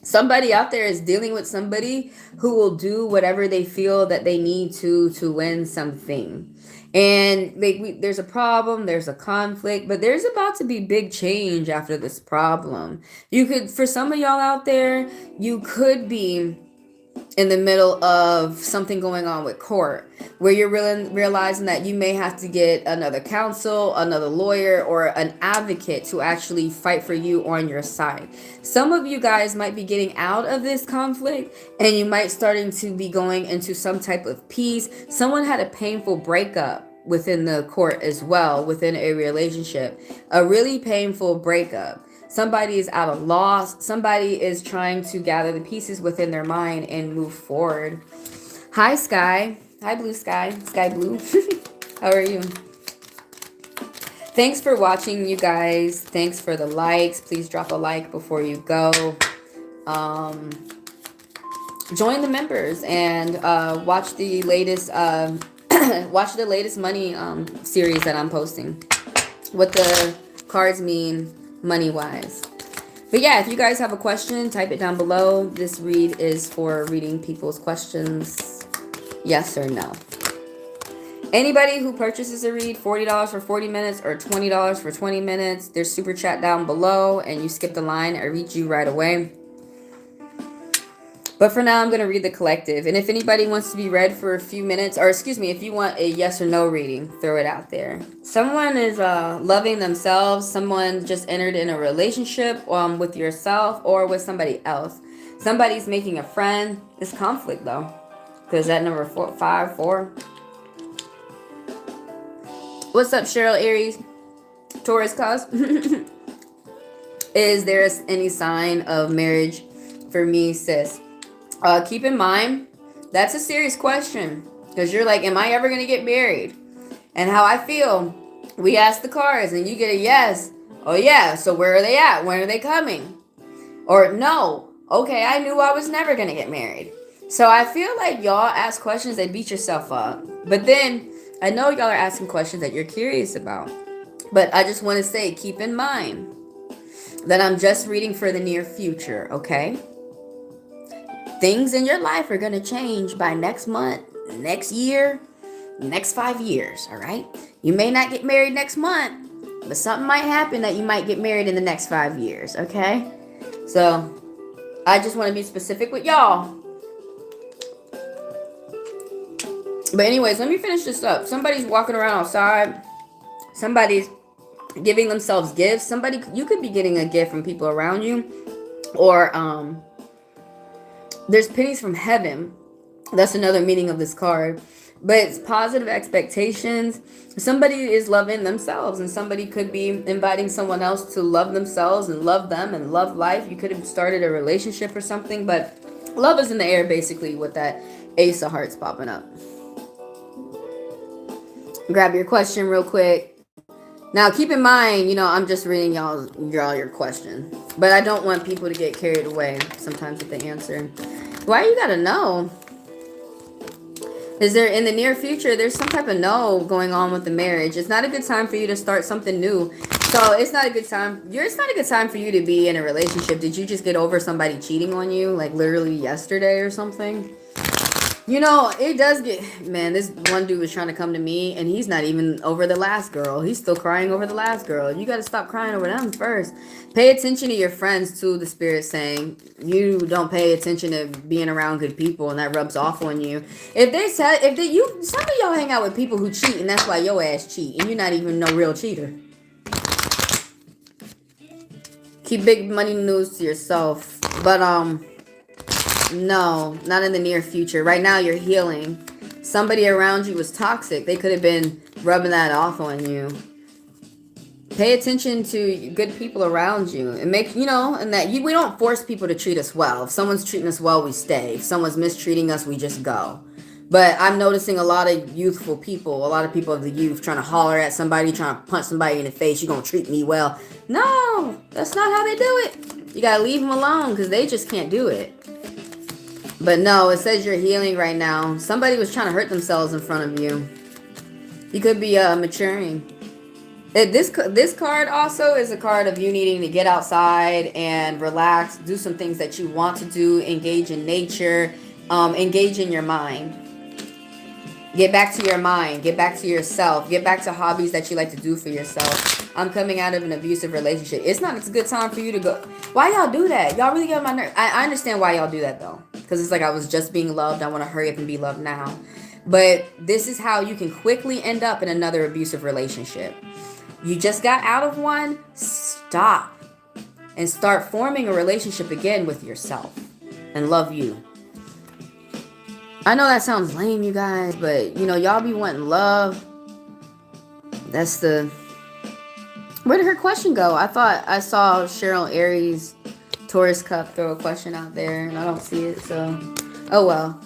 Somebody out there is dealing with somebody who will do whatever they feel that they need to win something. And there's a problem, there's a conflict, but there's about to be big change after this problem. You could, for some of y'all out there, you could be in the middle of something going on with court where you're realizing that you may have to get another counsel, another lawyer, or an advocate to actually fight for you on your side. Some of you guys might be getting out of this conflict and you might starting to be going into some type of peace. Someone had a painful breakup within the court as well, within a relationship, a really painful breakup. Somebody is out of loss. Somebody is trying to gather the pieces within their mind and move forward. Hi, Sky. Hi, Blue Sky. Sky Blue. How are you? Thanks for watching, you guys. Thanks for the likes. Please drop a like before you go. Join the members and watch the latest watch the latest money series that I'm posting. What the cards mean money wise. But yeah, if you guys have a question, type it down below. This read is for reading people's questions, yes or no. Anybody who purchases a read, $40 for 40 minutes or $20 for 20 minutes, there's super chat down below, and you skip the line, I read you right away. But for now, I'm going to read the collective. And if anybody wants to be read for a few minutes, or excuse me, if you want a yes or no reading, throw it out there. Someone is loving themselves. Someone just entered in a relationship with yourself or with somebody else. Somebody's making a friend. It's conflict, though. Because that number 4. What's up, Cheryl Aries? Taurus cause. Is there any sign of marriage for me, sis? Keep in mind, that's a serious question. Because you're like, am I ever going to get married? And how I feel, we ask the cards and you get a yes. Oh yeah, so where are they at? When are they coming? Or no, okay, I knew I was never going to get married. So I feel like y'all ask questions that beat yourself up. But then, I know y'all are asking questions that you're curious about. But I just want to say, keep in mind that I'm just reading for the near future, okay? Things in your life are going to change by next month, next year, next 5 years, all right? You may not get married next month, but something might happen that you might get married in the next 5 years, okay? So, I just want to be specific with y'all. But anyways, let me finish this up. Somebody's walking around outside. Somebody's giving themselves gifts. You could be getting a gift from people around you. Or, there's pennies from heaven. That's another meaning of this card. But it's positive expectations. Somebody is loving themselves, and somebody could be inviting someone else to love themselves and love them and love life. You could have started a relationship or something, but love is in the air basically with that Ace of Hearts popping up. Grab your question real quick. Now keep in mind, I'm just reading y'all your question. But I don't want people to get carried away sometimes with the answer. Why you gotta know? Is there, in the near future, there's some type of no going on with the marriage. It's not a good time for you to start something new. So it's not a good time. It's not a good time for you to be in a relationship. Did you just get over somebody cheating on you, like literally yesterday or something? You know, it does get, man, this one dude was trying to come to me and he's not even over the last girl. He's still crying over the last girl. You got to stop crying over them first. Pay attention to your friends too, the spirit's saying. You don't pay attention to being around good people and that rubs off on you. Some of y'all hang out with people who cheat and that's why your ass cheat and you're not even no real cheater. Keep big money news to yourself. But, no, not in the near future. Right now, you're healing. Somebody around you was toxic. They could have been rubbing that off on you. Pay attention to good people around you. And make, you know, and that we don't force people to treat us well. If someone's treating us well, we stay. If someone's mistreating us, we just go. But I'm noticing a lot of youthful people, a lot of people of the youth trying to holler at somebody, trying to punch somebody in the face. You're going to treat me well. No, that's not how they do it. You got to leave them alone because they just can't do it. But no, it says you're healing right now. Somebody was trying to hurt themselves in front of you. You could be maturing. This card also is a card of you needing to get outside and relax, do some things that you want to do, engage in nature, engage in your mind. Get back to your mind. Get back to yourself. Get back to hobbies that you like to do for yourself. I'm coming out of an abusive relationship. It's a good time for you to go. Why y'all do that? Y'all really get on my nerves. I understand why y'all do that though. Because it's like I was just being loved. I want to hurry up and be loved now. But this is how you can quickly end up in another abusive relationship. You just got out of one. Stop. And start forming a relationship again with yourself. And love you. I know that sounds lame, you guys. But, you know, y'all be wanting love. That's the... Where did her question go? I thought I saw Cheryl Aries Taurus Cup throw a question out there and I don't see it, so oh well.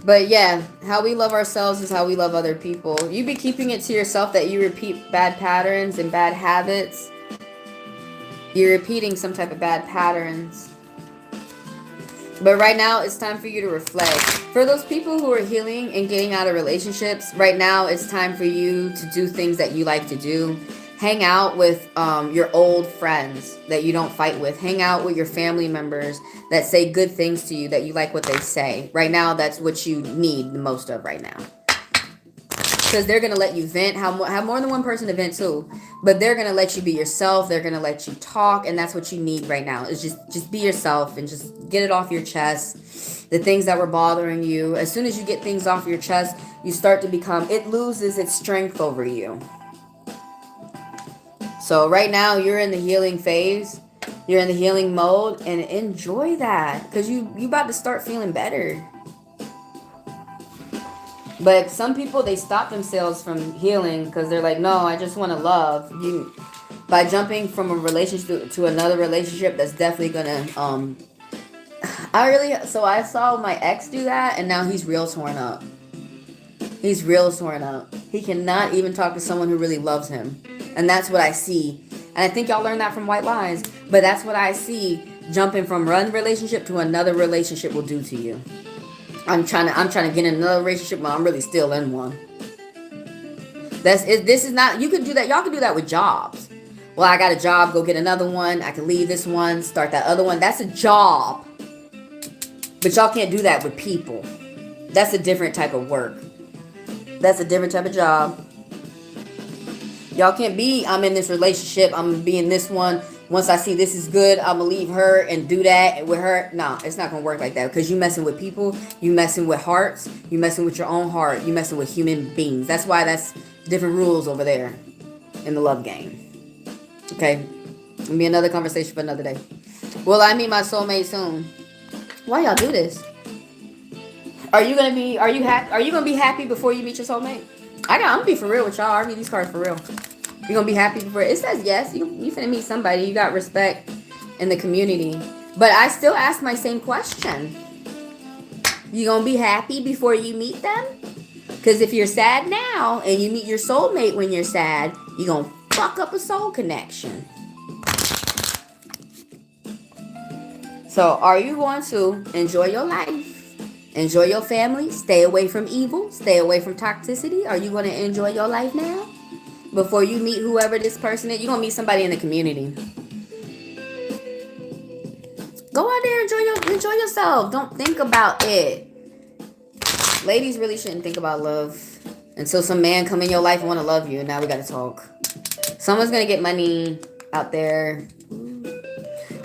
But yeah, how we love ourselves is how we love other people. You be keeping it to yourself that you repeat bad patterns and bad habits. You're repeating some type of bad patterns. But right now, it's time for you to reflect. For those people who are healing and getting out of relationships, right now it's time for you to do things that you like to do. Hang out with your old friends that you don't fight with. Hang out with your family members that say good things to you, that you like what they say. Right now, that's what you need the most of right now. Because they're going to let you vent. Have more than one person to vent to. But they're going to let you be yourself. They're going to let you talk. And that's what you need right now. Is just be yourself and just get it off your chest. The things that were bothering you. As soon as you get things off your chest, you start to become... It loses its strength over you. So right now, you're in the healing phase. You're in the healing mode. And enjoy that. Because you about to start feeling better. But some people, they stop themselves from healing because they're like, no, I just want to love you. By jumping from a relationship to another relationship, that's definitely going to... So I saw my ex do that, and now he's real torn up. He's real torn up. He cannot even talk to someone who really loves him. And that's what I see. And I think y'all learned that from White Lies. But that's what I see jumping from one relationship to another relationship will do to you. I'm trying to get in another relationship, but I'm really still in one. This is not, you could do that. Y'all could do that with jobs. Well, I got a job, go get another one. I can leave this one, start that other one. That's a job. But y'all can't do that with people. That's a different type of work. That's a different type of job. Y'all can't be, I'm in this relationship, I'm gonna be in this one. Once I see this is good, I'm going to leave her and do that with her. No, it's not going to work like that. Because you messing with people. You messing with hearts. You messing with your own heart. You messing with human beings. That's why that's different rules over there in the love game. Okay? It'll be another conversation for another day. Will I meet my soulmate soon? Why y'all do this? Are you going to be happy before you meet your soulmate? I'm going to be for real with y'all. I read these cards for real. You're going to be happy before... It says yes. You finna meet somebody. You got respect in the community. But I still ask my same question. You going to be happy before you meet them? Because if you're sad now and you meet your soulmate when you're sad, you're going to fuck up a soul connection. So are you going to enjoy your life? Enjoy your family? Stay away from evil? Stay away from toxicity? Are you going to enjoy your life now? Before you meet whoever this person is, you're going to meet somebody in the community. Go out there, enjoy yourself. Don't think about it. Ladies really shouldn't think about love until some man come in your life and want to love you. Now we got to talk. Someone's going to get money out there.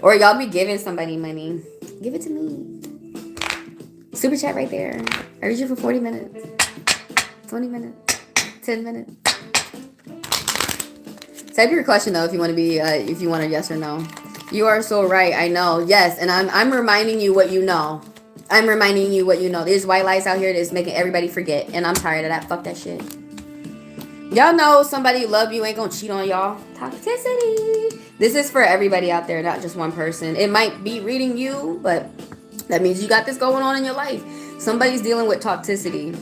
Or y'all be giving somebody money. Give it to me. Super chat right there. I read you for 40 minutes. 20 minutes. 10 minutes. Type your question though if you want to be if you want a yes or no. You are so right. I know. Yes, and I'm reminding you what you know. I'm reminding you what you know. There's white lies out here that's making everybody forget, and I'm tired of that. Fuck that shit. Y'all know somebody who love you ain't gonna cheat on y'all. Toxicity. This is for everybody out there, not just one person. It might be reading you, but that means you got this going on in your life. Somebody's dealing with toxicity.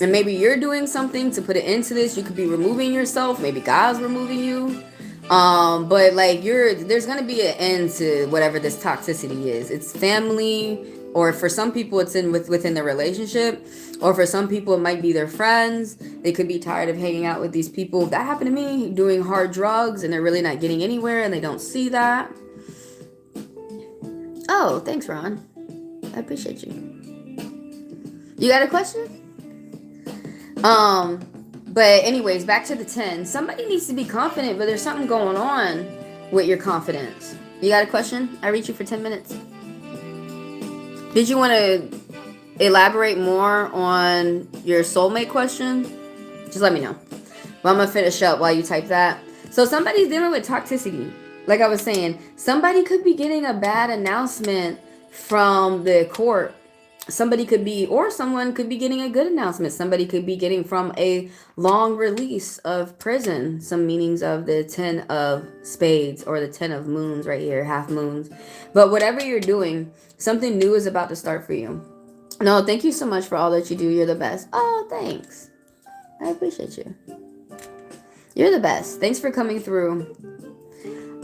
And maybe you're doing something to put it into this. You could be removing yourself. Maybe God's removing you. But like there's gonna be an end to whatever this toxicity is. It's family, or for some people it's within the relationship, or for some people it might be their friends. They could be tired of hanging out with these people. That happened to me, doing hard drugs, and they're really not getting anywhere, and they don't see that. Oh, thanks, Ron. I appreciate you. You got a question? But anyways, back to the 10. Somebody needs to be confident, but there's something going on with your confidence. You got a question? I reach you for 10 minutes. Did you want to elaborate more on your soulmate question? Just let me know. Well, I'm going to finish up while you type that. So somebody's dealing with toxicity. Like I was saying, somebody could be getting a bad announcement from the court. Somebody could be, or someone could be getting a good announcement. Somebody could be getting from a long release of prison. Some meanings of the 10 of spades or the 10 of moons right here, half moons. But whatever you're doing, something new is about to start for you. No, thank you so much for all that you do. You're the best. Oh, thanks. I appreciate you. You're the best. Thanks for coming through.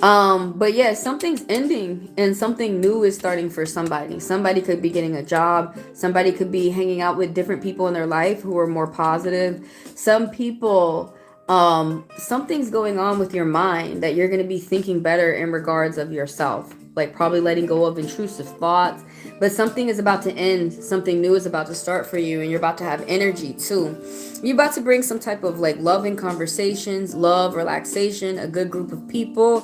But yeah, something's ending and something new is starting for somebody. Somebody could be getting a job. Somebody could be hanging out with different people in their life who are more positive. Some people, something's going on with your mind that you're going to be thinking better in regards of yourself. Like probably letting go of intrusive thoughts. But something is about to end. Something new is about to start for you. And you're about to have energy too. You're about to bring some type of like loving conversations, love, relaxation, a good group of people,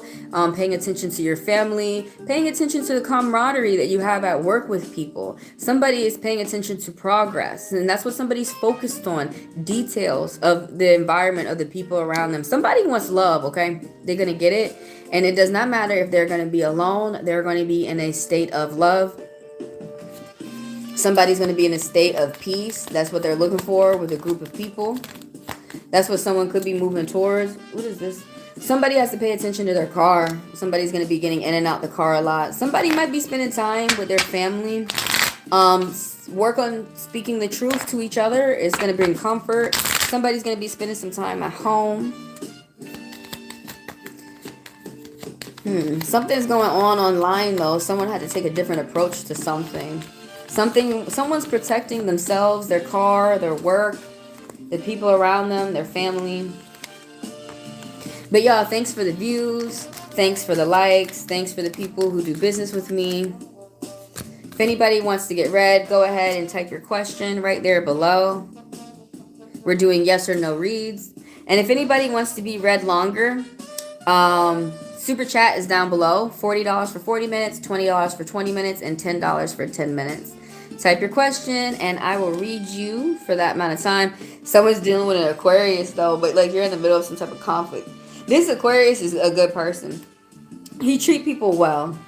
paying attention to your family, paying attention to the camaraderie that you have at work with people. Somebody is paying attention to progress. And that's what somebody's focused on. Details of the environment of the people around them. Somebody wants love, okay? They're going to get it. And it does not matter if they're going to be alone. They're going to be in a state of love. Somebody's going to be in a state of peace. That's what they're looking for with a group of people. That's what someone could be moving towards. What is this? Somebody has to pay attention to their car. Somebody's going to be getting in and out the car a lot. Somebody might be spending time with their family. Work on speaking the truth to each other. It's going to bring comfort. Somebody's going to be spending some time at home. Something's going on online though. Someone had to take a different approach to something. Someone's protecting themselves, their car, their work, the people around them, their family. But y'all, thanks for the views. Thanks for the likes. Thanks for the people who do business with me. If anybody wants to get read, go ahead and type your question right there below. We're doing yes or no reads. And if anybody wants to be read longer, Super chat is down below. $40 for 40 minutes, $20 for 20 minutes, and $10 for 10 minutes. Type your question, and I will read you for that amount of time. Someone's dealing with an Aquarius, though, but like you're in the middle of some type of conflict. This Aquarius is a good person. He treats people well.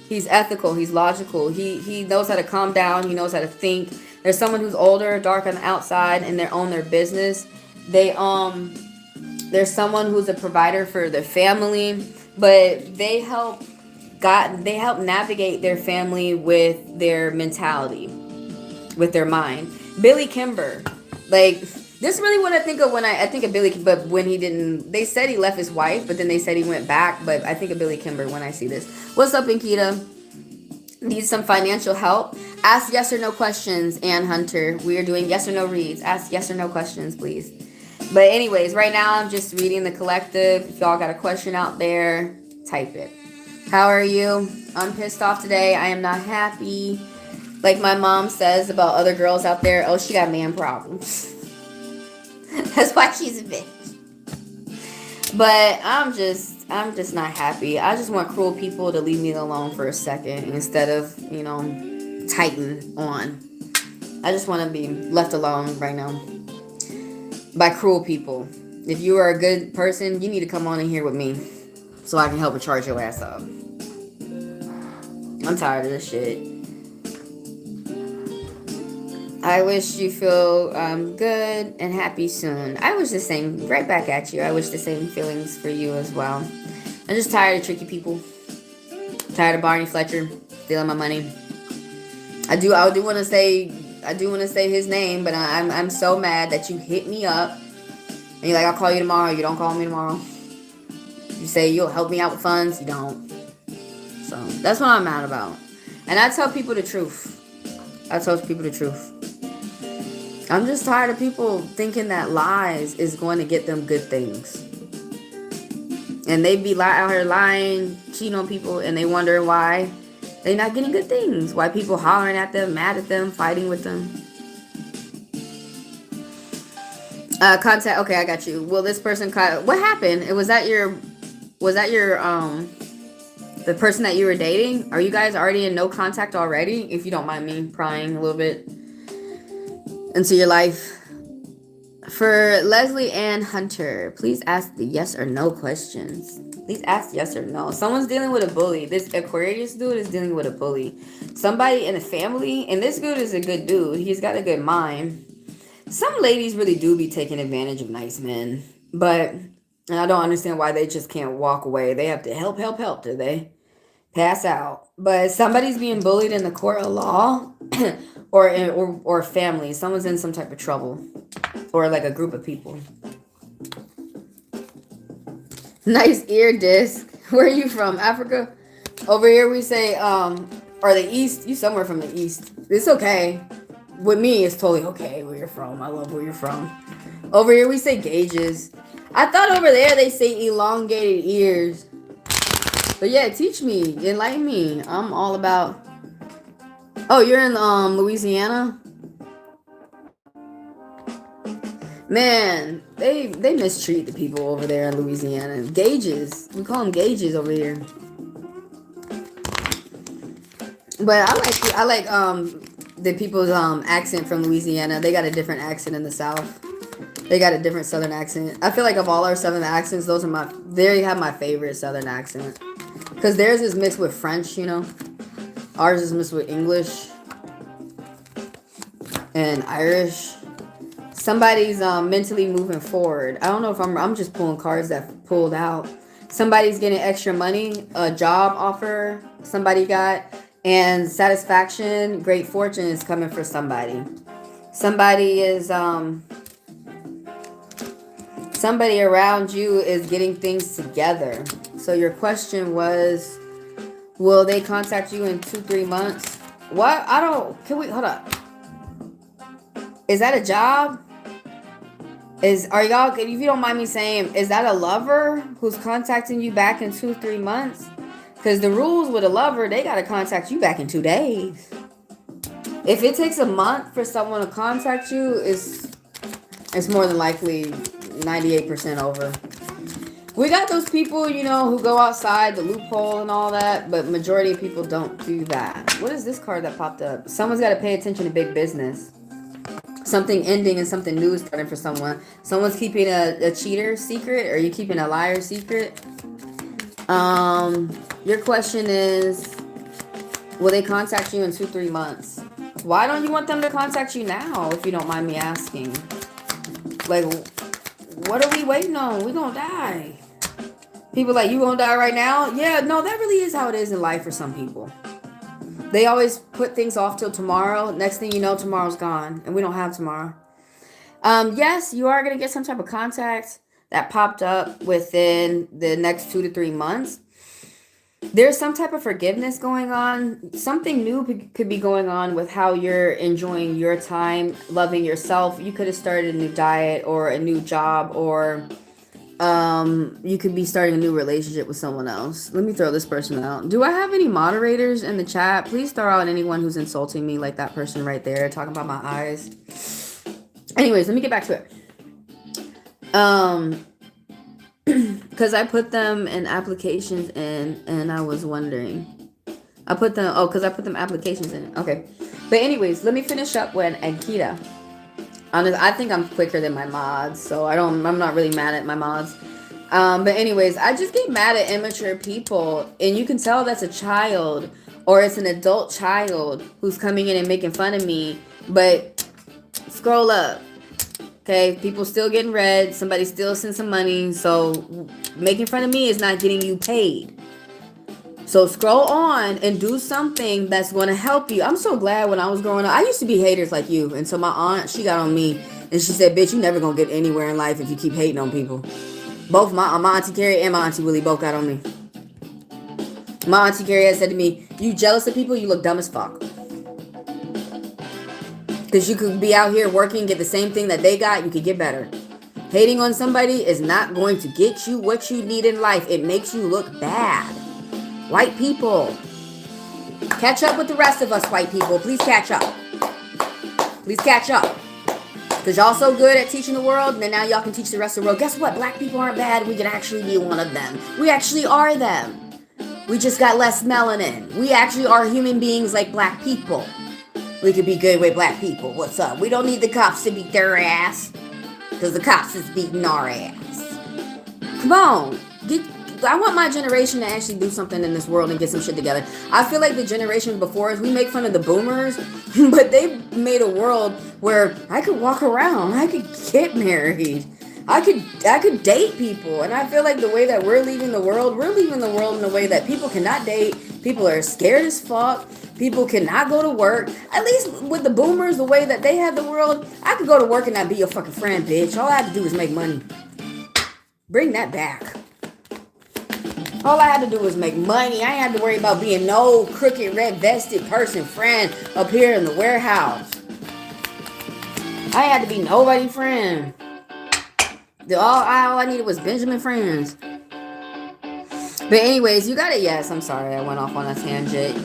He's ethical. He's logical. He knows how to calm down. He knows how to think. There's someone who's older, dark on the outside, and they own their business. There's someone who's a provider for their family. But they help navigate their family with their mentality, with their mind. Billy Kimber, like this is really what I think of when I think of Billy. But when he didn't, they said he left his wife, but then they said he went back. But I think of Billy Kimber when I see this. What's up, Inkita? Need some financial help? Ask yes or no questions, Ann Hunter. We are doing yes or no reads. Ask yes or no questions, please. But anyways, right now I'm just reading the collective. If y'all got a question out there, type it. How are you? I'm pissed off today. I am not happy. Like my mom says about other girls out there, oh, she got man problems. That's why she's a bitch. But I'm just not happy. I just want cruel people to leave me alone for a second instead of, tighten on. I just want to be left alone right now by cruel people. If you are a good person, you need to come on in here with me so I can help and charge your ass up. I'm tired of this shit. I wish you feel good and happy soon. I wish the same, right back at you. I wish the same feelings for you as well. I'm just tired of tricky people. Tired of Barney Fletcher stealing my money. I do want to say his name, but I'm so mad that you hit me up and you're like, I'll call you tomorrow. You don't call me tomorrow. You say you'll help me out with funds. You don't. So that's what I'm mad about. And I tell people the truth. I'm just tired of people thinking that lies is going to get them good things. And they be out here lying, cheating on people, and they wonder why they're not getting good things. Why people hollering at them, mad at them, fighting with them. Contact. Okay, I got you. Will this person? What happened? Was that your the person that you were dating? Are you guys already in no contact already? If you don't mind me prying a little bit into your life. For Leslie Ann Hunter, please ask the yes or no questions. Please ask yes or no. Someone's dealing with a bully. This Aquarius dude is dealing with a bully. Somebody in the family, and this dude is a good dude. He's got a good mind. Some ladies really do be taking advantage of nice men. But I don't understand why they just can't walk away. They have to help, do they? Pass out. But somebody's being bullied in the court of law or family. Someone's in some type of trouble. Or like a group of people. Nice ear disc. Where are you from? Africa? Over here we say, or the East. You somewhere from the East. It's okay. With me, it's totally okay where you're from. I love where you're from. Over here we say gauges. I thought over there they say elongated ears. But yeah, teach me. Enlighten me. I'm all about... Oh, you're in Louisiana? Man, they mistreat the people over there in Louisiana. Gauges. We call them gauges over here. But I like the people's accent from Louisiana. They got a different accent in the South. They got a different Southern accent. I feel like of all our Southern accents, they have my favorite Southern accent. Because theirs is mixed with French, Ours is mixed with English and Irish. Somebody's mentally moving forward. I don't know if I'm just pulling cards that pulled out. Somebody's getting extra money, a job offer somebody got, and satisfaction, great fortune is coming for somebody. Somebody around you is getting things together. So your question was, will they contact you in 2-3 months? What? Hold up. Is that a job? Are y'all, if you don't mind me saying, is that a lover who's contacting you back in 2-3 months? Because the rules with a lover, they got to contact you back in 2 days. If it takes a month for someone to contact you, it's more than likely 98% over. We got those people, who go outside the loophole and all that, but majority of people don't do that. What is this card that popped up? Someone's got to pay attention to big business. Something ending and something new is starting for someone. Someone's keeping a cheater secret, or you keeping a liar secret. Your question is, will they contact you in 2-3 months? Why don't you want them to contact you now, if you don't mind me asking? Like, what are we waiting on? We gonna die. People like, you gonna die right now? Yeah, no, that really is how it is in life for some people. They always put things off till tomorrow. Next thing you know, tomorrow's gone, and we don't have tomorrow. Yes, you are going to get some type of contact that popped up within the next 2 to 3 months. There's some type of forgiveness going on. Something new could be going on with how you're enjoying your time, loving yourself. You could have started a new diet or a new job, or you could be starting a new relationship with someone else. Let me throw this person out. Do I have any moderators in the chat? Please throw out anyone who's insulting me, like that person right there talking about my eyes. Anyways, let me get back to it. Because I put them in applications in, and I was wondering. I put them, because I put them applications in. Okay. But anyways, let me finish up with Akita. I think I'm quicker than my mods, so I'm not really mad at my mods. But anyways, I just get mad at immature people, and you can tell that's a child, or it's an adult child who's coming in and making fun of me. But scroll up. Okay, people still getting read. Somebody still sent some money. So making fun of me is not getting you paid. So scroll on and do something that's going to help you. I'm so glad when I was growing up, I used to be haters like you. And so my aunt, she got on me and she said, bitch, you never going to get anywhere in life if you keep hating on people. Both my Auntie Carrie and my Auntie Willie both got on me. My Auntie Carrie had said to me, you jealous of people? You look dumb as fuck. Because you could be out here working, get the same thing that they got, you could get better. Hating on somebody is not going to get you what you need in life. It makes you look bad. White people, catch up with the rest of us white people. Please catch up. Please catch up. Because y'all so good at teaching the world, and then now y'all can teach the rest of the world. Guess what? Black people aren't bad. We can actually be one of them. We actually are them. We just got less melanin. We actually are human beings like black people. We could be good with black people. What's up? We don't need the cops to beat their ass. Because the cops is beating our ass. Come on. I want my generation to actually do something in this world and get some shit together. I feel like the generation before us, we make fun of the boomers, but they made a world where I could walk around. I could get married. I could date people. And I feel like the way that we're leaving the world in a way that people cannot date. People are scared as fuck. People cannot go to work. At least with the boomers, the way that they have the world, I could go to work and not be your fucking friend, bitch. All I have to do is make money. Bring that back. All I had to do was make money. I ain't had to worry about being no crooked, red-vested person friend up here in the warehouse. I ain't had to be nobody friend. All I needed was Benjamin friends. But anyways, you got it. Yes, I'm sorry. I went off on a tangent.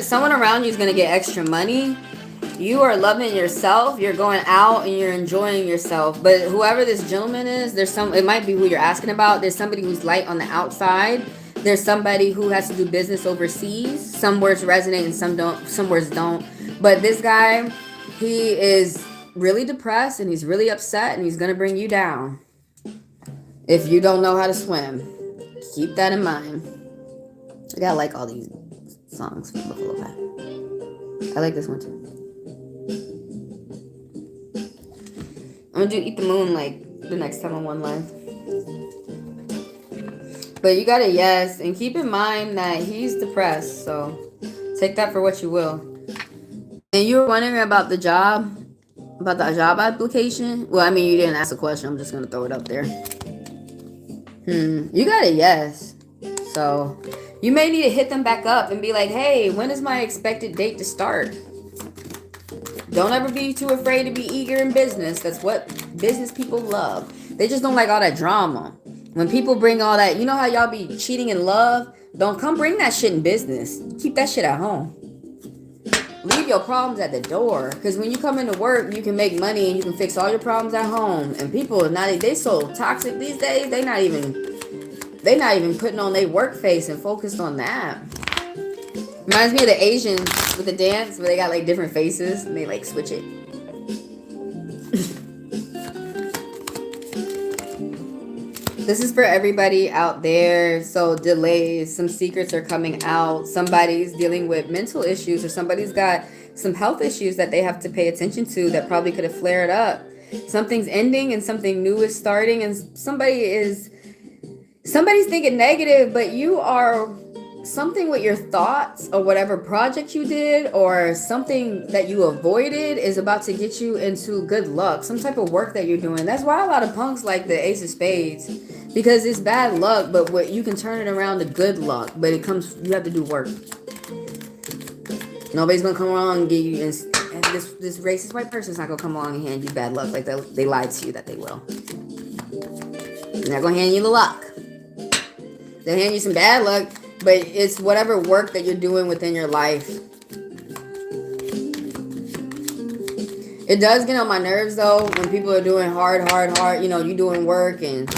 Someone around you is gonna get extra money. You are loving yourself. You're going out and you're enjoying yourself. But whoever this gentleman is, it might be who you're asking about. There's somebody who's light on the outside. There's somebody who has to do business overseas. Some words resonate and some don't. Some words don't. But this guy, he is really depressed and he's really upset and he's gonna bring you down. If you don't know how to swim, keep that in mind. I gotta like all these songs from Buffalo Pat. I like this one too. I'm gonna do Eat the Moon like the next time I'm on live. But you got a yes, and keep in mind that he's depressed, so take that for what you will. And you were wondering about the job application? Well, I mean, you didn't ask a question. I'm just gonna throw it up there. You got a yes. So you may need to hit them back up and be like, hey, when is my expected date to start? Don't ever be too afraid to be eager in business. That's what business people love. They just don't like all that drama. When people bring all that, you know how y'all be cheating in love? Don't come bring that shit in business. Keep that shit at home. Leave your problems at the door. Because when you come into work, you can make money and you can fix all your problems at home. And people are they so toxic these days, they not even putting on their work face and focused on that. Reminds me of the Asians with the dance where they got like different faces and they like switch it. This is for everybody out there. So delays, some secrets are coming out. Somebody's dealing with mental issues or somebody's got some health issues that they have to pay attention to that probably could have flared up. Something's ending and something new is starting, and somebody's thinking negative, but you are something with your thoughts or whatever project you did or something that you avoided is about to get you into good luck, some type of work that you're doing. That's why a lot of punks like the Ace of Spades. Because it's bad luck, but what you can turn it around to good luck. But it comes, you have to do work. Nobody's gonna come along and give you, and this racist white person's not gonna come along and hand you bad luck like they lied to you that they will. They're not gonna hand you the luck. They'll hand you some bad luck, but it's whatever work that you're doing within your life. It does get on my nerves though when people are doing hard. You know, you doing work and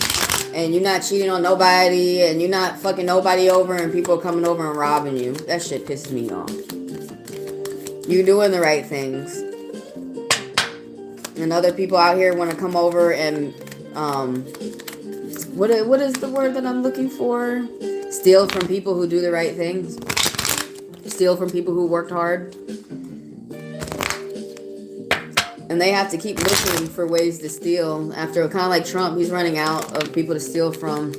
you're not cheating on nobody and you're not fucking nobody over and people are coming over and robbing you. That shit pisses me off. You're doing the right things. And other people out here want to come over and what is the word that I'm looking for? Steal from people who do the right things. Steal from people who worked hard. And they have to keep looking for ways to steal. After kind of like Trump, he's running out of people to steal from.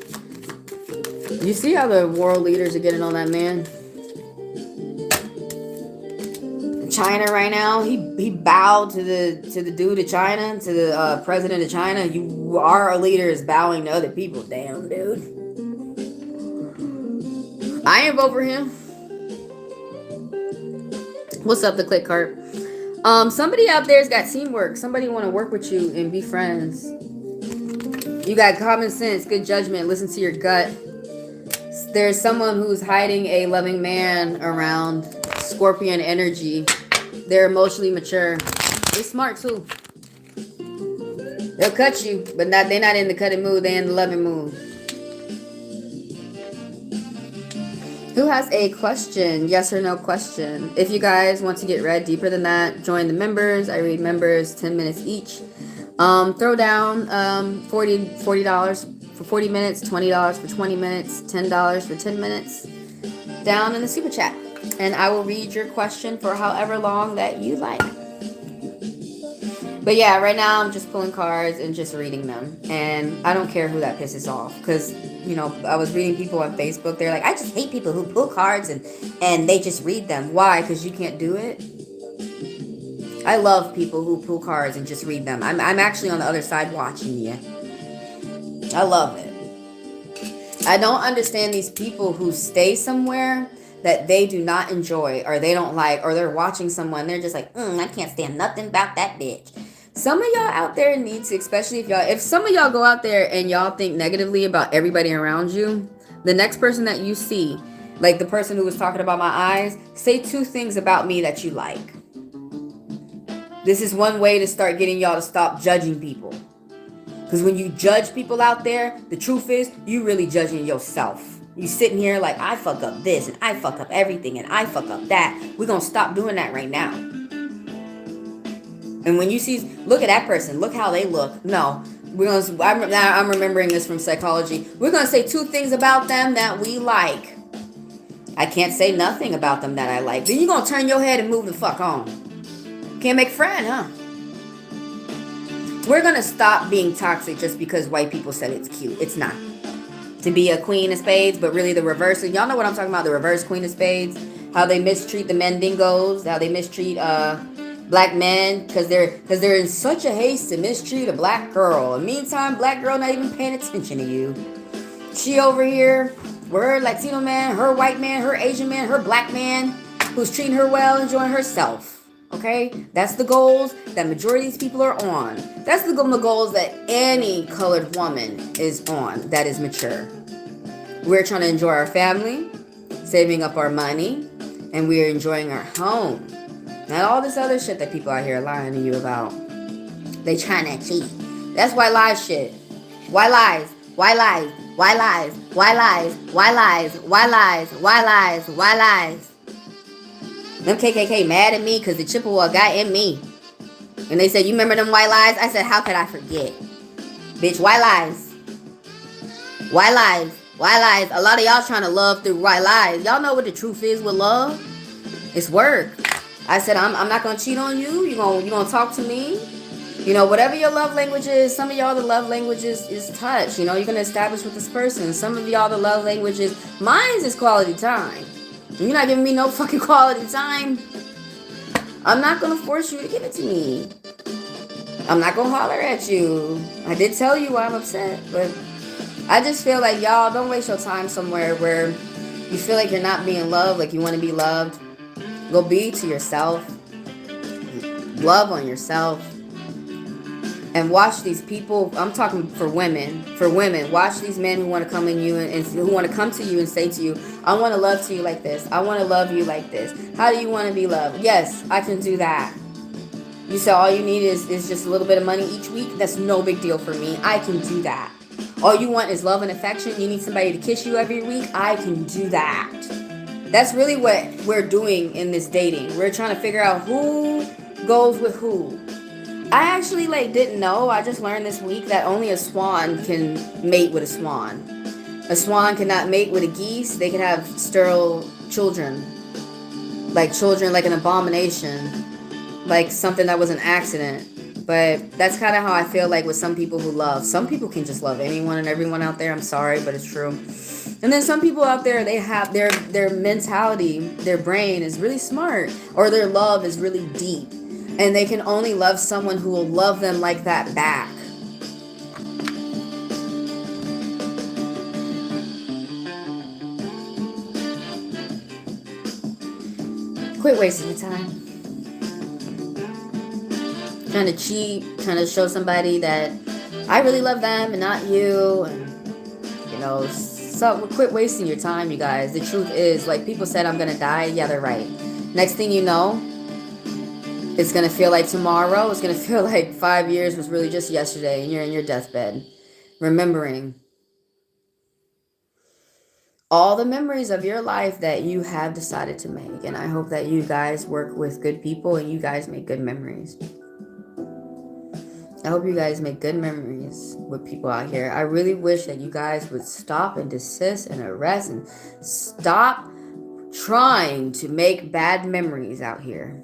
You see how the world leaders are getting on that man? China right now, he bowed to the dude of China, to the president of China. Our leader is bowing to other people. Damn, dude. I ain't vote for him. What's up, the click cart? Somebody out there's got teamwork. Somebody want to work with you and be friends. You got common sense, good judgment, listen to your gut. There's someone who's hiding a loving man around Scorpion energy. They're emotionally mature. They're smart too. They'll cut you, but they're not in the cutting mood, they're in the loving mood. Who has a question? Yes or no question. If you guys want to get read deeper than that, join the members. I read members 10 minutes each. Throw down $40 for 40 minutes, $20 for 20 minutes, $10 for 10 minutes down in the super chat. And I will read your question for however long that you like. But yeah, right now I'm just pulling cards and just reading them. And I don't care who that pisses off. Because, you know, I was reading people on Facebook. They're like, I just hate people who pull cards and they just read them. Why? Because you can't do it? I love people who pull cards and just read them. I'm actually on the other side watching you. I love it. I don't understand these people who stay somewhere that they do not enjoy or they don't like, or they're watching someone, they're just like, I can't stand nothing about that bitch. Some of y'all out there need to, especially if some of y'all go out there and y'all think negatively about everybody around you, the next person that you see, like the person who was talking about my eyes, say 2 things about me that you like. This is one way to start getting y'all to stop judging people. Because when you judge people out there, the truth is, you really judging yourself. You sitting here like, I fuck up this, and I fuck up everything, and I fuck up that. We're going to stop doing that right now. And when you see, look at that person, look how they look. No, I'm remembering this from psychology. We're going to say 2 things about them that we like. I can't say nothing about them that I like. Then you're going to turn your head and move the fuck on. Can't make a friend, huh? We're going to stop being toxic just because white people said it's cute. It's not. To be a queen of spades, but really the reverse. Y'all know what I'm talking about, the reverse queen of spades. How they mistreat the mendingos. How they mistreat black men. Because they're in such a haste to mistreat a black girl. In the meantime, black girl not even paying attention to you. She over here with her Latino man, her white man, her Asian man, her black man. Who's treating her well, enjoying herself. Okay, that's the goals that majority of these people are on. That's the goals that any colored woman is on that is mature. We're trying to enjoy our family, saving up our money, and we're enjoying our home. Not all this other shit that people out here are lying to you about. They trying to cheat. That's why lies shit. Why lies? Why lies? Why lies? Why lies? Why lies? Why lies? Why lies? Why lies? Them KKK mad at me because the Chippewa got in me. And they said, you remember them white lies? I said, how could I forget? Bitch, white lies. Why lies? Why lies? A lot of y'all trying to love through white lies. Y'all know what the truth is with love? It's work. I said, I'm not going to cheat on you. You gonna talk to me. You know, whatever your love language is, some of y'all the love language is touch. You know, you're going to establish with this person. Some of y'all the love language is, mine is quality time. You're not giving me no fucking quality time. I'm not going to force you to give it to me. I'm not going to holler at you. I did tell you why I'm upset, but I just feel like, y'all, don't waste your time somewhere where you feel like you're not being loved, like you want to be loved. Go be to yourself. Love on yourself. And watch these people. I'm talking for women. For women, watch these men who want to come in you and who want to come to you and say to you, I want to love to you like this. I want to love you like this. How do you want to be loved? Yes, I can do that. You say all you need is just a little bit of money each week. That's no big deal for me. I can do that. All you want is love and affection. You need somebody to kiss you every week. I can do that. That's really what we're doing in this dating. We're trying to figure out who goes with who. I actually didn't know. I just learned this week that only a swan can mate with a swan. A swan cannot mate with a geese. They can have sterile children. Like an abomination. Like something that was an accident. But that's kind of how I feel like with some people who love. Some people can just love anyone and everyone out there. I'm sorry, but it's true. And then some people out there, they have their mentality, their brain is really smart, or their love is really deep. And they can only love someone who will love them like that back. Quit wasting your time. Trying to cheat, trying to show somebody that I really love them and not you. And, so quit wasting your time, you guys. The truth is, like people said, I'm going to die. Yeah, they're right. Next thing you know, it's going to feel like tomorrow. It's going to feel like 5 years was really just yesterday and you're in your deathbed. Remembering all the memories of your life that you have decided to make. And I hope that you guys work with good people and you guys make good memories. I hope you guys make good memories with people out here. I really wish that you guys would stop and desist and arrest and stop trying to make bad memories out here.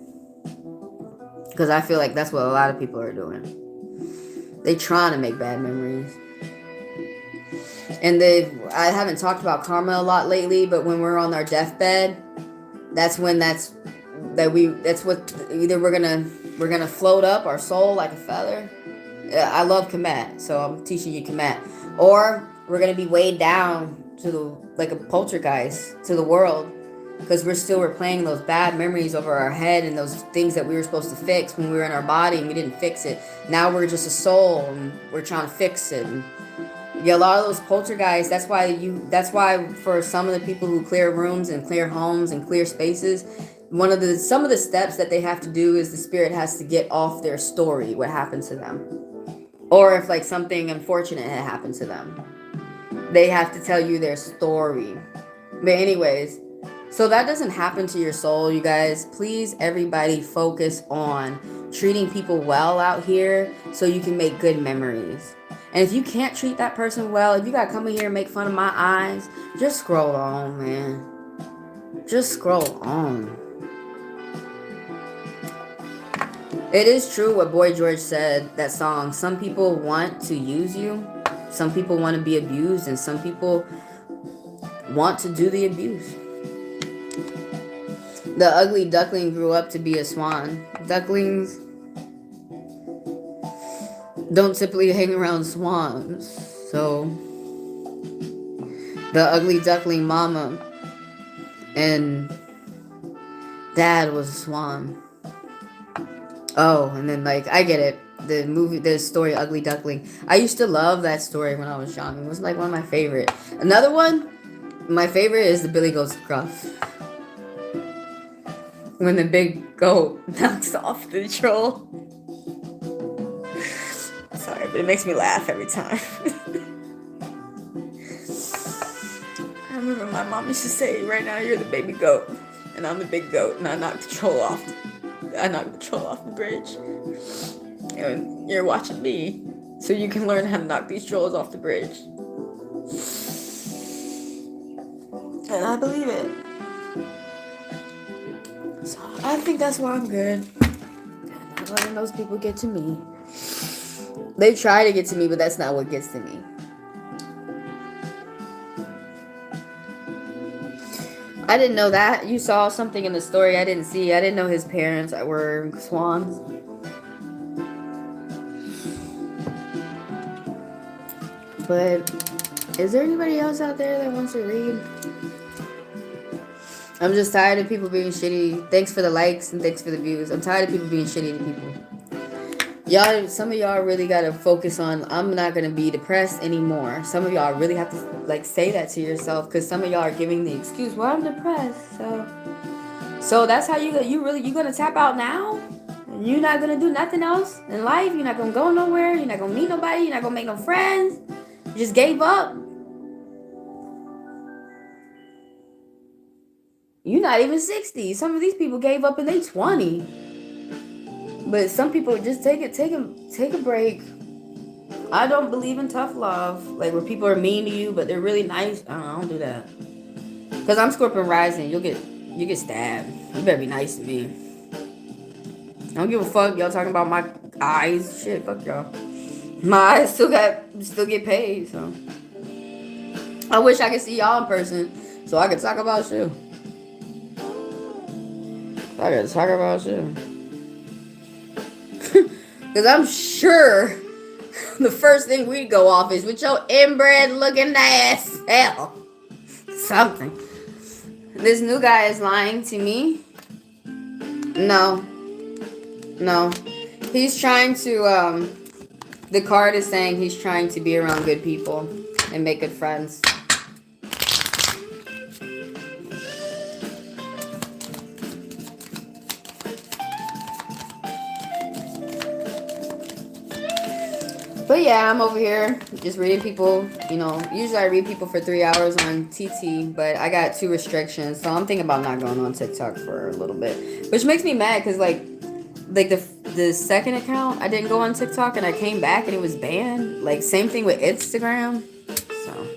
Because I feel like that's what a lot of people are doing. They trying to make bad memories. And I haven't talked about karma a lot lately, but when we're on our deathbed, that's what either we're gonna float up our soul like a feather. I love Kemet, so I'm teaching you Kemet. Or we're gonna be weighed down like a poltergeist to the world, because we're still replaying those bad memories over our head and those things that we were supposed to fix when we were in our body and we didn't fix it. Now we're just a soul and we're trying to fix it. And a lot of those poltergeists. That's why for some of the people who clear rooms and clear homes and clear spaces, some of the steps that they have to do is the spirit has to get off their story, what happened to them. Or if something unfortunate had happened to them, they have to tell you their story. But anyways, so that doesn't happen to your soul, you guys. Please, everybody, focus on treating people well out here so you can make good memories. And if you can't treat that person well, if you gotta come in here and make fun of my eyes, just scroll on, man. Just scroll on. It is true what Boy George said, that song. Some people want to use you. Some people want to be abused. And some people want to do the abuse. The ugly duckling grew up to be a swan. Ducklings don't typically hang around swans. So the ugly duckling mama and dad was a swan. Oh, and then I get it. The story Ugly Duckling. I used to love that story when I was young. It was one of my favorite. Another one, my favorite is the Billy Goat's Gruff. When the big goat knocks off the troll. Sorry, but it makes me laugh every time. I remember my mom used to say, right now you're the baby goat and I'm the big goat, and I knocked the troll off the bridge. And you're watching me so you can learn how to knock these trolls off the bridge. And I believe it. So I think that's why I'm good. I'm not letting those people get to me. They try to get to me, but that's not what gets to me. I didn't know that. You saw something in the story I didn't see. I didn't know his parents were swans. But Is there anybody else out there that wants to read? I'm just tired of people being shitty. Thanks for the likes and thanks for the views. I'm tired of people being shitty to people. Y'all, some of y'all really gotta focus on, I'm not gonna be depressed anymore. Some of y'all really have to like say that to yourself, because some of y'all are giving the excuse, well, I'm depressed. So that's how you gonna tap out now? You're not gonna do nothing else in life? You're not gonna go nowhere? You're not gonna meet nobody? You're not gonna make no friends? You just gave up? You're not even 60. Some of these people gave up and they 20. But some people just take a break. I don't believe in tough love, like where people are mean to you but they're really nice. I don't do that. Cause I'm Scorpion rising. You get stabbed. You better be nice to me. I don't give a fuck. Y'all talking about my eyes? Shit, fuck y'all. My eyes still get paid. So I wish I could see y'all in person so I could talk about you. I gotta talk about you. Because I'm sure the first thing we'd go off is with your inbred looking ass. Hell. Something. This new guy is lying to me. No. He's trying to, the card is saying he's trying to be around good people and make good friends. But yeah, I'm over here just reading people, you know, usually I read people for 3 hours on TT, but I got 2 restrictions, so I'm thinking about not going on TikTok for a little bit, which makes me mad, because like the second account, I didn't go on TikTok, and I came back and it was banned. Like, same thing with Instagram. So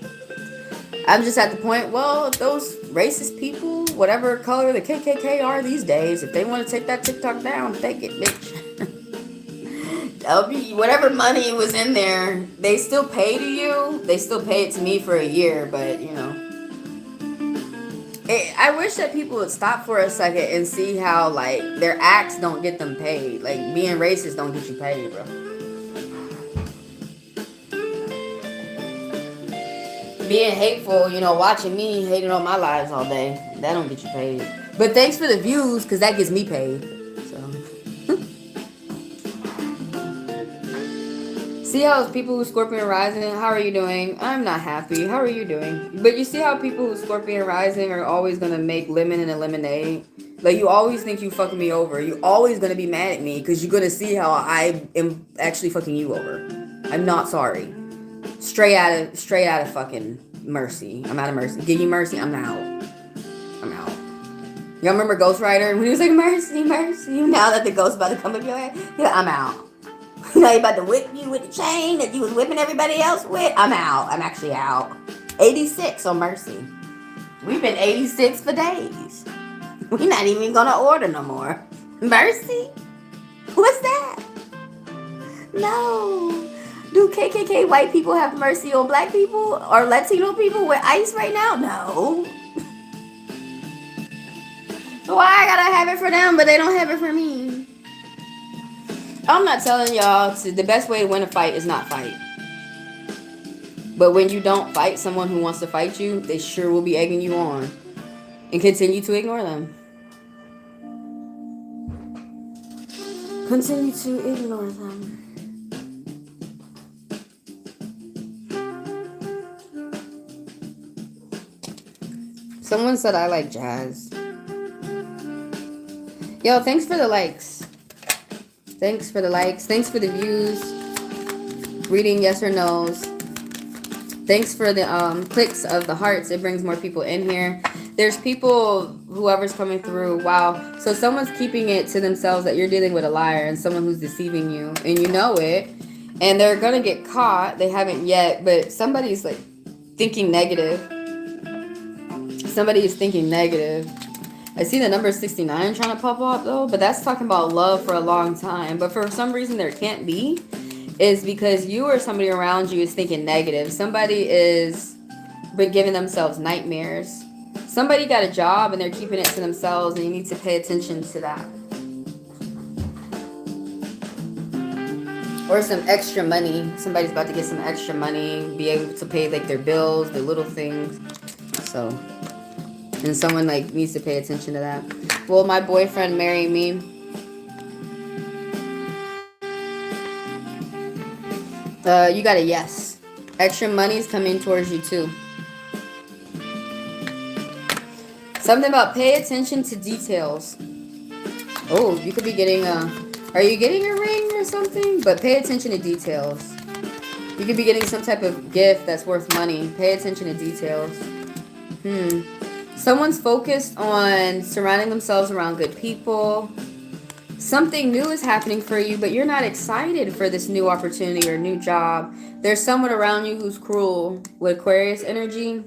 I'm just at the point, well, if those racist people, whatever color the KKK are these days, if they want to take that TikTok down, take it, bitch. Whatever money was in there, they still pay to you. They still pay it to me for a year, but you know, I wish that people would stop for a second and see how like their acts don't get them paid. Like being racist don't get you paid, bro. Being hateful, you know, watching me hating on my lives all day, that don't get you paid. But thanks for the views, because that gets me paid. See how people who Scorpion rising, how are you doing? I'm not happy. How are you doing? But you see how people who Scorpion rising are always going to make lemon and a lemonade? Like, you always think you fucking me over. You always going to be mad at me because you're going to see how I am actually fucking you over. I'm not sorry. Straight out of fucking mercy. I'm out of mercy. Giggy mercy, I'm out. Y'all remember Ghost Rider when he was like, mercy, mercy? Now that the ghost about to come up your head, I'm out. You know, he about to whip you with the chain that you was whipping everybody else with. I'm out. I'm actually out. 86 on Mercy. We've been 86 for days. We're not even going to order no more. Mercy? What's that? No. Do KKK white people have mercy on black people or Latino people with ICE right now? No. Why I gotta have it for them, but they don't have it for me? I'm not telling y'all the best way to win a fight is not fight. But when you don't fight someone who wants to fight you, they sure will be egging you on. And continue to ignore them. Continue to ignore them. Someone said I like jazz. Yo, thanks for the likes. Thanks for the likes. Thanks for the views. Reading yes or no's. Thanks for the clicks of the hearts. It brings more people in here. There's people, whoever's coming through. Wow. So someone's keeping it to themselves that you're dealing with a liar and someone who's deceiving you. And you know it. And they're going to get caught. They haven't yet. But somebody's like thinking negative. Somebody is thinking negative. I see the number 69 trying to pop up though, but that's talking about love for a long time. But for some reason there can't be, is because you or somebody around you is thinking negative. Somebody is giving themselves nightmares. Somebody got a job and they're keeping it to themselves, and you need to pay attention to that. Or some extra money. Somebody's about to get some extra money, be able to pay like their bills, their little things. So, and someone like needs to pay attention to that. Will my boyfriend marry me? You got a yes. Extra money is coming towards you too. Something about pay attention to details. Oh, you could be getting a... Are you getting a ring or something? But pay attention to details. You could be getting some type of gift that's worth money. Pay attention to details. Someone's focused on surrounding themselves around good people. Something new is happening for you, but you're not excited for this new opportunity or new job. There's someone around you who's cruel with Aquarius energy.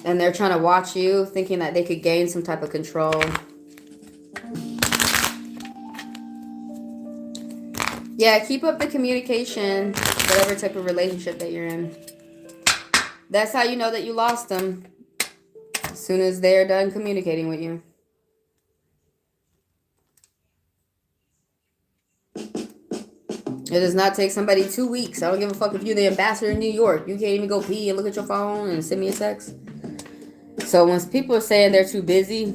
And they're trying to watch you, thinking that they could gain some type of control. Yeah, keep up the communication, whatever type of relationship that you're in. That's how you know that you lost them. As soon as they're done communicating with you. It does not take somebody 2 weeks. I don't give a fuck if you're the ambassador in New York. You can't even go pee and look at your phone and send me a text. So when people are saying they're too busy,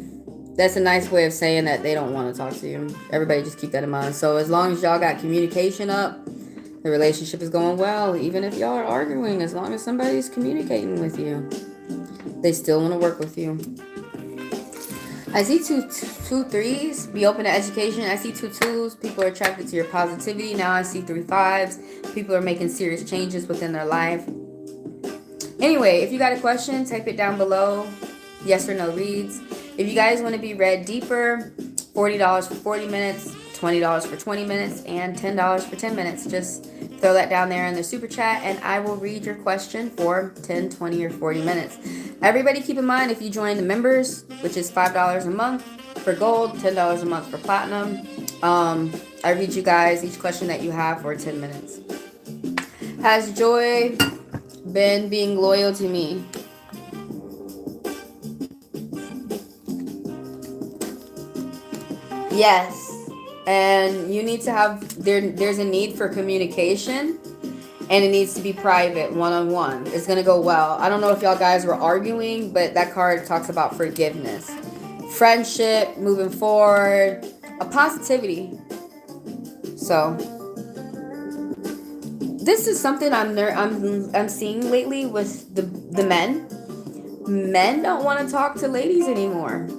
that's a nice way of saying that they don't want to talk to you. Everybody just keep that in mind. So as long as y'all got communication up, the relationship is going well. Even if y'all are arguing, as long as somebody's communicating with you, they still want to work with you. I see two threes. Be open to education. I see 2 2s. People are attracted to your positivity. Now I see 3 5s. People are making serious changes within their life. Anyway, if you got a question, type it down below. Yes or no reads. If you guys want to be read deeper, $40 for 40 minutes, $20 for 20 minutes, and $10 for 10 minutes. Just throw that down there in the super chat, and I will read your question for 10, 20, or 40 minutes. Everybody keep in mind, if you join the members, which is $5 a month for gold, $10 a month for platinum, I read you guys each question that you have for 10 minutes. Has Joy been being loyal to me? Yes. And you need to have, there's a need for communication, and it needs to be private, one-on-one. It's going to go well. I don't know if y'all guys were arguing, but that card talks about forgiveness, friendship, moving forward, a positivity. So this is something I'm seeing lately with the men. Men don't want to talk to ladies anymore.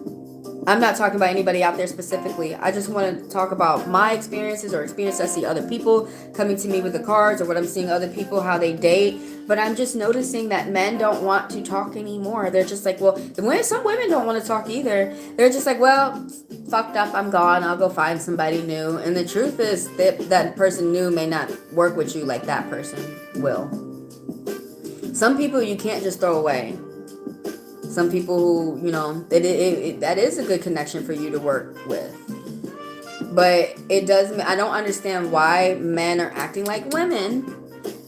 I'm not talking about anybody out there specifically. I just want to talk about my experiences or experience I see other people coming to me with the cards, or what I'm seeing other people, how they date. But I'm just noticing that men don't want to talk anymore. They're just like, well, some women don't want to talk either. They're just like, well, fucked up, I'm gone. I'll go find somebody new. And the truth is that person new may not work with you like that person will. Some people you can't just throw away. Some people who, you know, that is a good connection for you to work with. But it doesn't, I don't understand why men are acting like women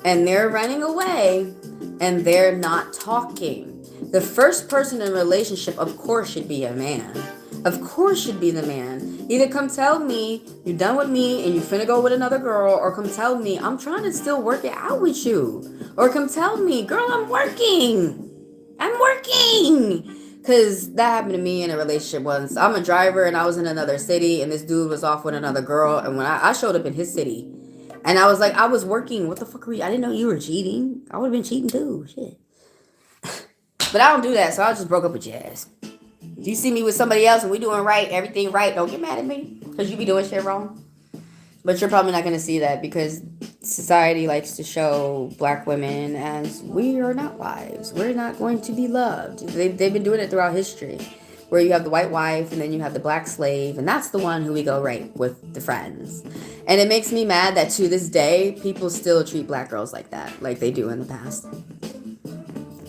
and they're running away and they're not talking. The first person in a relationship, of course, should be a man. Of course should be the man. Either come tell me you're done with me and you're finna go with another girl, or come tell me I'm trying to still work it out with you. Or come tell me, girl, I'm working. Because that happened to me in a relationship once. I'm a driver and I was in another city and this dude was off with another girl. And when I showed up in his city and I was like, I was working. What the fuck were you? I didn't know you were cheating. I would have been cheating too. Shit. But I don't do that. So I just broke up with your ass. If you see me with somebody else and we doing right, everything right, don't get mad at me. Because you be doing shit wrong. But you're probably not going to see that because society likes to show black women as we are not wives. We're not going to be loved. They've been doing it throughout history, where you have the white wife and then you have the black slave, and that's the one who we go rape with the friends. And it makes me mad that to this day, people still treat black girls like that, like they do in the past.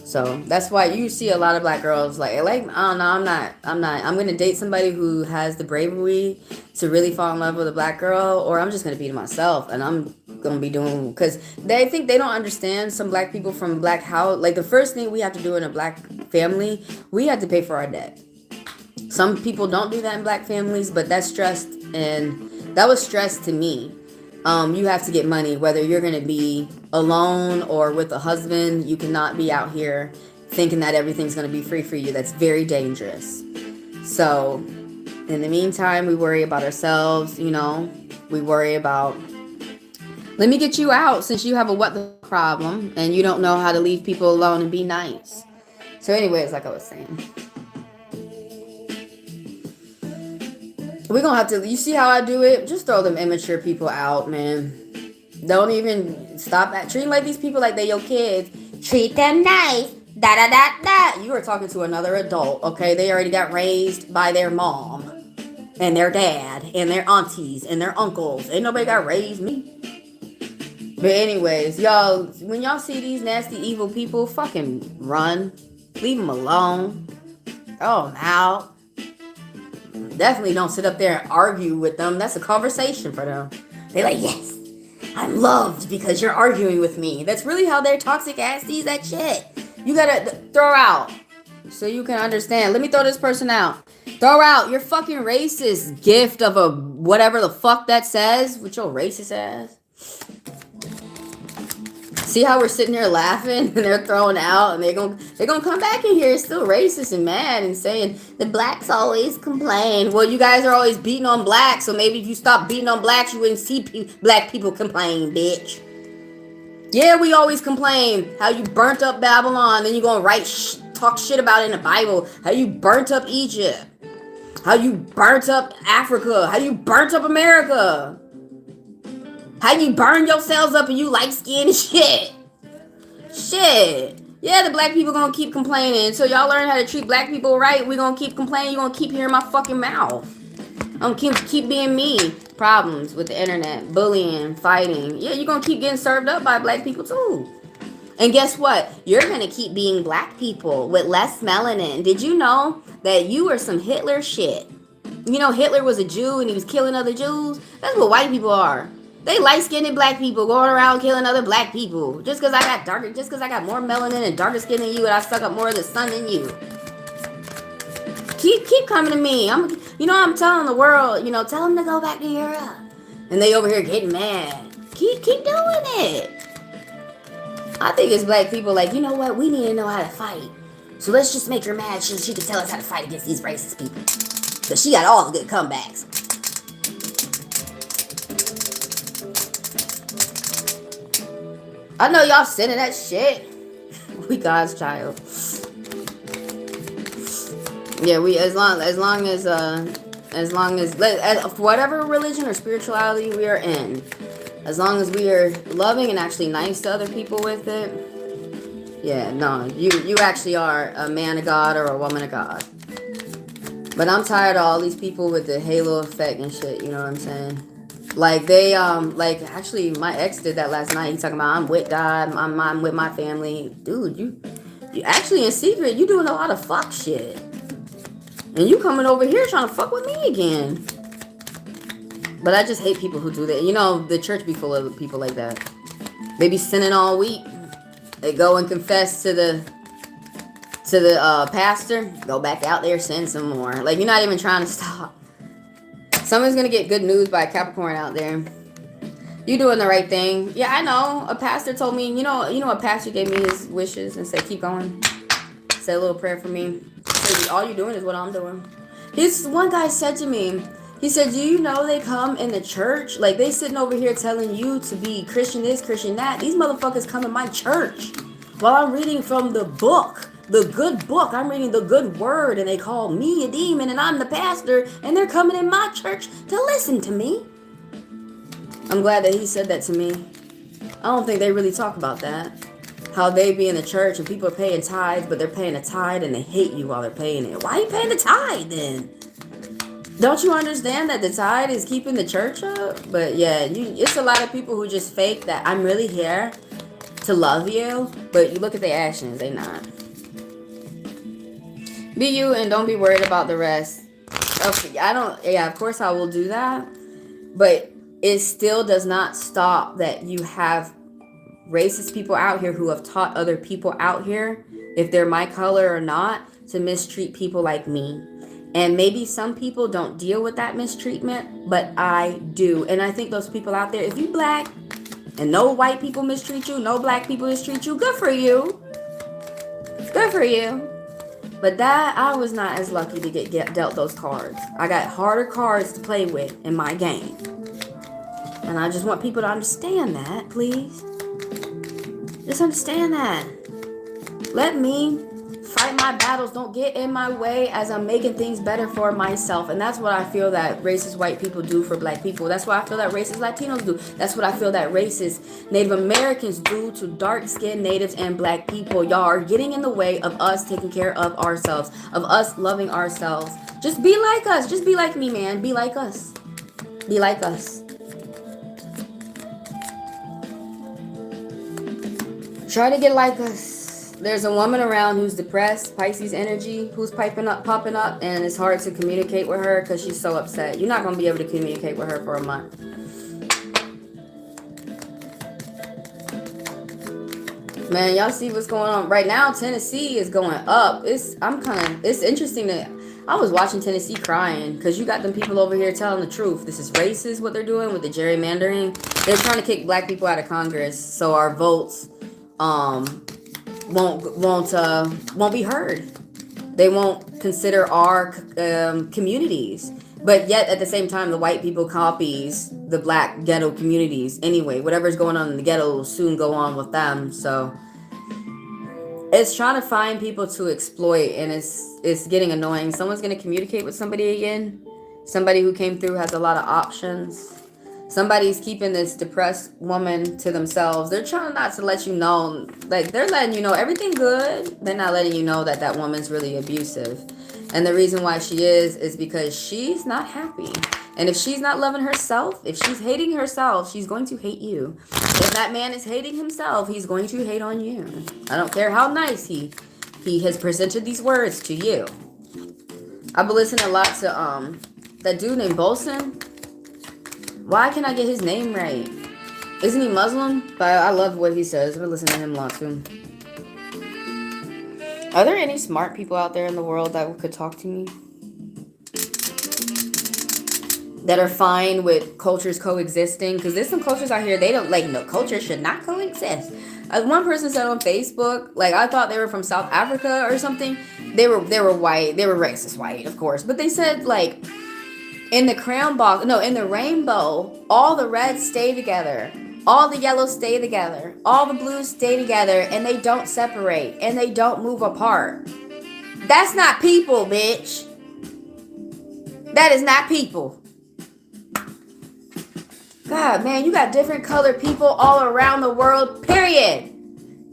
So that's why you see a lot of black girls like, oh no, I'm not. I'm going to date somebody who has the bravery to really fall in love with a black girl, or I'm just going to be myself and I'm going to be doing, because they think they don't understand some black people from black house. Like the first thing we have to do in a black family, we have to pay for our debt. Some people don't do that in black families, but that's stressed, and that was stressed to me. You have to get money, whether you're going to be alone or with a husband. You cannot be out here thinking that everything's going to be free for you. That's very dangerous. So in the meantime, we worry about ourselves, we worry about, let me get you out since you have a what the problem and you don't know how to leave people alone and be nice. So anyways, like I was saying, we're going to have to, you see how I do it? Just throw them immature people out, man. Don't even stop at treating like these people like they your kids. Treat them nice. Da da da da. You are talking to another adult, okay? They already got raised by their mom and their dad and their aunties and their uncles. Ain't nobody got raised me. But anyways, y'all, when y'all see these nasty evil people, fucking run. Leave them alone. Throw them out. Definitely don't sit up there and argue with them. That's a conversation for them. They're like, yes, I'm loved because you're arguing with me. That's really how their toxic ass sees that shit. You gotta throw out so you can understand. Let me throw this person out. Throw out your fucking racist gift of a whatever the fuck that says with your racist ass. See how we're sitting here laughing and they're throwing out and they're gonna come back in here still racist and mad and saying the blacks always complain. Well, you guys are always beating on blacks, so maybe if you stop beating on blacks, you wouldn't see black people complain, bitch. Yeah, we always complain how you burnt up Babylon, then you gonna talk shit about it in the Bible. How you burnt up Egypt. How you burnt up Africa. How you burnt up America. How you burn yourselves up and you light skinned shit. Shit. Yeah, the black people gonna keep complaining. Until y'all learn how to treat black people right, we gonna keep complaining. You gonna keep hearing my fucking mouth. I'm keep being me. Problems with the internet, bullying, fighting. Yeah, you're gonna keep getting served up by black people too. And guess what? You're gonna keep being black people with less melanin. Did you know that you are some Hitler shit? You know Hitler was a Jew and he was killing other Jews? That's what white people are. They light-skinned black people going around killing other black people. Just because I got more melanin and darker skin than you and I suck up more of the sun than you. Keep coming to me. I'm telling the world, tell them to go back to Europe. And they over here getting mad. Keep doing it. I think it's black people like, you know what? We need to know how to fight. So let's just make her mad so she can tell us how to fight against these racist people. Because she got all the good comebacks. I know y'all sending that shit. We God's child. Yeah, we as long as whatever religion or spirituality we are in, as long as we are loving and actually nice to other people with it. Yeah, no, you actually are a man of God or a woman of God. But I'm tired of all these people with the halo effect and shit. You know what I'm saying? Like they actually my ex did that last night. He talking about I'm with God, I'm with my family. Dude, you actually in secret you doing a lot of fuck shit. And you coming over here trying to fuck with me again. But I just hate people who do that. The church be full of people like that. They be sinning all week. They go and confess to the pastor. Go back out there, sin some more. Like you're not even trying to stop. Someone's gonna get good news by Capricorn out there. You doing the right thing. Yeah, I know. A pastor told me, a pastor gave me his wishes and said, keep going. Say a little prayer for me. Said, all you're doing is what I'm doing. One guy said to me, he said, do you know they come in the church? Like they sitting over here telling you to be Christian this, Christian that. These motherfuckers come in my church while I'm reading from the book. The good book. I'm reading the good word and they call me a demon and I'm the pastor and they're coming in my church to listen to me. I'm glad that he said that to me. I don't think they really talk about that. How they be in the church and people are paying tithes, but they're paying a tithe and they hate you while they're paying it. Why are you paying the tithe then? Don't you understand that the tithe is keeping the church up? But yeah, it's a lot of people who just fake that I'm really here to love you, but you look at their actions, they not. Be you and don't be worried about the rest. Okay, of course I will do that. But it still does not stop that you have racist people out here who have taught other people out here, if they're my color or not, to mistreat people like me. And maybe some people don't deal with that mistreatment, but I do. And I think those people out there, if you black and no white people mistreat you, no black people mistreat you, good for you. Good for you. But that, I was not as lucky to get dealt those cards. I got harder cards to play with in my game. And I just want people to understand that, please. Just understand that. Let me fight my battles. Don't get in my way as I'm making things better for myself. And that's what I feel that racist white people do for black people. That's what I feel that racist Latinos do. That's what I feel that racist Native Americans do to dark-skinned natives and black people. Y'all are getting in the way of us taking care of ourselves, of us loving ourselves. Just be like us. Just be like me, man. Be like us. Be like us. Try to get like us. There's a woman around who's depressed, Pisces energy, who's popping up, and it's hard to communicate with her because she's so upset. You're not going to be able to communicate with her for a month. Man, y'all see what's going on right now? Tennessee is going up. It's interesting that I was watching Tennessee crying because you got them people over here telling the truth. This is racist what they're doing with the gerrymandering. They're trying to kick black people out of Congress so our votes won't be heard. They won't consider our communities. But yet at the same time, the white people copies the black ghetto communities. Anyway, whatever's going on in the ghetto will soon go on with them. So it's trying to find people to exploit, and it's getting annoying. Someone's going to communicate with somebody again. Somebody who came through has a lot of options. Somebody's keeping this depressed woman to themselves. They're trying not to let you know, like they're letting you know everything good. They're not letting you know that that woman's really abusive. And the reason why she is because she's not happy. And if she's not loving herself, if she's hating herself, she's going to hate you. If that man is hating himself, he's going to hate on you. I don't care how nice he has presented these words to you. I've been listening a lot to that dude named Bolson. Why can't I get his name right? Isn't he Muslim? But I love what he says. I've been listening to him a lot too. Are there any smart people out there in the world that could talk to me? That are fine with cultures coexisting? Because there's some cultures out here, they don't like, no, culture should not coexist. One person said on Facebook, like I thought they were from South Africa or something. They were white. They were racist white, of course. But they said like, in the crown box, no, in the rainbow, all the reds stay together. All the yellows stay together. All the blues stay together, and they don't separate, and they don't move apart. That's not people, bitch. That is not people. God, man, you got different colored people all around the world, period.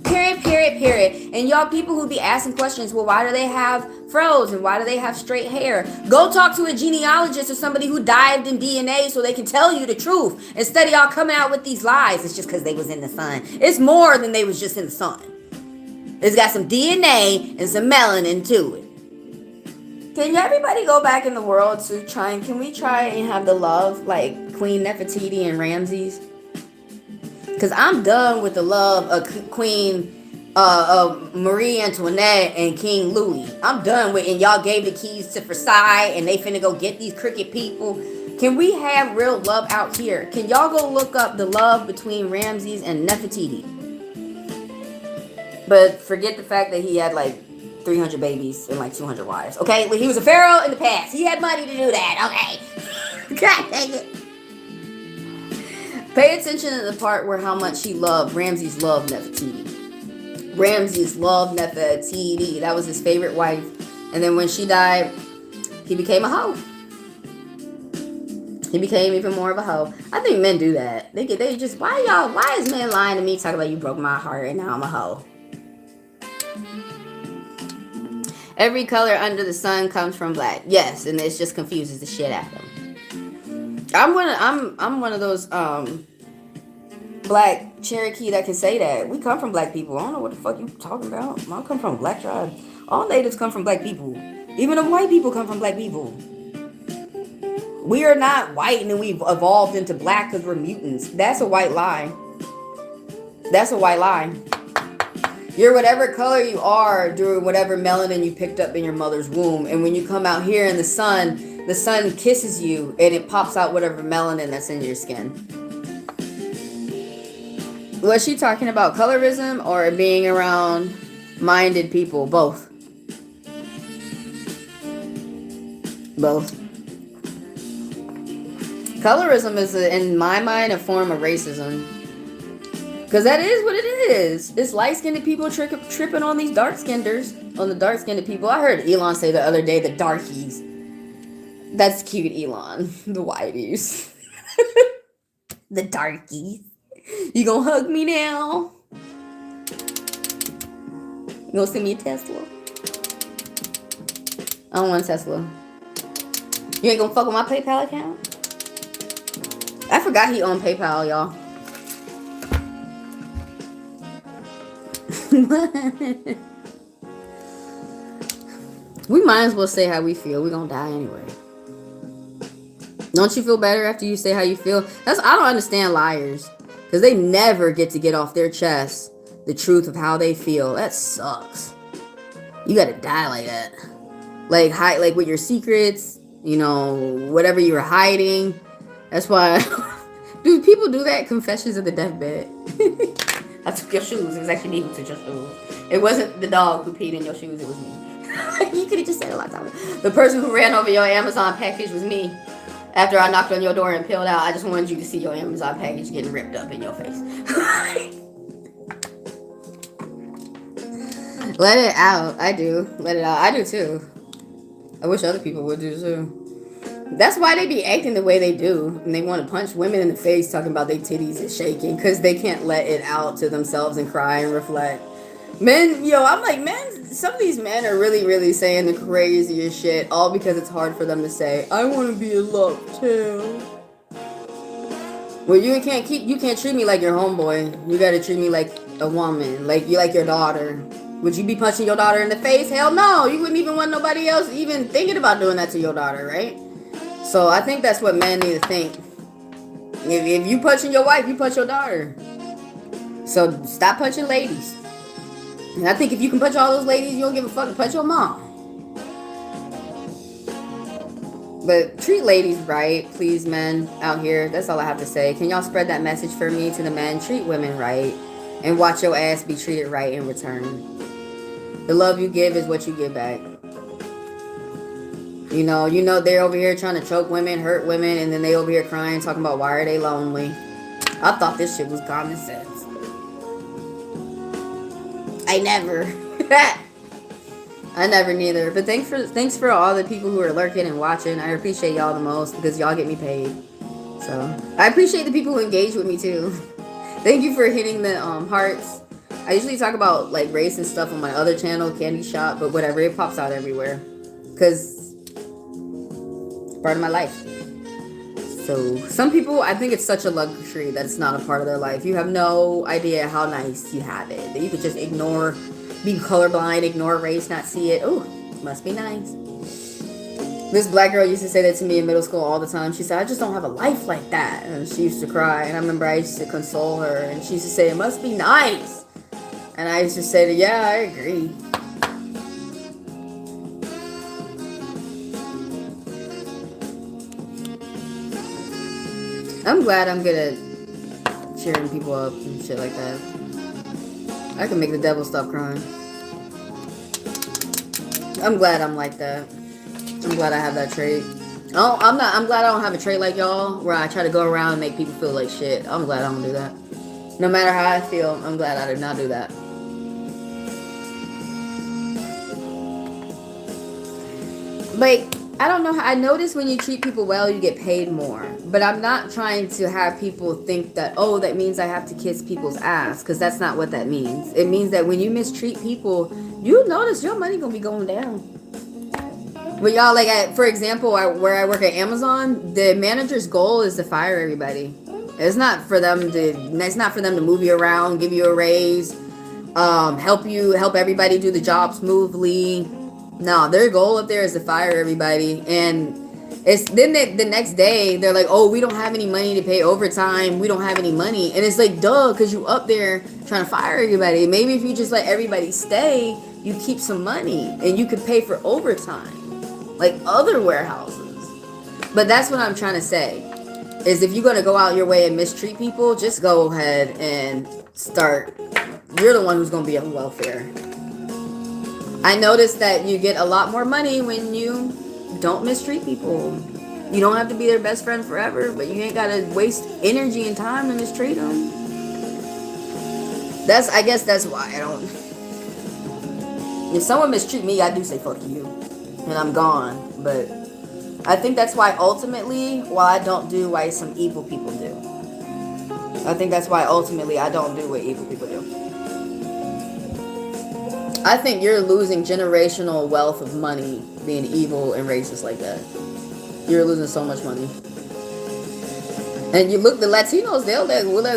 Period. And y'all people who be asking questions, well, why do they have froze and why do they have straight hair? Go talk to a genealogist or somebody who dived in DNA so they can tell you the truth. Instead of y'all coming out with these lies, it's just because they was in the sun. It's more than they was just in the sun. It's got some DNA and some melanin to it. Can everybody go back in the world to can we try and have the love like Queen Nefertiti and Ramses? Because I'm done with the love of Queen Marie Antoinette and King Louis. I'm done with, and y'all gave the keys to Versailles and they finna go get these crooked people. Can we have real love out here? Can y'all go look up the love between Ramses and Nefertiti? But forget the fact that he had like 300 babies and like 200 wives. Okay, he was a pharaoh in the past. He had money to do that. Okay. God dang it. Pay attention to the part where how much Ramses loved Nefertiti. Ramses loved Nefertiti. That was his favorite wife. And then when she died, he became a hoe. He became even more of a hoe. I think men do that. They just, why is men lying to me talking about you broke my heart and now I'm a hoe? Every color under the sun comes from black. Yes, and it just confuses the shit out of them. I'm one of those black Cherokee that can say that. We come from black people. I don't know what the fuck you talking about. I come from a black tribe. All natives come from black people. Even the white people come from black people. We are not white and then we've evolved into black because we're mutants. That's a white lie. That's a white lie. You're whatever color you are during whatever melanin you picked up in your mother's womb. And when you come out here in the sun kisses you and it pops out whatever melanin that's in your skin. Was she talking about colorism or being around minded people? Both. Both. Colorism is, in my mind, a form of racism. Because that is what it is. It's light-skinned people tripping on these dark-skinners, on the dark-skinned people. I heard Elon say the other day, the darkies. That's cute, Elon. The whiteys. The darkies. You gonna hug me now? You gonna send me a Tesla? I don't want a Tesla. You ain't gonna fuck with my PayPal account? I forgot he owned PayPal, y'all. We might as well say how we feel. We're gonna die anyway. Don't you feel better after you say how you feel? I don't understand liars. Because they never get off their chest the truth of how they feel. That sucks. You gotta die like that. Like with your secrets, you know, whatever you were hiding. That's why, do people do that? Confessions of the deathbed. I took your shoes. It was actually me who took your shoes. It wasn't the dog who peed in your shoes. It was me. You could have just said a lot of times. The person who ran over your Amazon package was me. After I knocked on your door and peeled out, I just wanted you to see your Amazon package getting ripped up in your face. Let it out. I do. Let it out. I do too. I wish other people would do too. That's why they be acting the way they do. And they want to punch women in the face talking about their titties is shaking. Because they can't let it out to themselves and cry and reflect. Men, I'm like, men, some of these men are really, really saying the craziest shit. All because it's hard for them to say, I want to be in love too. Well, you can't treat me like your homeboy. You gotta treat me like a woman. Like your daughter. Would you be punching your daughter in the face? Hell no. You wouldn't even want nobody else even thinking about doing that to your daughter, right? So I think that's what men need to think. If you punching your wife, you punch your daughter. So stop punching ladies. And I think if you can punch all those ladies, you don't give a fuck to punch your mom. But treat ladies right, please, men out here. That's all I have to say. Can y'all spread that message for me to the men? Treat women right. And watch your ass be treated right in return. The love you give is what you give back. You know they're over here trying to choke women, hurt women, and then they over here crying, talking about why are they lonely. I thought this shit was common sense. I never neither. But thanks for all the people who are lurking and watching. I appreciate y'all the most because y'all get me paid. So I appreciate the people who engage with me too. Thank you for hitting the hearts. I usually talk about like race and stuff on my other channel, Candy Shop, but whatever, it pops out everywhere because it's part of my life. So some people, I think it's such a luxury that it's not a part of their life. You have no idea how nice you have it. That you could just ignore, be colorblind, ignore race, not see it. Oh, must be nice. This black girl used to say that to me in middle school all the time. She said, I just don't have a life like that. And she used to cry. And I remember I used to console her. And she used to say, it must be nice. And I used to say, yeah, I agree. I'm glad I'm good at cheering people up and shit like that. I can make the devil stop crying. I'm glad I'm like that. I'm glad I have that trait. Oh, I'm glad I don't have a trait like y'all where I try to go around and make people feel like shit. I'm glad I don't do that. No matter how I feel, I'm glad I did not do that. Like, I don't know. I notice when you treat people well, you get paid more. But I'm not trying to have people think that, oh, that means I have to kiss people's ass. Because that's not what that means. It means that when you mistreat people, you notice your money going to be going down. But y'all, like, for example, where I work at Amazon, the manager's goal is to fire everybody. It's not for them to move you around, give you a raise, help everybody do the job smoothly. No, their goal up there is to fire everybody. And It's then the next day they're like, oh, we don't have any money to pay overtime. We don't have any money, and it's like, duh, because you up there trying to fire everybody. Maybe if you just let everybody stay, you keep some money and you could pay for overtime, like other warehouses. But that's what I'm trying to say. Is if you're gonna go out your way and mistreat people, just go ahead and start. You're the one who's gonna be on welfare. I noticed that you get a lot more money when you don't mistreat people. You don't have to be their best friend forever, but you ain't gotta waste energy and time to mistreat them. I guess that's why I don't. If someone mistreat me, I do say fuck you, and I'm gone. But I think that's why ultimately, why I don't do what some evil people do. I think that's why ultimately I don't do what evil people do. I think you're losing generational wealth of money being evil and racist like that. You're losing so much money. And you look, the Latinos,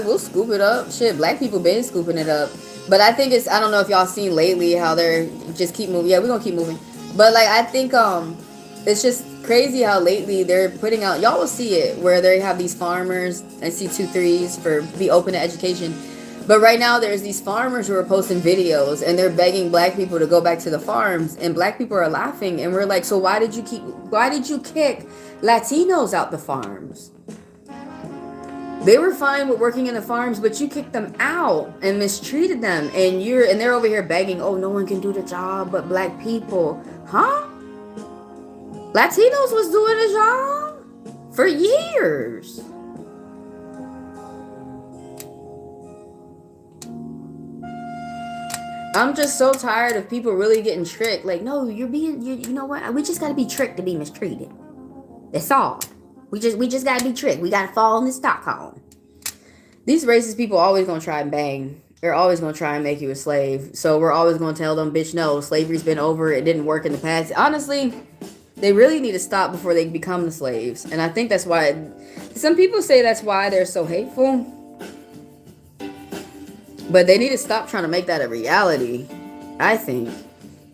we'll scoop it up. Shit, black people been scooping it up. But I think I don't know if y'all seen lately how they're just keep moving. Yeah, we're gonna keep moving. But like, I think it's just crazy how lately they're putting out, y'all will see it, where they have these farmers. I see 2 3s for be open to education. But right now there's these farmers who are posting videos and they're begging black people to go back to the farms, and black people are laughing, and we're like, so why did you kick Latinos out the farms? They were fine with working in the farms, but you kicked them out and mistreated them, and they're over here begging, oh, no one can do the job but black people. Huh? Latinos was doing the job for years. I'm just so tired of people really getting tricked. Like, no, you know what? We just gotta be tricked to be mistreated. That's all. We just gotta be tricked. We gotta fall in the Stockholm. These racist people are always gonna try and bang. They're always gonna try and make you a slave. So we're always gonna tell them, bitch, no, slavery's been over. It didn't work in the past. Honestly, they really need to stop before they become the slaves. And I think that's why some people say that's why they're so hateful. But they need to stop trying to make that a reality. I think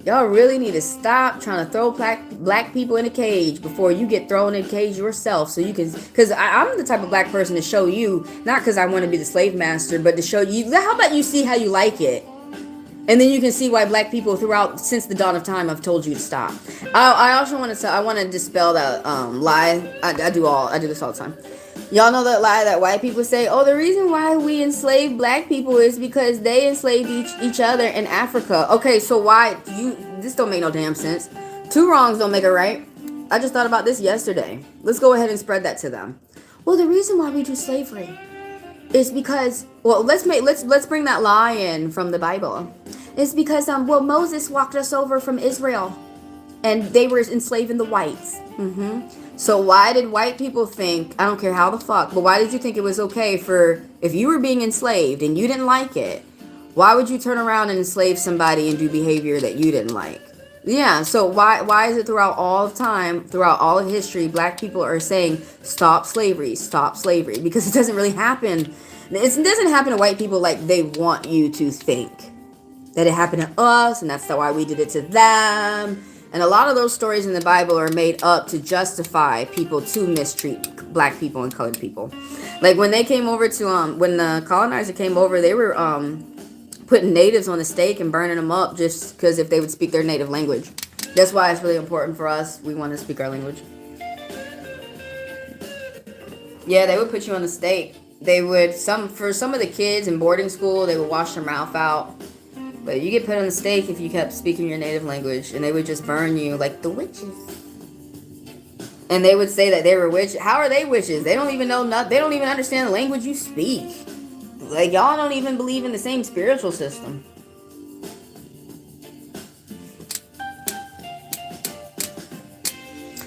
y'all really need to stop trying to throw black people in a cage before you get thrown in a cage yourself. So you can, because I'm the type of black person to show you, not because I want to be the slave master, but to show you, how about you see how you like it? And then you can see why black people throughout, since the dawn of time, have told you to stop. I also want to, I want to dispel that lie. I do this all the time. Y'all know that lie that white people say, oh, the reason why we enslave black people is because they enslaved each other in Africa. Okay, so this don't make no damn sense. 2 wrongs don't make it right. I just thought about this yesterday. Let's go ahead and spread that to them. Well, the reason why we do slavery is because, well, let's bring that lie in from the Bible. It's because Moses walked us over from Israel and they were enslaving the whites. So why did white people think, I don't care how the fuck, but why did you think it was okay if you were being enslaved and you didn't like it, why would you turn around and enslave somebody and do behavior that you didn't like? Yeah, so why is it throughout all of time, throughout all of history, black people are saying, stop slavery, because it doesn't really happen. It doesn't happen to white people like they want you to think. That it happened to us, and that's why we did it to them. And a lot of those stories in the Bible are made up to justify people to mistreat black people and colored people. Like when they came over to, when the colonizer came over, they were putting natives on the stake and burning them up just because if they would speak their native language. That's why it's really important for us. We want to speak our language. Yeah, they would put you on the stake. They would, for some of the kids in boarding school, they would wash their mouth out. But you get put on the stake if you kept speaking your native language, and they would just burn you like the witches. And they would say that they were witches. How are they witches? They don't even know they don't even understand the language you speak. Like, y'all don't even believe in the same spiritual system.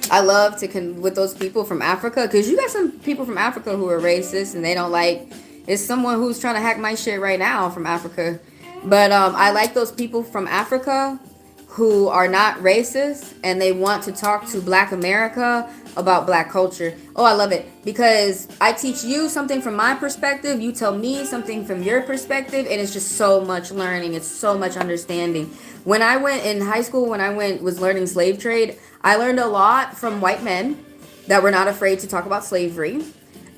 I love to with those people from Africa, because you got some people from Africa who are racist and they don't like. It's someone who's trying to hack my shit right now from Africa. But I like those people from Africa who are not racist and they want to talk to Black America about Black culture. Oh, I love it, because I teach you something from my perspective, you tell me something from your perspective, and it's just so much learning. It's so much understanding. When I went in high school, was learning slave trade, I learned a lot from white men that were not afraid to talk about slavery,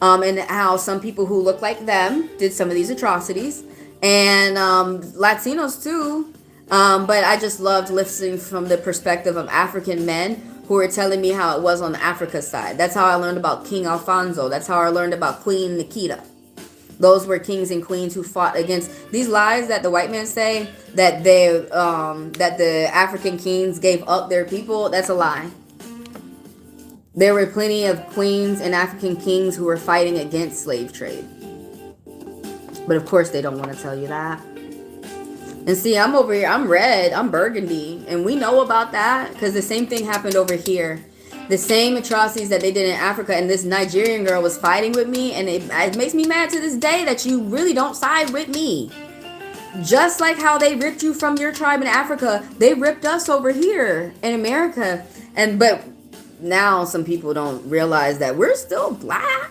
and how some people who look like them did some of these atrocities, and Latinos too. But I just loved listening from the perspective of African men who were telling me how it was on the Africa side. That's how I learned about King Alfonso. That's how I learned about Queen Nikita. Those were kings and queens who fought against these lies that the white men say that that the African kings gave up their people. That's a lie. There were plenty of queens and African kings who were fighting against slave trade. But of course they don't want to tell you that. And see, I'm over here, I'm red, I'm burgundy, and we know about that because the same thing happened over here. The same atrocities that they did in Africa, and this Nigerian girl was fighting with me, and it makes me mad to this day that you really don't side with me. Just like how they ripped you from your tribe in Africa, they ripped us over here in America. But now some people don't realize that we're still black.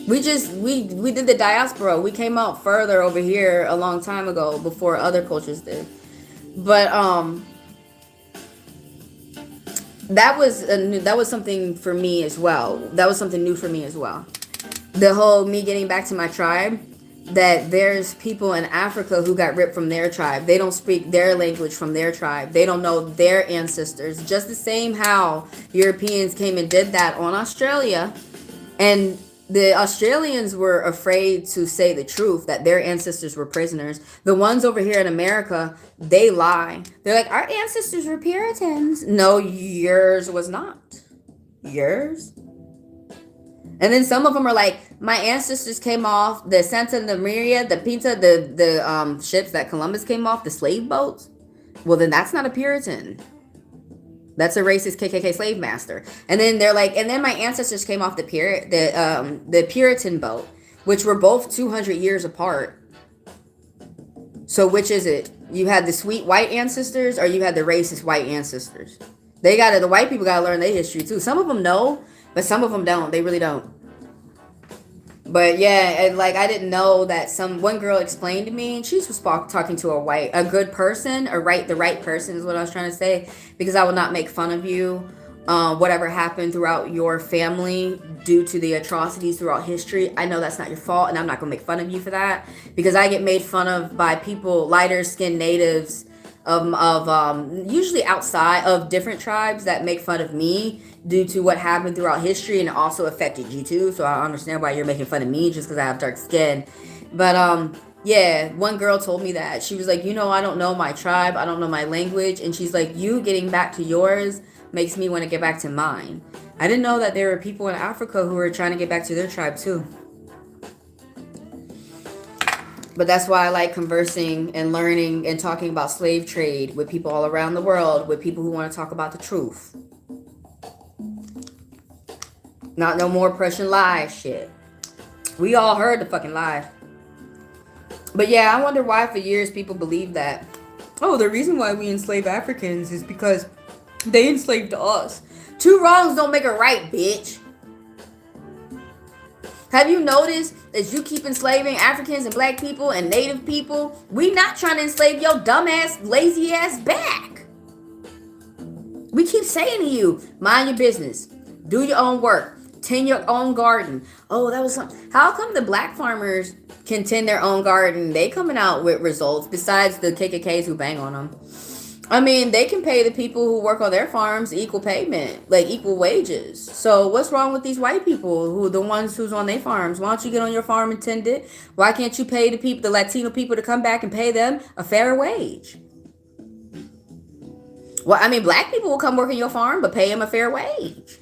We did the diaspora. We came out further over here a long time ago before other cultures did. But that was something for me as well. That was something new for me as well. The whole me getting back to my tribe, that there's people in Africa who got ripped from their tribe. They don't speak their language from their tribe. They don't know their ancestors. Just the same how Europeans came and did that on Australia. And the Australians were afraid to say the truth that their ancestors were prisoners. The ones over here in America, they lie. They're like, our ancestors were Puritans. No, yours was not. Yours? And then some of them are like, my ancestors came off the Santa Maria, the Pinta, the ships that Columbus came off, the slave boats. Well, then that's not a Puritan. That's a racist KKK slave master. And then they're like, and then my ancestors came off the Puritan boat, which were both 200 years apart. So which is it? You had the sweet white ancestors, or you had the racist white ancestors? The white people gotta learn their history too. Some of them know, but some of them don't. They really don't. But yeah, and like I didn't know that one girl explained to me, and she was talking to a good person, the right person is what I was trying to say, because I will not make fun of you, whatever happened throughout your family due to the atrocities throughout history. I know that's not your fault, and I'm not gonna make fun of you for that, because I get made fun of by people, lighter skinned natives of usually outside of different tribes that make fun of me due to what happened throughout history, and it also affected you too. So I understand why you're making fun of me just because I have dark skin. But yeah, one girl told me that. She was like, I don't know my tribe, I don't know my language, and she's like, you getting back to yours makes me want to get back to mine. I didn't know that there were people in Africa who were trying to get back to their tribe too. But that's why I like conversing and learning and talking about slave trade with people all around the world, with people who want to talk about the truth. Not no more Prussian lies shit. We all heard the fucking lies. But yeah, I wonder why for years people believe that, oh, the reason why we enslave Africans is because they enslaved us. Two wrongs don't make a right, bitch. Have you noticed that you keep enslaving Africans and black people and native people? We not trying to enslave your dumbass, lazy ass back. We keep saying to you, mind your business. Do your own work. Tend your own garden. Oh, that was something. How come the black farmers can tend their own garden? They coming out with results besides the KKKs who bang on them. I mean, they can pay the people who work on their farms equal payment, like equal wages. So what's wrong with these white people the ones who's on their farms? Why don't you get on your farm and tend it? Why can't you pay the Latino people to come back and pay them a fair wage? Well, I mean, black people will come work on your farm, but pay them a fair wage.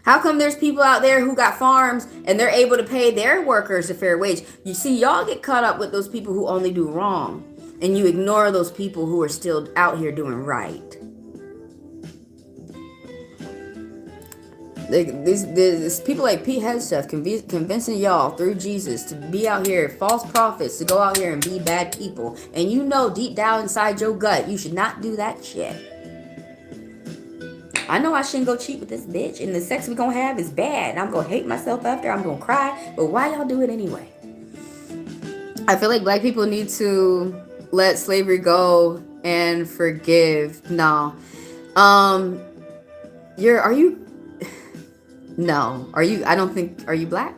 How come there's people out there who got farms and they're able to pay their workers a fair wage? You see, y'all get caught up with those people who only do wrong. And you ignore those people who are still out here doing right. There's people like Pete Headstuff convincing y'all through Jesus to be out here, false prophets, to go out here and be bad people. And you know deep down inside your gut, you should not do that shit. I know I shouldn't go cheat with this bitch, and the sex we gonna have is bad, and I'm gonna hate myself after, I'm gonna cry, but why y'all do it anyway? I feel like black people need to let slavery go and forgive. No. Are you No. Are you? I don't think. Are you black?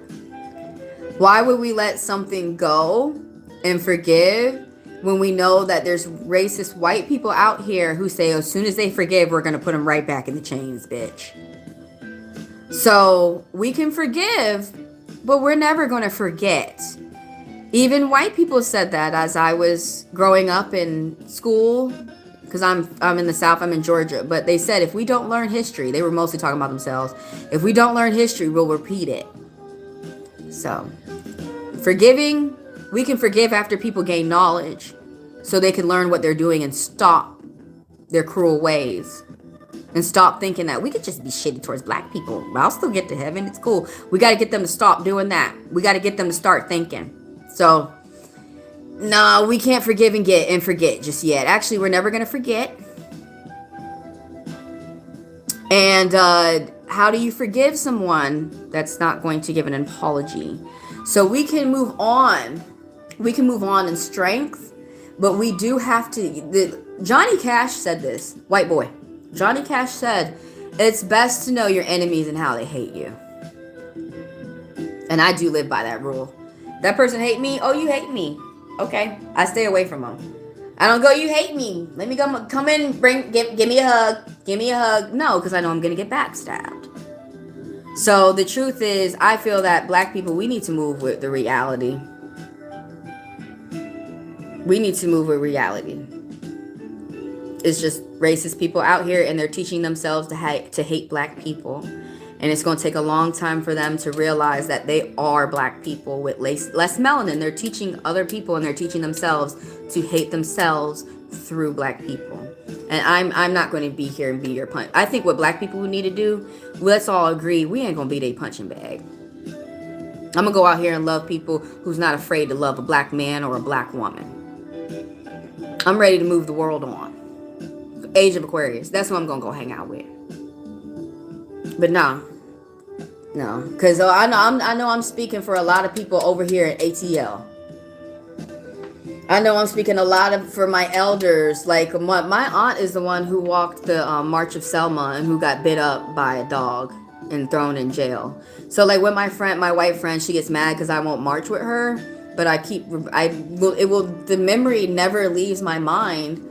Why would we let something go and forgive when we know that there's racist white people out here who say as soon as they forgive, we're going to put them right back in the chains, bitch? So we can forgive, but we're never going to forget. Even white people said that as I was growing up in school, because I'm in the South, I'm in Georgia, but they said if we don't learn history, they were mostly talking about themselves. If we don't learn history, we'll repeat it. So forgiving, we can forgive after people gain knowledge so they can learn what they're doing and stop their cruel ways. And stop thinking that we could just be shitty towards black people. I'll still get to heaven. It's cool. We got to get them to stop doing that. We got to get them to start thinking. So, no, we can't forgive and forget just yet. Actually, we're never going to forget. And how do you forgive someone that's not going to give an apology? So we can move on. We can move on in strength. But we do have to... Johnny Cash said this. White boy. Johnny Cash said, it's best to know your enemies and how they hate you. And I do live by that rule. That person hate me. Oh, you hate me. Okay. I stay away from them. I don't go, you hate me. Let me come in, give me a hug. Give me a hug. No, because I know I'm going to get backstabbed. So the truth is, I feel that black people, we need to move with the reality. We need to move with reality. It's just racist people out here, and they're teaching themselves to hate black people. And it's going to take a long time for them to realize that they are black people with less melanin. They're teaching other people, and they're teaching themselves to hate themselves through black people. And I'm not going to be here and be your punch. I think what black people need to do, let's all agree, we ain't going to be their punching bag. I'm going to go out here and love people who's not afraid to love a black man or a black woman. I'm ready to move the world on. Age of Aquarius. That's who I'm going to go hang out with. But no, because I know I'm speaking for a lot of people over here at ATL. I know I'm speaking for my elders. Like my aunt is the one who walked the March of Selma and who got bit up by a dog and thrown in jail. So like with my white friend, she gets mad because I won't march with her, but the memory never leaves my mind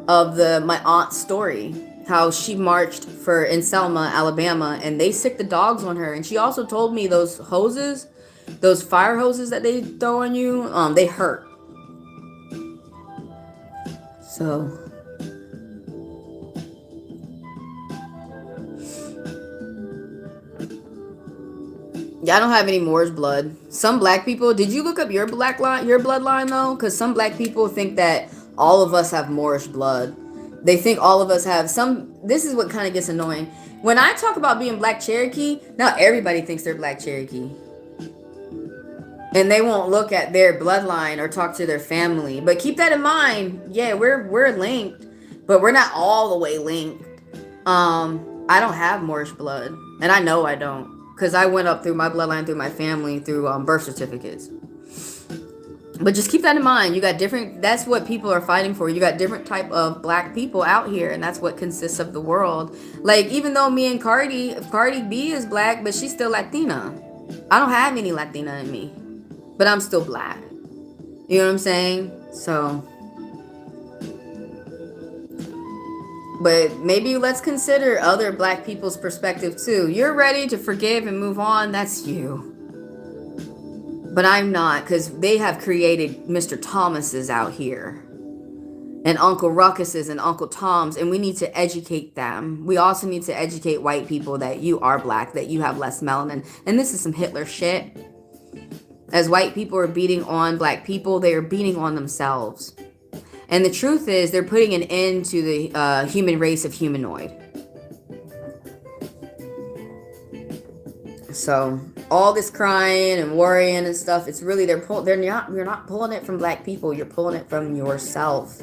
of my aunt's story. How she marched in Selma, Alabama, and they sicked the dogs on her. And she also told me those hoses, those fire hoses that they throw on you, they hurt. So, yeah, I don't have any Moorish blood. Some black people, did you look up your bloodline though? Because some black people think that all of us have Moorish blood. They think all of us have this is what kind of gets annoying. When I talk about being Black Cherokee, now everybody thinks they're Black Cherokee. And they won't look at their bloodline or talk to their family. But keep that in mind. Yeah, we're linked, but we're not all the way linked. I don't have Moorish blood. And I know I don't. Because I went up through my bloodline, through my family, through birth certificates. But just keep that in mind. You got that's what people are fighting for. You got different type of black people out here, and that's what consists of the world. Like, even though me and Cardi B is black, but she's still Latina. I don't have any Latina in me, but I'm still black. You know what I'm saying? So, but maybe let's consider other black people's perspective too. You're ready to forgive and move on. That's you. But I'm not, because they have created Mr. Thomases out here. And Uncle Ruckuses and Uncle Toms. And we need to educate them. We also need to educate white people that you are black, that you have less melanin. And this is some Hitler shit. As white people are beating on black people, they are beating on themselves. And the truth is, they're putting an end to the human race of humanoid. So all this crying and worrying and stuff, it's really you're not pulling it from black people, you're pulling it from yourself.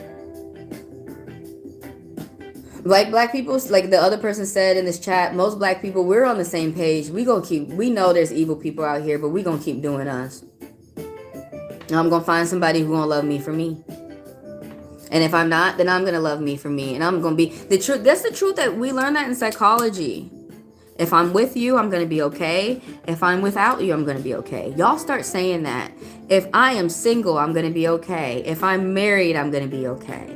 Like black people, like the other person said in this chat, most black people, we're on the same page. We know there's evil people out here, but we gonna keep doing us. And I'm gonna find somebody who gonna love me for me. And if I'm not, then I'm gonna love me for me. And I'm gonna be the truth. That's the truth that we learn that in psychology. If I'm with you, I'm going to be okay. If I'm without you, I'm going to be okay. Y'all start saying that. If I am single, I'm going to be okay. If I'm married, I'm going to be okay.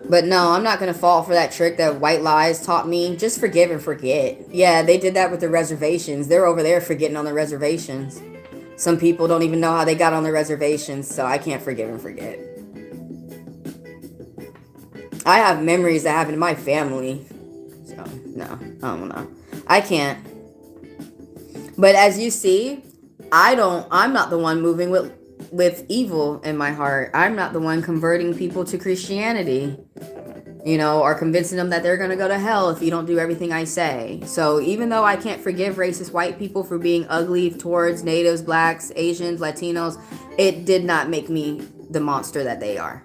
But no, I'm not going to fall for that trick that white lies taught me. Just forgive and forget. Yeah, they did that with the reservations. They're over there forgetting on the reservations. Some people don't even know how they got on the reservations, so I can't forgive and forget. I have memories that happened to my family. So, no, I don't know. I can't. But as you see, I'm not the one moving with evil in my heart. I'm not the one converting people to Christianity, or convincing them that they're going to go to hell if you don't do everything I say. So even though I can't forgive racist white people for being ugly towards natives, blacks, Asians, Latinos, it did not make me the monster that they are.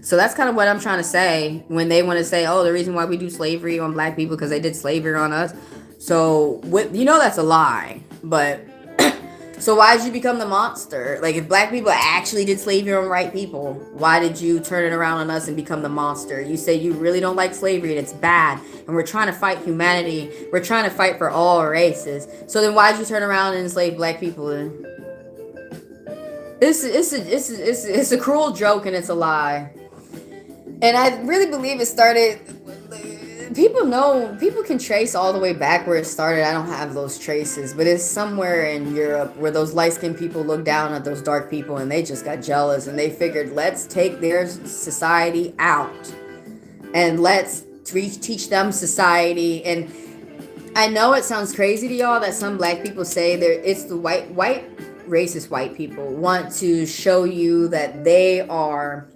So that's kind of what I'm trying to say when they want to say, oh, the reason why we do slavery on black people because they did slavery on us. So, that's a lie. But, so why did you become the monster? Like, if black people actually did slavery on white people, why did you turn it around on us and become the monster? You say you really don't like slavery and it's bad. And we're trying to fight humanity. We're trying to fight for all races. So then why did you turn around and enslave black people? It's a cruel joke and it's a lie. And I really believe it started, people can trace all the way back where it started. I don't have those traces, but it's somewhere in Europe where those light-skinned people look down at those dark people and they just got jealous and they figured, let's take their society out and let's teach them society. And I know it sounds crazy to y'all that some black people say it's the white racist white people want to show you that they are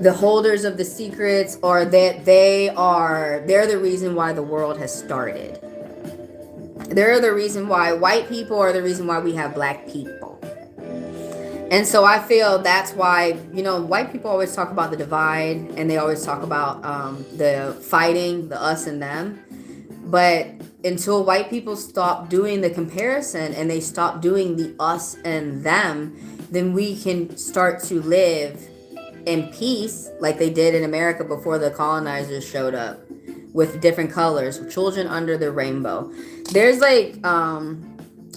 the holders of the secrets, or that they're the reason why the world has started. They're the reason why white people are the reason why we have black people. And so I feel that's why, white people always talk about the divide and they always talk about the fighting, the us and them. But until white people stop doing the comparison and they stop doing the us and them, then we can start to live in peace like they did in America before the colonizers showed up with different colors, children under the rainbow. There's I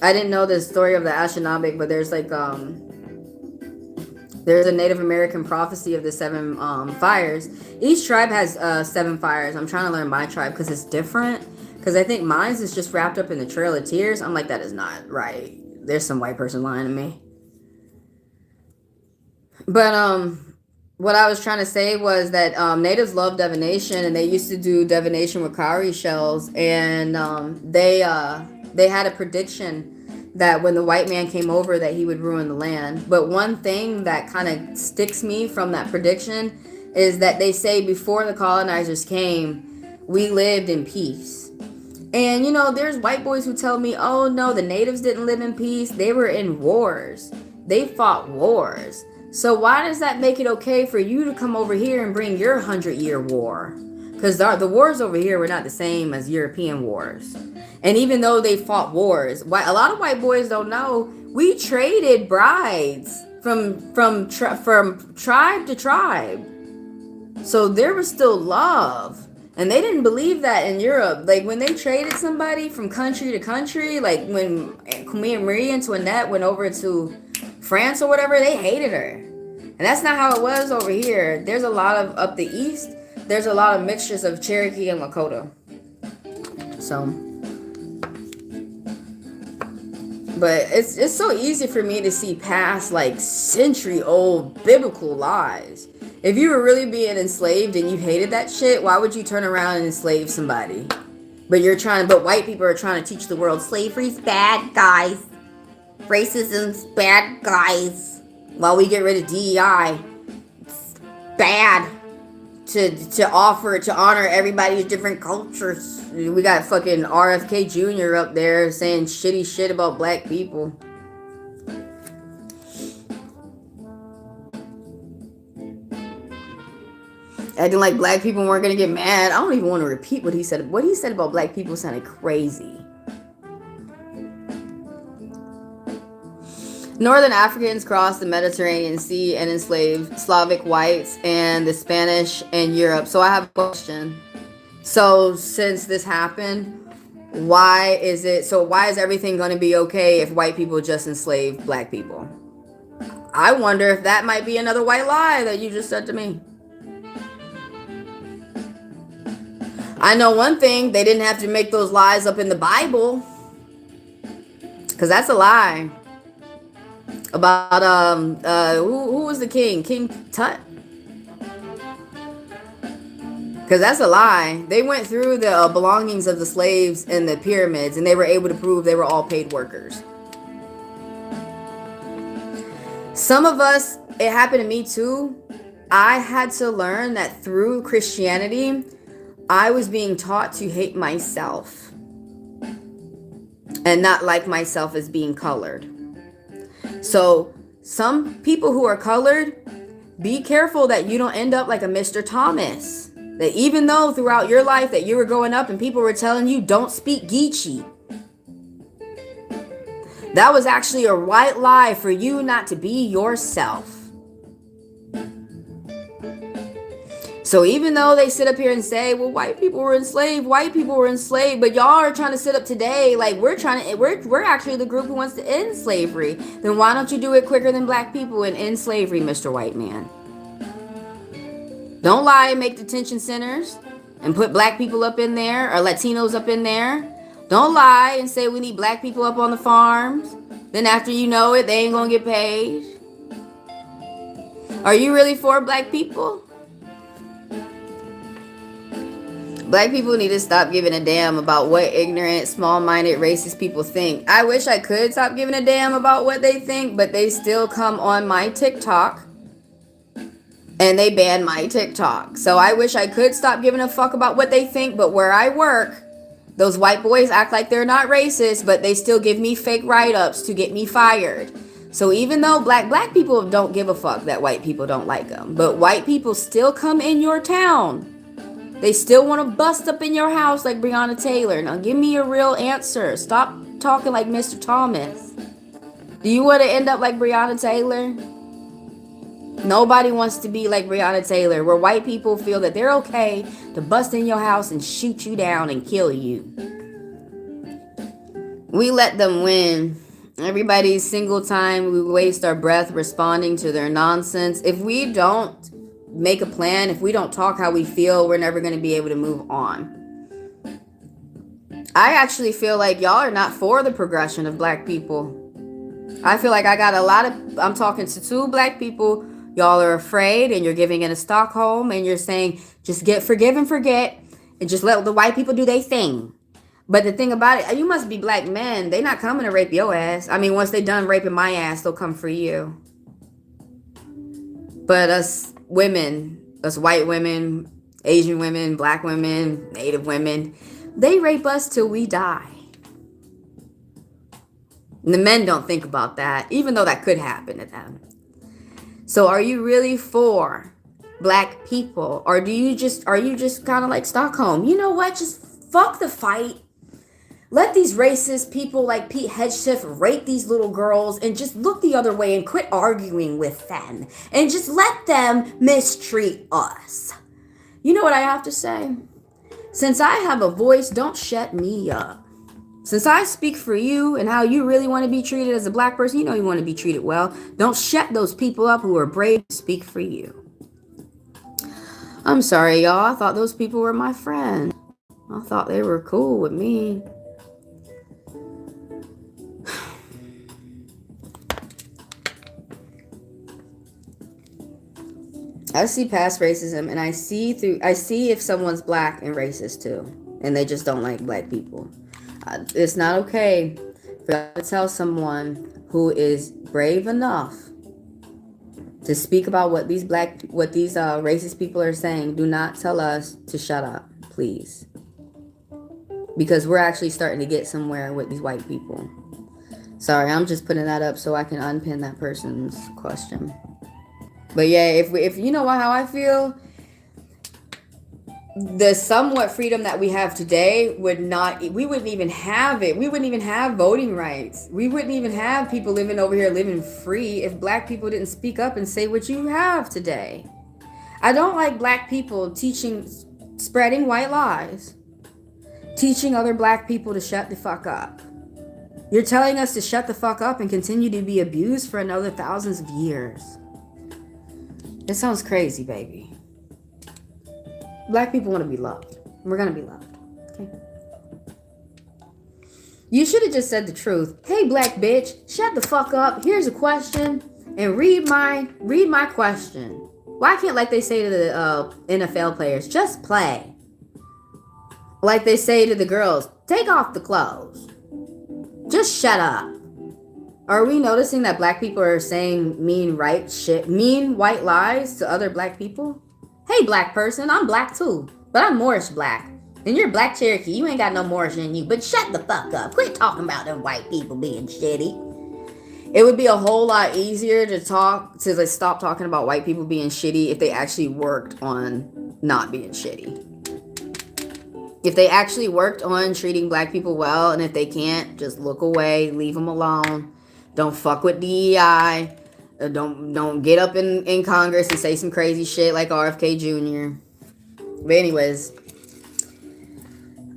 didn't know the story of the Anishinaabe, but there's there's a Native American prophecy of the 7 fires. Each tribe has 7 fires. I'm trying to learn my tribe because it's different, because I think mine's is just wrapped up in the Trail of Tears. I'm like, that is not right. There's some white person lying to me. But what I was trying to say was that natives love divination, and they used to do divination with cowrie shells, and they had a prediction that when the white man came over that he would ruin the land. But one thing that kind of sticks me from that prediction is that they say before the colonizers came, we lived in peace. And there's white boys who tell me, oh no, the natives didn't live in peace. They were in wars. They fought wars. So why does that make it okay for you to come over here and bring your 100-year war? Because the wars over here were not the same as European wars. And even though they fought wars, a lot of white boys don't know, we traded brides from tribe to tribe. So there was still love. And they didn't believe that in Europe. Like when they traded somebody from country to country, like when me and Marie Antoinette went over to France or whatever, they hated her. And that's not how it was over here. There's a lot of, up the east, there's a lot of mixtures of Cherokee and Lakota. So, but it's so easy for me to see past century-old biblical lies. If you were really being enslaved and you hated that shit, why would you turn around and enslave somebody? But white people are trying to teach the world slavery's bad, guys. Racism's bad, guys. While we get rid of DEI, it's bad to honor everybody's different cultures. We got fucking RFK Jr. up there saying shitty shit about black people. Acting like black people weren't gonna get mad. I don't even want to repeat what he said. What he said about black people sounded crazy. Northern Africans crossed the Mediterranean Sea and enslaved Slavic whites and the Spanish in Europe. So I have a question. So since this happened, why is everything going to be okay if white people just enslave black people? I wonder if that might be another white lie that you just said to me. I know one thing, they didn't have to make those lies up in the Bible, because that's a lie. About who was the king? King Tut? Because that's a lie. They went through the belongings of the slaves in the pyramids, and they were able to prove they were all paid workers. Some of us, it happened to me too. I had to learn that through Christianity, I was being taught to hate myself and not like myself as being colored. So some people who are colored, be careful that you don't end up like a Mr. Thomas. That even though throughout your life that you were growing up and people were telling you don't speak Geechee, that was actually a white lie for you not to be yourself. So even though they sit up here and say, well, white people were enslaved, but y'all are trying to sit up today like we're actually the group who wants to end slavery. Then why don't you do it quicker than black people and end slavery, Mr. White Man? Don't lie and make detention centers and put black people up in there or Latinos up in there. Don't lie and say we need black people up on the farms. Then after you know it, they ain't gonna get paid. Are you really for black people? Black people need to stop giving a damn about what ignorant, small-minded, racist people think. I wish I could stop giving a damn about what they think, but they still come on my TikTok and they ban my TikTok. So I wish I could stop giving a fuck about what they think, but where I work, those white boys act like they're not racist, but they still give me fake write-ups to get me fired. So even though black people don't give a fuck that white people don't like them, but white people still come in your town. They still want to bust up in your house like Breonna Taylor. Now give me a real answer. Stop talking like Mr. Thomas. Do you want to end up like Breonna Taylor? Nobody wants to be like Breonna Taylor, where white people feel that they're okay to bust in your house and shoot you down and kill you. We let them win. Every single time we waste our breath responding to their nonsense. If we don't make a plan, if we don't talk how we feel, we're never going to be able to move on. I actually feel like y'all are not for the progression of black people. I feel like I'm talking to two black people. Y'all are afraid and you're giving in a Stockholm and you're saying, just forgive and forget and just let the white people do their thing. But the thing about it, you must be black men. They not coming to rape your ass. I mean, once they done raping my ass, they'll come for you. But us women, us white women, Asian women, black women, Native women, they rape us till we die. And the men don't think about that, even though that could happen to them. So are you really for black people? Or are you just kind of like Stockholm? You know what? Just fuck the fight. Let these racist people like Pete Hegseth rape these little girls and just look the other way and quit arguing with them. And just let them mistreat us. You know what I have to say? Since I have a voice, don't shut me up. Since I speak for you and how you really want to be treated as a black person, you know you want to be treated well. Don't shut those people up who are brave to speak for you. I'm sorry, y'all. I thought those people were my friends. I thought they were cool with me. I see past racism and I see if someone's black and racist too. And they just don't like black people. It's not okay for you to tell someone who is brave enough to speak about what these racist people are saying. Do not tell us to shut up, please. Because we're actually starting to get somewhere with these white people. Sorry, I'm just putting that up so I can unpin that person's question. But yeah, if you know how I feel, the somewhat freedom that we have today we wouldn't even have it. We wouldn't even have voting rights. We wouldn't even have people living over here living free if black people didn't speak up and say what you have today. I don't like black people spreading white lies, teaching other black people to shut the fuck up. You're telling us to shut the fuck up and continue to be abused for another thousands of years. It sounds crazy, baby. Black people want to be loved. We're going to be loved. Okay. You should have just said the truth. Hey, black bitch, shut the fuck up. Here's a question, and read my question. Why can't, like they say to the NFL players, just play? Like they say to the girls, take off the clothes. Just shut up. Are we noticing that black people are saying mean white lies to other black people? Hey, black person, I'm black too, but I'm Moorish black. And you're black Cherokee, you ain't got no Moorish in you, but shut the fuck up. Quit talking about them white people being shitty. It would be a whole lot easier to stop talking about white people being shitty if they actually worked on not being shitty. If they actually worked on treating black people well, and if they can't, just look away, leave them alone. Don't fuck with DEI. Don't get up in Congress and say some crazy shit like RFK Jr. But anyways,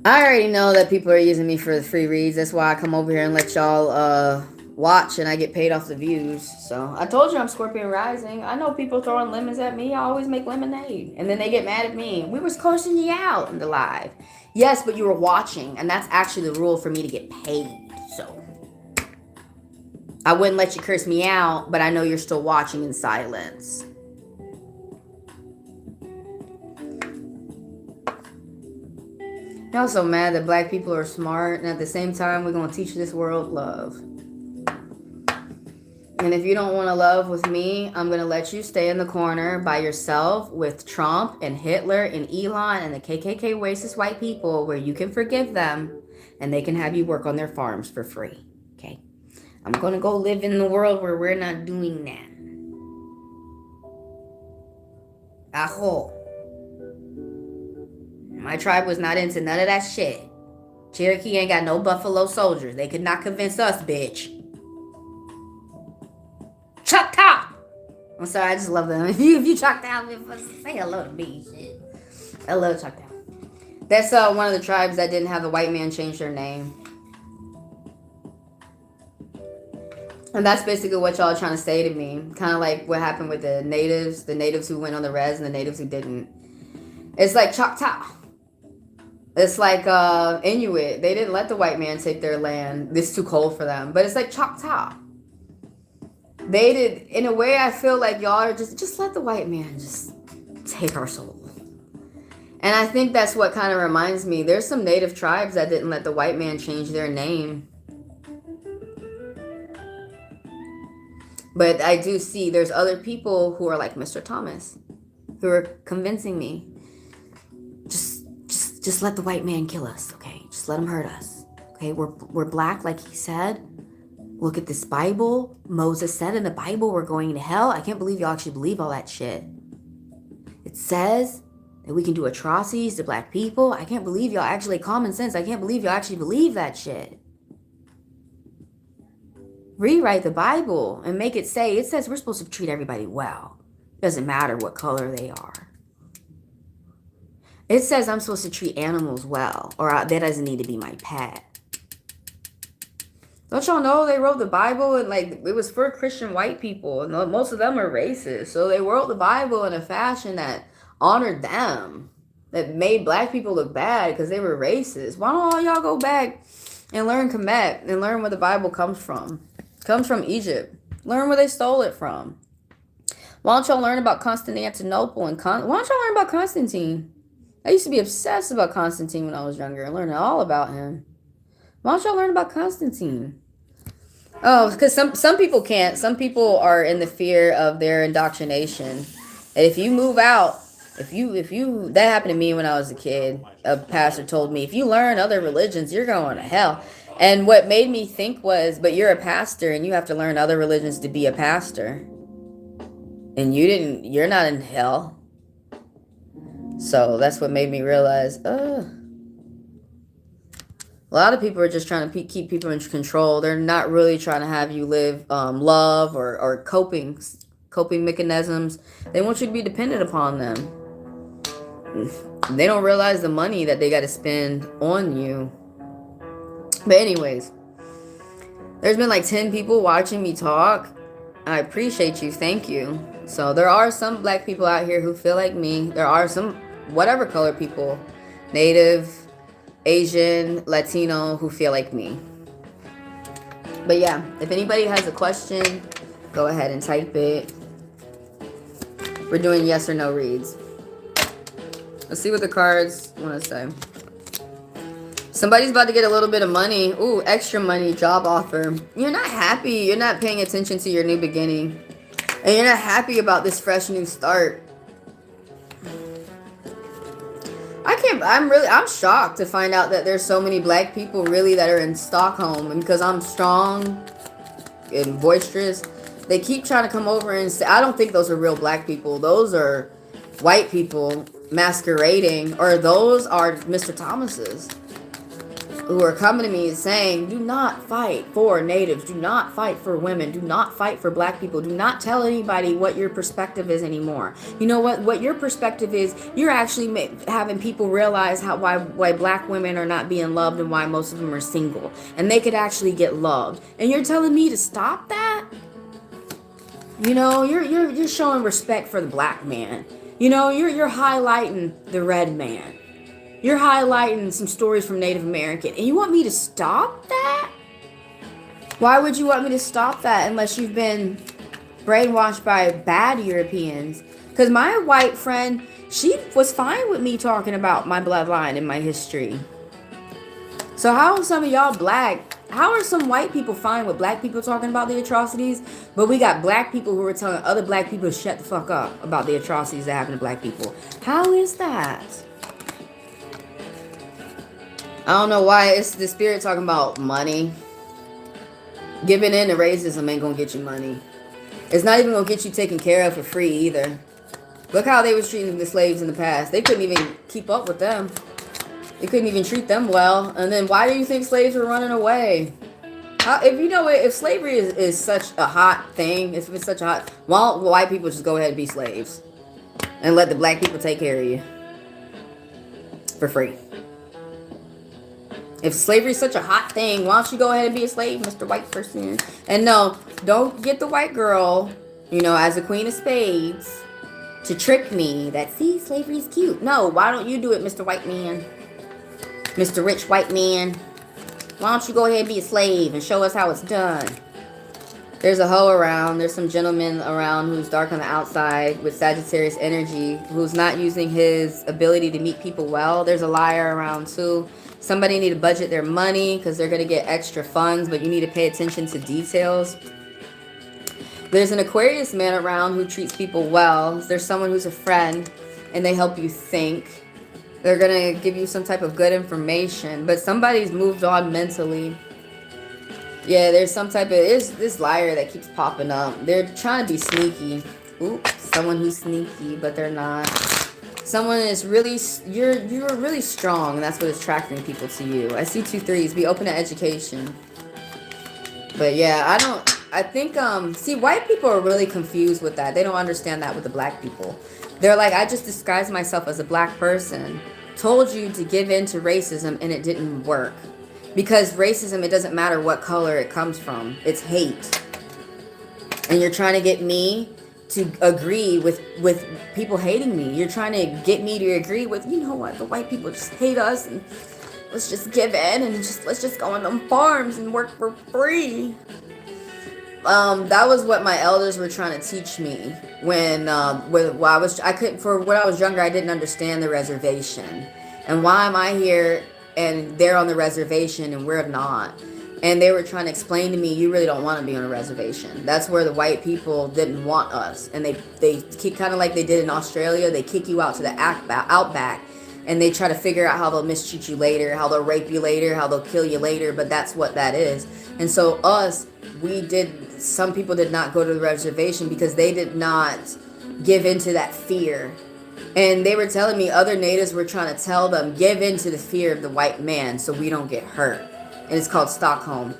I already know that people are using me for the free reads. That's why I come over here and let y'all watch, and I get paid off the views. So I told you I'm Scorpion rising. I know people throwing lemons at me. I always make lemonade, and then they get mad at me. We was cursing you out in the live. Yes, but you were watching, and that's actually the rule for me to get paid. So I wouldn't let you curse me out, but I know you're still watching in silence. Y'all so mad that black people are smart, and at the same time, we're going to teach this world love. And if you don't want to love with me, I'm going to let you stay in the corner by yourself with Trump and Hitler and Elon and the KKK racist white people, where you can forgive them and they can have you work on their farms for free. Okay? I'm going to go live in the world where we're not doing that. Aho. My tribe was not into none of that shit. Cherokee ain't got no buffalo soldiers. They could not convince us, bitch. Choctaw! I'm sorry, I just love them. If you Choctaw, say hello to me, shit. I love Choctaw. That's one of the tribes that didn't have the white man change their name. And that's basically what y'all are trying to say to me. Kind of like what happened with the natives who went on the res and the natives who didn't. It's like Choctaw. It's like Inuit. They didn't let the white man take their land. It's too cold for them. But it's like Choctaw. They did, in a way, I feel like y'all are just let the white man just take our soul. And I think that's what kind of reminds me. There's some native tribes that didn't let the white man change their name. But I do see there's other people who are like Mr. Thomas, who are convincing me, just let the white man kill us, okay? Just let him hurt us, okay? We're black, like he said. Look at this Bible. Moses said in the Bible we're going to hell. I can't believe y'all actually believe all that shit. It says that we can do atrocities to black people. I can't believe y'all actually common sense. I can't believe y'all actually believe that shit. Rewrite the Bible and make it says we're supposed to treat everybody well. Doesn't matter what color they are. It says I'm supposed to treat animals well, or that doesn't need to be my pet. Don't y'all know they wrote the Bible and like it was for Christian white people, and most of them are racist. So they wrote the Bible in a fashion that honored them, that made black people look bad because they were racist. Why don't all y'all go back and learn Kemet and learn where the Bible comes from? It comes from Egypt. Learn where they stole it from. Why don't y'all learn about Constantinople and why don't y'all learn about Constantine? I used to be obsessed about Constantine when I was younger and learning all about him. Why don't y'all learn about Constantine? Oh, because some people can't. Some people are in the fear of their indoctrination. And if you move out, if you that happened to me when I was a kid. A pastor told me, if you learn other religions, you're going to hell. And what made me think was, but you're a pastor and you have to learn other religions to be a pastor. And you're not in hell. So that's what made me realize, a lot of people are just trying to keep people in control. They're not really trying to have you live love or coping mechanisms. They want you to be dependent upon them. They don't realize the money that they got to spend on you. But anyways, there's been like 10 people watching me talk. I appreciate you. Thank you. So there are some black people out here who feel like me. There are some whatever color people, Native, Asian, Latino, who feel like me. But yeah, if anybody has a question, go ahead and type it. We're doing yes or no reads. Let's see what the cards want to say. Somebody's about to get a little bit of money. Ooh, extra money, job offer. You're not happy. You're not paying attention to your new beginning. And you're not happy about this fresh new start. I'm shocked to find out that there's so many black people really that are in Stockholm. And because I'm strong and boisterous, they keep trying to come over and say, I don't think those are real black people. Those are white people masquerading, or those are Mr. Thomas's who are coming to me and saying, do not fight for natives, do not fight for women, do not fight for black people, do not tell anybody what your perspective is anymore. You know what your perspective is? You're actually having people realize why black women are not being loved and why most of them are single, and they could actually get loved, and you're telling me to stop that? You know, you're showing respect for the black man. You know, you're highlighting the red man. You're highlighting some stories from Native American. And you want me to stop that? Why would you want me to stop that unless you've been brainwashed by bad Europeans? Because my white friend, she was fine with me talking about my bloodline and my history. So how are some of y'all black? How are some white people fine with black people talking about the atrocities? But we got black people who are telling other black people to shut the fuck up about the atrocities that happen to black people. How is that? I don't know why it's the spirit talking about money. Giving in to racism ain't gonna get you money. It's not even gonna get you taken care of for free either. Look how they was treating the slaves in the past. They couldn't even keep up with them. They couldn't even treat them well. And then why do you think slaves were running away? If slavery is such a hot thing, if it's such a hot, why don't white people just go ahead and be slaves and let the black people take care of you for free? If slavery is such a hot thing, why don't you go ahead and be a slave, Mr. White person? And no, don't get the white girl, as a queen of spades, to trick me that, see, slavery is cute. No, why don't you do it, Mr. White Man? Mr. Rich White Man. Why don't you go ahead and be a slave and show us how it's done? There's a hoe around. There's some gentleman around who's dark on the outside with Sagittarius energy, who's not using his ability to meet people well. There's a liar around too. Somebody need to budget their money because they're going to get extra funds, but you need to pay attention to details. There's an Aquarius man around who treats people well. There's someone who's a friend and they help you think. They're going to give you some type of good information, but somebody's moved on mentally. Yeah, there's some type of, there's this liar that keeps popping up. They're trying to be sneaky. Oops, someone who's sneaky, but they're not. Someone is really, you're really strong, and that's what is attracting people to you. I see 2 3s. Be open to education. But yeah, I think, see, white people are really confused with that. They don't understand that with the black people. They're like, I just disguised myself as a black person, told you to give in to racism, and it didn't work. Because racism, it doesn't matter what color it comes from. It's hate. And you're trying to get me to agree with people hating me. You're trying to get me to agree with, you know what, the white people just hate us, and let's just give in and let's just go on them farms and work for free. That was what my elders were trying to teach me when I was younger. I didn't understand the reservation, and why am I here and they're on the reservation and we're not. And they were trying to explain to me, you really don't want to be on a reservation. That's where the white people didn't want us. And they keep kind of like they did in Australia. They kick you out to the outback. And they try to figure out how they'll mistreat you later, how they'll rape you later, how they'll kill you later. But that's what that is. And so some people did not go to the reservation because they did not give into that fear. And they were telling me other natives were trying to tell them, give in to the fear of the white man so we don't get hurt. And it's called Stockholm.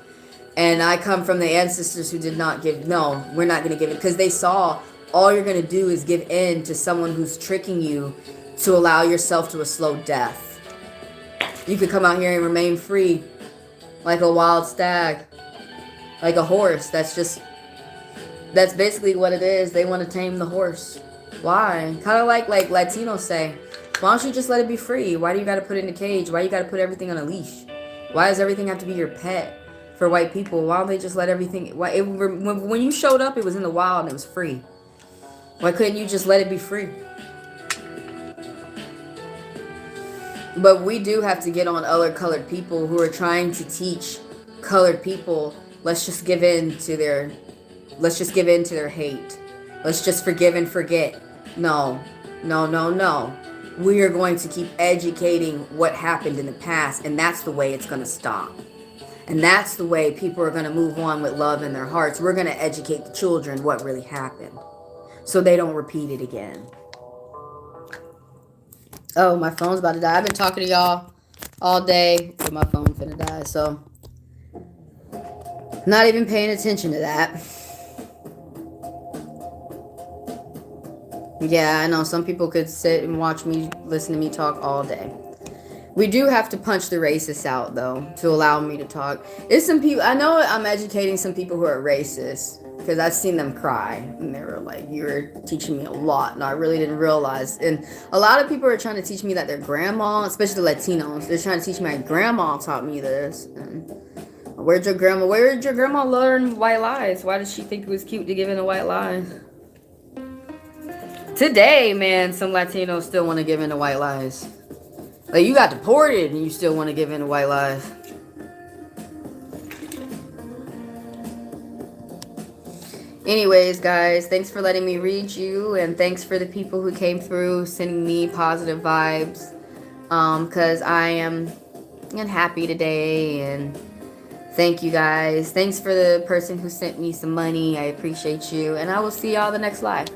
And I come from the ancestors who did not give, no, we're not going to give it. Because they saw all you're going to do is give in to someone who's tricking you to allow yourself to a slow death. You could come out here and remain free like a wild stag, like a horse. That's basically what it is. They want to tame the horse. Why? Kind of like Latinos say, why don't you just let it be free? Why do you got to put it in a cage? Why you got to put everything on a leash? Why does everything have to be your pet? For white people, why don't they just let everything? When you showed up, it was in the wild and it was free. Why couldn't you just let it be free? But we do have to get on other colored people who are trying to teach colored people, let's just give in to their hate. Let's just forgive and forget. No. We are going to keep educating what happened in the past, and that's the way it's going to stop. And that's the way people are going to move on with love in their hearts. We're going to educate the children what really happened so they don't repeat it again. Oh, my phone's about to die. I've been talking to y'all all day, but my phone's finna die, so not even paying attention to that. Yeah, I know some people could sit and watch me, listen to me talk all day. We do have to punch the racists out, though, to allow me to talk. There's some people, I know I'm educating some people who are racist, because I've seen them cry, and they were like, you were teaching me a lot, and I really didn't realize. And a lot of people are trying to teach me that their grandma, especially the Latinos, they're trying to teach me my grandma taught me this. And where did your grandma learn white lies? Why did she think it was cute to give in a white lie? Today, man, some Latinos still want to give in to white lies. Like, you got deported and you still want to give in to white lies. Anyways, guys, thanks for letting me read you, and thanks for the people who came through sending me positive vibes. Because I am happy today, and thank you guys. Thanks for the person who sent me some money. I appreciate you, and I will see y'all the next live.